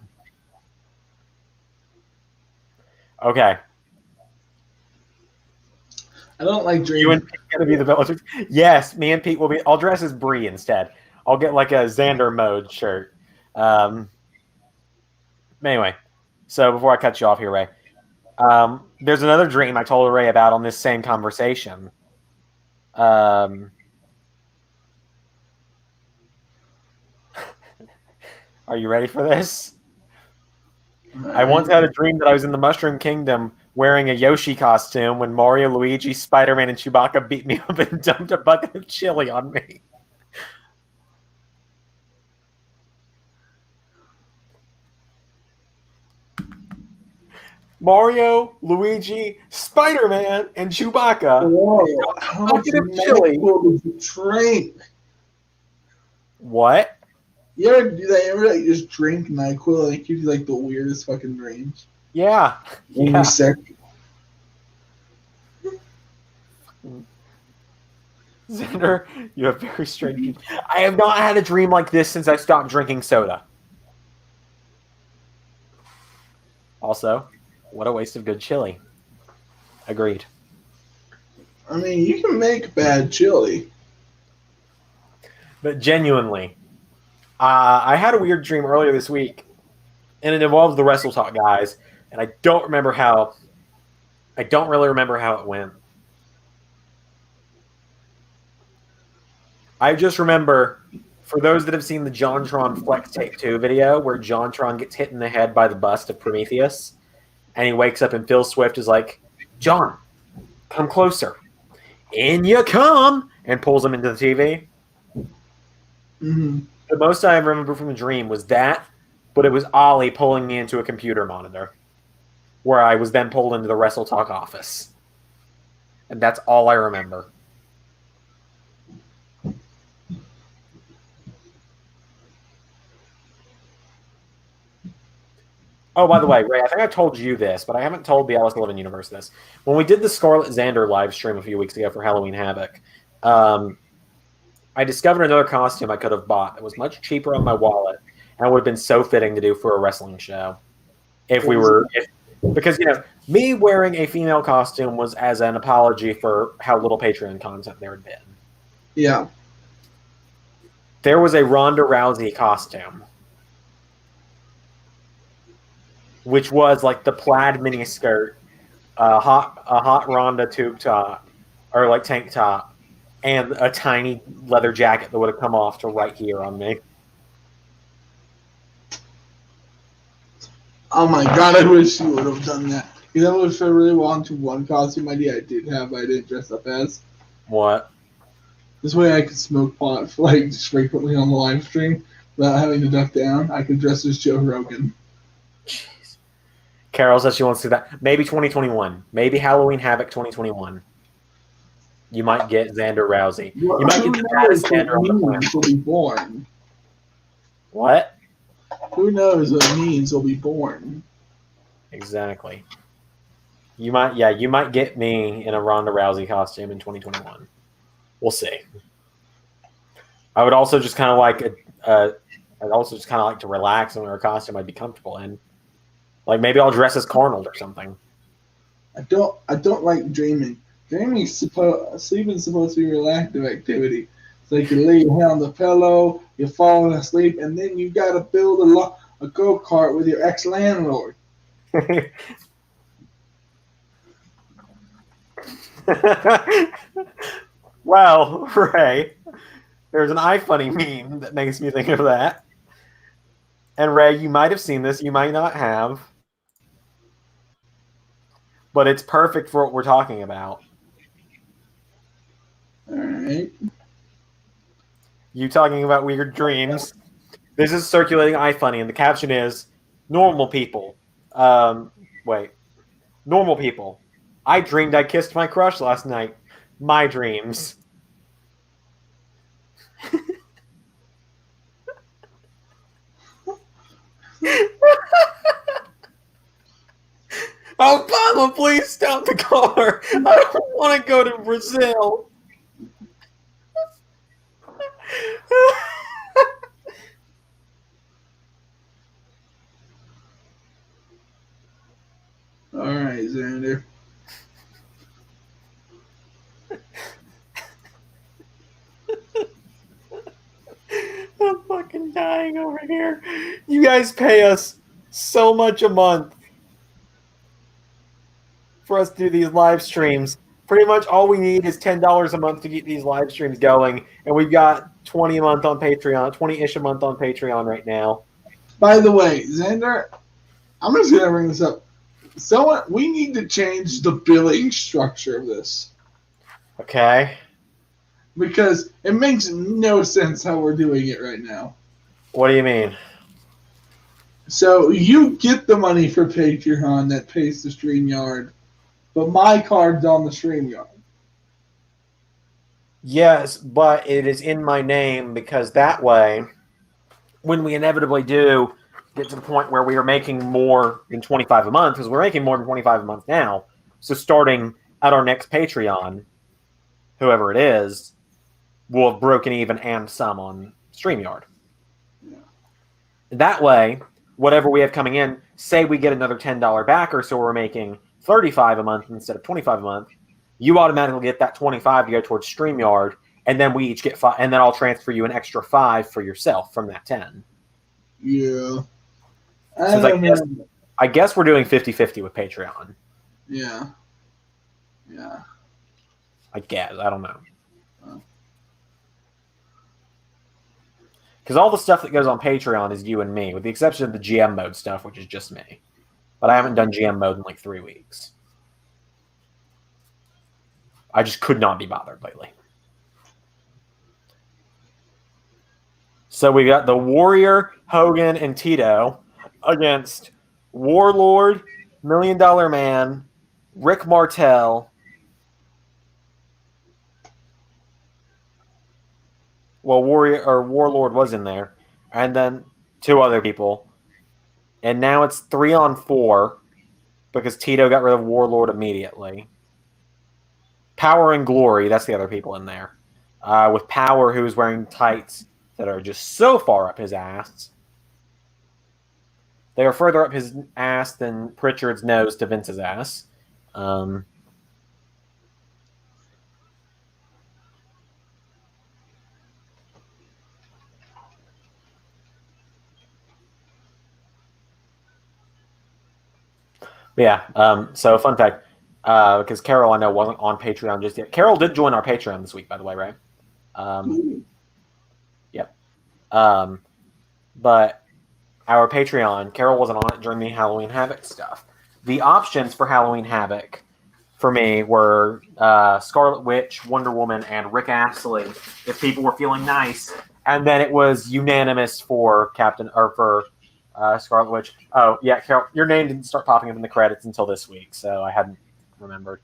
Okay. I don't like dreaming. You and Pete are going to be the Bellatrix? Yes, me and Pete will be. I'll dress as Brie instead. I'll get like a Xander mode shirt. Anyway, so before I cut you off here, Ray, there's another dream I told Ray about on this same conversation. Are you ready for this? I once had a dream that I was in the Mushroom Kingdom wearing a Yoshi costume when Mario, Luigi, Spider-Man, and Chewbacca beat me up and dumped a bucket of chili on me. Mario, Luigi, Spider-Man, and Chewbacca. Whoa, how much Bucket of chili. NyQuil did you drink? What? You ever do that? You ever like, just drink NyQuil and it gives you like the weirdest fucking dreams? Yeah. When Yeah. you're sick. Xander, you have very strange. I have not had a dream like this since I stopped drinking soda. Also, what a waste of good chili. Agreed. I mean, you can make bad chili. But genuinely, I had a weird dream earlier this week, and it involved the Wrestle Talk guys, and I don't really remember how it went. I just remember, for those that have seen the JonTron Flex Tape 2 video, where JonTron gets hit in the head by the bust of Prometheus, and he wakes up and Phil Swift is like, John, come closer. In you come! And pulls him into the TV. Mm-hmm. The most I remember from the dream was that, but it was Ollie pulling me into a computer monitor, where I was then pulled into the Wrestle Talk office. And that's all I remember. Oh, by the way, Ray, I think I told you this, but I haven't told the Alice 11 universe this. When we did the Scarlet Xander live stream a few weeks ago for Halloween Havoc, I discovered another costume I could have bought that was much cheaper on my wallet, and would have been so fitting to do for a wrestling show. Because, me wearing a female costume was as an apology for how little Patreon content there had been. Yeah. There was a Ronda Rousey costume, which was like the plaid miniskirt, a hot Ronda tube top, or like tank top, and a tiny leather jacket that would have come off to right here on me. Oh my god, I wish you would have done that. You know what I really want to one costume idea I did have, but I didn't dress up as? What? This way I could smoke pot like just frequently on the live stream without having to duck down. I could dress as Joe Rogan. Jeez. Carol says she wants to do that. Maybe 2021. Maybe Halloween Havoc 2021. You might get Xander Rousey. You might get the baddest Xander on the planet. Will be born. What? Who knows what means will be born? Exactly. You might get me in a Ronda Rousey costume in 2021. We'll see. I would also just kind of like to relax and wear a costume I'd be comfortable in. Like maybe I'll dress as Arnold or something. I don't like dreaming. Dreaming's sleeping's supposed to be a relaxing activity. So you can lay your head on the pillow, you're falling asleep, and then you gotta build a go-kart with your ex-landlord. Well, Ray, there's an iFunny meme that makes me think of that. And Ray, you might have seen this, you might not have. But it's perfect for what we're talking about. Alright. You talking about weird dreams. This is circulating iFunny, and the caption is, normal people. Normal people. I dreamed I kissed my crush last night. My dreams. Obama, please stop the car. I don't want to go to Brazil. Alright, Xander. I'm fucking dying over here. You guys pay us so much a month for us to do these live streams. Pretty much all we need is $10 a month to get these live streams going, and we've got $20 a month on Patreon, 20-ish a month on Patreon right now. By the way, Xander, I'm just gonna bring this up. We need to change the billing structure of this. Okay. Because it makes no sense how we're doing it right now. What do you mean? So you get the money for Patreon that pays the StreamYard, but my card's on the StreamYard. Yes, but it is in my name because that way, when we inevitably do get to the point where we are making more than 25 a month, because we're making more than 25 a month now, so starting at our next Patreon, whoever it is, will have broken even and some on StreamYard. Yeah. That way, whatever we have coming in, say we get another $10 backer, so we're making 35 a month instead of 25 a month, you automatically get that 25 to go towards StreamYard, and then we each get 5, and then I'll transfer you an extra 5 for yourself from that 10. Yeah. I guess we're doing 50-50 with Patreon. Yeah. Yeah. I guess. I don't know. Because all the stuff that goes on Patreon is you and me, with the exception of the GM mode stuff, which is just me. But I haven't done GM mode in like 3 weeks. I just could not be bothered lately. So we got the Warrior, Hogan, and Tito against Warlord, $1 Million Man, Rick Martel, Warlord was in there, and then 2 other people. And now it's 3-on-4 because Tito got rid of Warlord immediately. Power and Glory, that's the other people in there. With Power, who's wearing tights that are just so far up his ass. They are further up his ass than Pritchard's nose to Vince's ass. So fun fact, because Carol, I know, wasn't on Patreon just yet. Carol did join our Patreon this week, by the way, right? Yep. But our Patreon, Carol wasn't on it during the Halloween Havoc stuff. The options for Halloween Havoc for me were Scarlet Witch, Wonder Woman, and Rick Astley, if people were feeling nice. And then it was unanimous for Scarlet Witch. Oh, yeah, Carol, your name didn't start popping up in the credits until this week, so I hadn't remembered.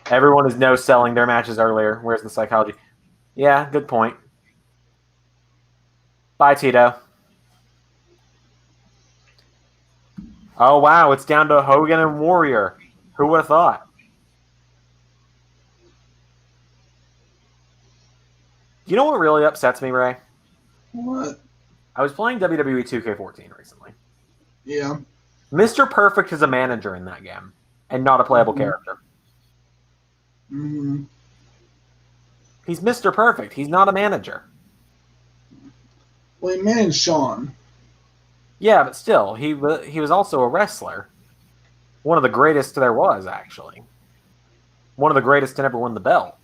Everyone is no-selling their matches earlier. Where's the psychology? Yeah, good point. Bye, Tito. Oh, wow, it's down to Hogan and Warrior. Who would have thought? You know what really upsets me, Ray? What? I was playing WWE 2K14 recently. Yeah. Mr. Perfect is a manager in that game, and not a playable character. Mm-hmm. He's Mr. Perfect. He's not a manager. Well, he managed Shawn. Yeah, but still, he was also a wrestler. One of the greatest there was, actually. One of the greatest to never win the belt.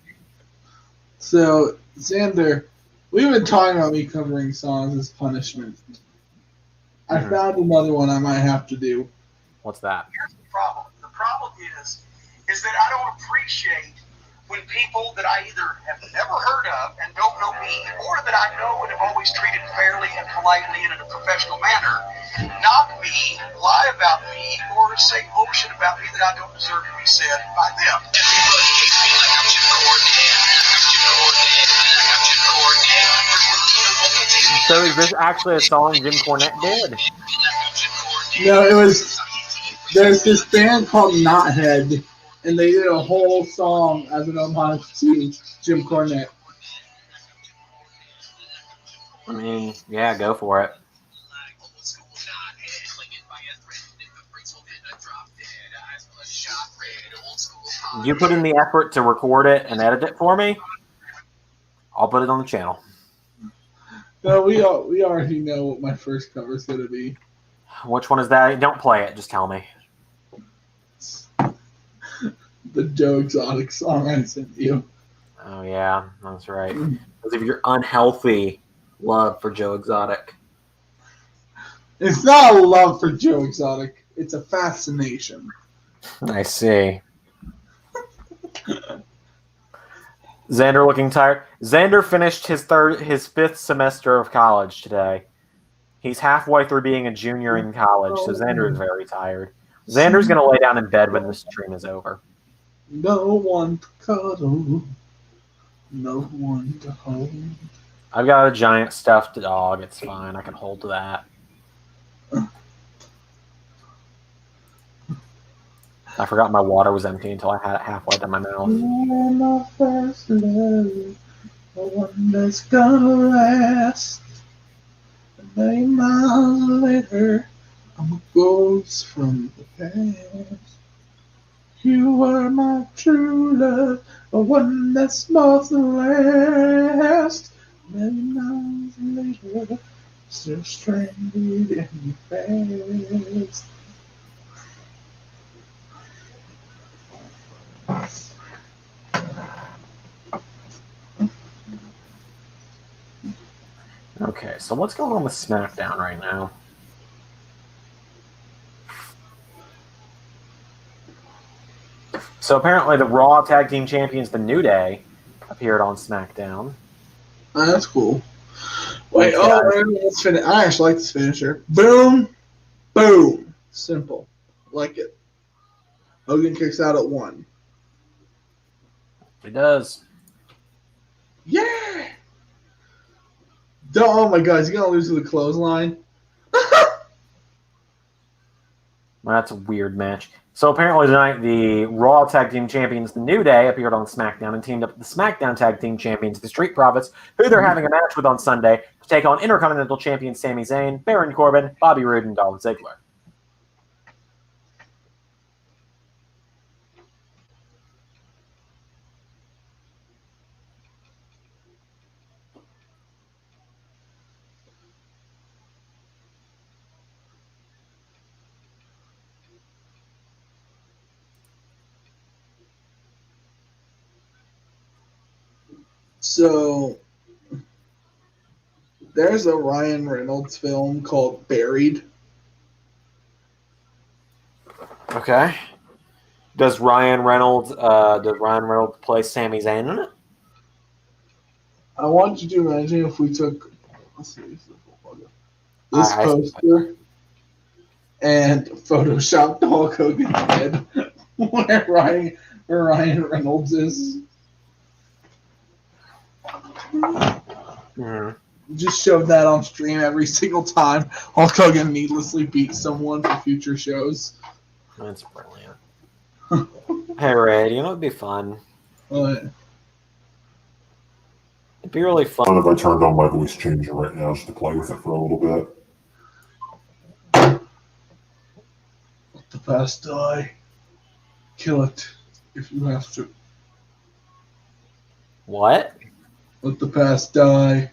So, Xander, we've been talking about me covering songs as punishment. I found another one I might have to do. What's that? Here's the problem. The problem is that I don't appreciate when people that I either have never heard of and don't know me, or that I know and have always treated fairly and politely and in a professional manner, knock me, lie about me, or say bullshit about me that I don't deserve to be said by them. Everybody hates me like I'm Jim Cornette. So is this actually a song Jim Cornette did? No, there's this band called Knothead, and they did a whole song as an homage to Jim Cornette. I mean, yeah, go for it. You put in the effort to record it and edit it for me, I'll put it on the channel. No, we already know what my first cover is going to be. Which one is that? Don't play it, just tell me. The Joe Exotic song I sent you. Oh, yeah, that's right. Because of your unhealthy love for Joe Exotic. It's not a love for Joe Exotic. It's a fascination. I see. Xander looking tired. Xander finished his 5th semester of college today. He's halfway through being a junior in college, so Xander is very tired. Xander's going to lay down in bed when this stream is over. No one to cuddle. No one to hold. I've got a giant stuffed dog. It's fine. I can hold to that. I forgot my water was empty until I had it halfway to my mouth. My first love, the one that's gonna last. 9 miles later, I'm a ghost from the past. You were my true love, the one that's more to last. 9 miles later, still stranded in the past. Okay, so what's going on with SmackDown right now? So apparently the Raw Tag Team Champions, The New Day, appeared on SmackDown. Oh, that's cool. Wait, let's finish. I actually like this finisher. Boom, boom. Simple. Like it. Hogan kicks out at 1. He does. Yeah! Oh my god, he's going to lose to the clothesline. That's a weird match. So apparently tonight, the Raw Tag Team Champions, The New Day, appeared on SmackDown and teamed up with the SmackDown Tag Team Champions, the Street Profits, who they're having a match with on Sunday to take on Intercontinental Champion Sami Zayn, Baron Corbin, Bobby Roode, and Dolph Ziggler. So, there's a Ryan Reynolds film called Buried. Okay. Does Ryan Reynolds play Sami Zayn in it? I want you to imagine if we took this poster and photoshopped Hulk Hogan's head where Ryan Reynolds is. Mm-hmm. Just showed that on stream every single time Hulk Hogan needlessly beats someone for future shows. That's brilliant. Hey, Ray, you know it'd be fun? What? It'd be really fun. If I turned on my voice changer right now just to play with it for a little bit. Let the past die. Kill it if you have to. What? Let the past die.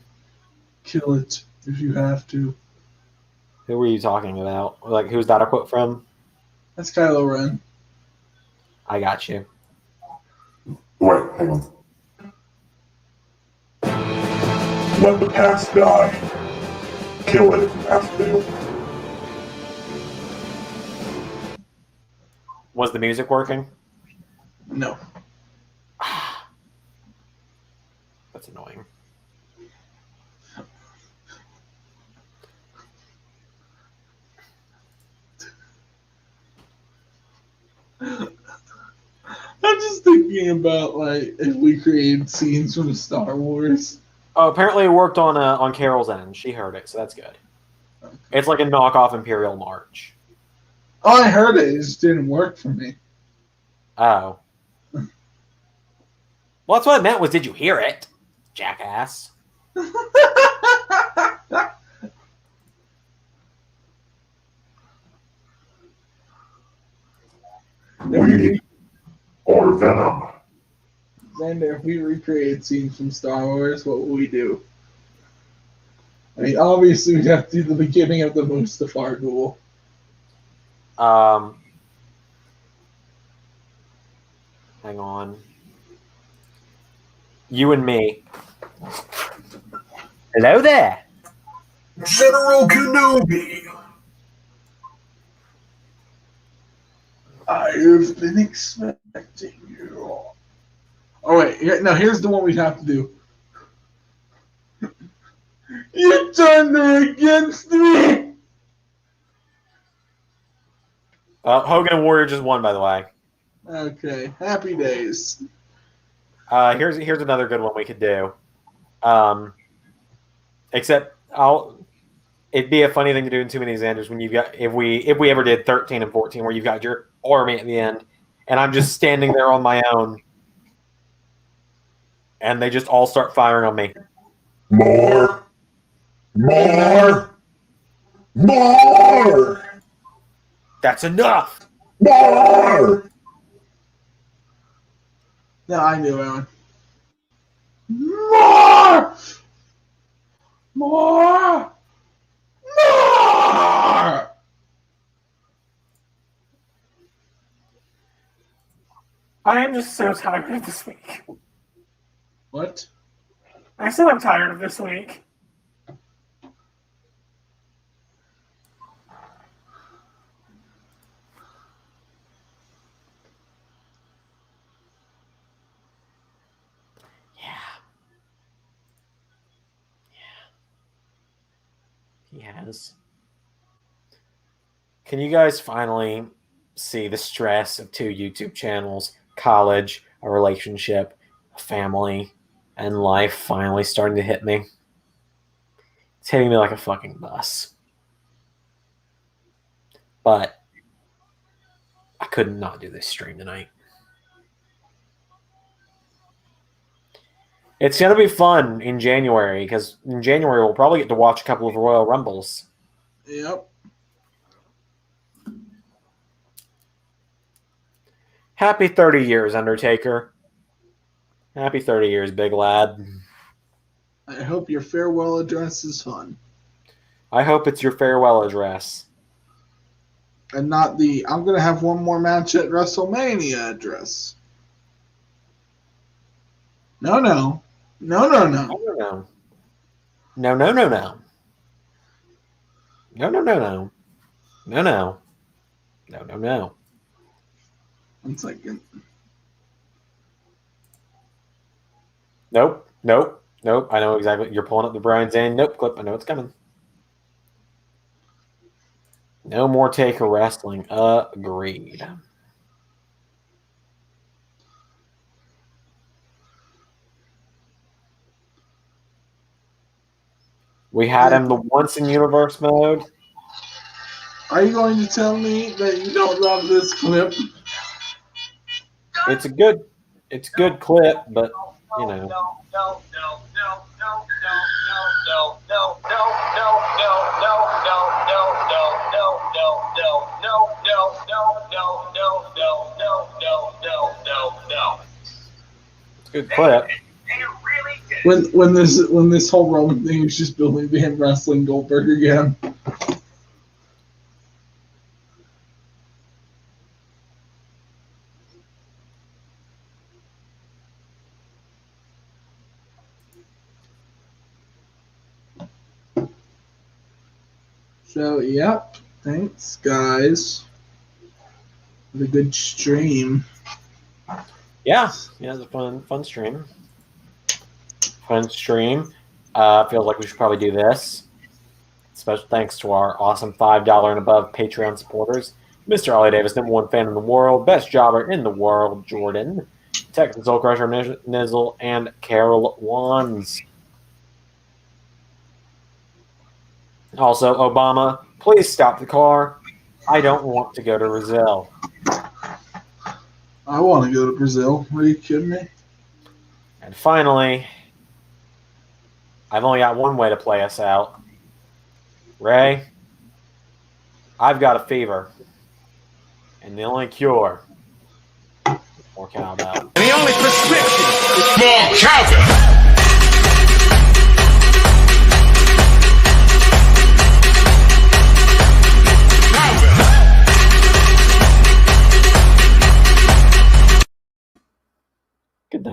Kill it if you have to. Who were you talking about? Like, who's that a quote from? That's Kylo Ren. I got you. Wait, hang on. Let the past die. Kill it if you have to. Was the music working? No. That's annoying. I'm just thinking about like if we created scenes from Star Wars. Oh, apparently it worked on Carol's end. She heard it, so that's good. Okay. It's like a knockoff Imperial March. Oh, I heard it. It just didn't work for me. Oh. Well, that's what I meant was, did you hear it, jackass? We are Venom. Xander, if we recreated scenes from Star Wars, what would we do? I mean, obviously, we'd have to do the beginning of the Mustafar duel. Hang on. You and me. Hello there. General Kenobi. I have been expecting you. Oh, wait. No, here's the one we'd have to do. You turned her against me. Hogan and Warrior just won, by the way. Okay, happy days. Here's another good one we could do. Except it'd be a funny thing to do in Too Many Xanders when you've got if we ever did 13 and 14 where you've got your army at the end and I'm just standing there on my own and they just all start firing on me. More. That's enough. More. No, I knew Alan. More. I am just so tired of this week. What? I said I'm tired of this week. He has. Can you guys finally see the stress of 2 YouTube channels, college, a relationship, a family, and life finally starting to hit me? It's hitting me like a fucking bus. But I could not do this stream tonight. It's going to be fun in January, because in January we'll probably get to watch a couple of Royal Rumbles. Yep. Happy 30 years, Undertaker. Happy 30 years, big lad. I hope your farewell address is fun. I hope it's your farewell address. And not the, I'm going to have one more match at WrestleMania address. No. No. One second. Nope. I know exactly. You're pulling up the Brian Zane nope clip. I know it's coming. No more Taker wrestling. Agreed. We had him the once in universe mode. Are you going to tell me that you don't love this clip? It's a good clip, but you know. It's a good clip. When this whole Roman thing is just building to him wrestling Goldberg again. So, yep. Thanks, guys. What a good stream. Yeah, it's a fun stream. Feels like we should probably do this. Special thanks to our awesome $5 and above Patreon supporters. Mr. Ollie Davis, #1 fan in the world, best jobber in the world, Jordan, Texas Soul Crusher, Nizzle, and Carol Wands. Also, Obama, please stop the car. I don't want to go to Brazil. I want to go to Brazil. Are you kidding me? And finally, I've only got one way to play us out. Ray, I've got a fever. And the only cure is more cowbell. And the only prescription is more cowbell.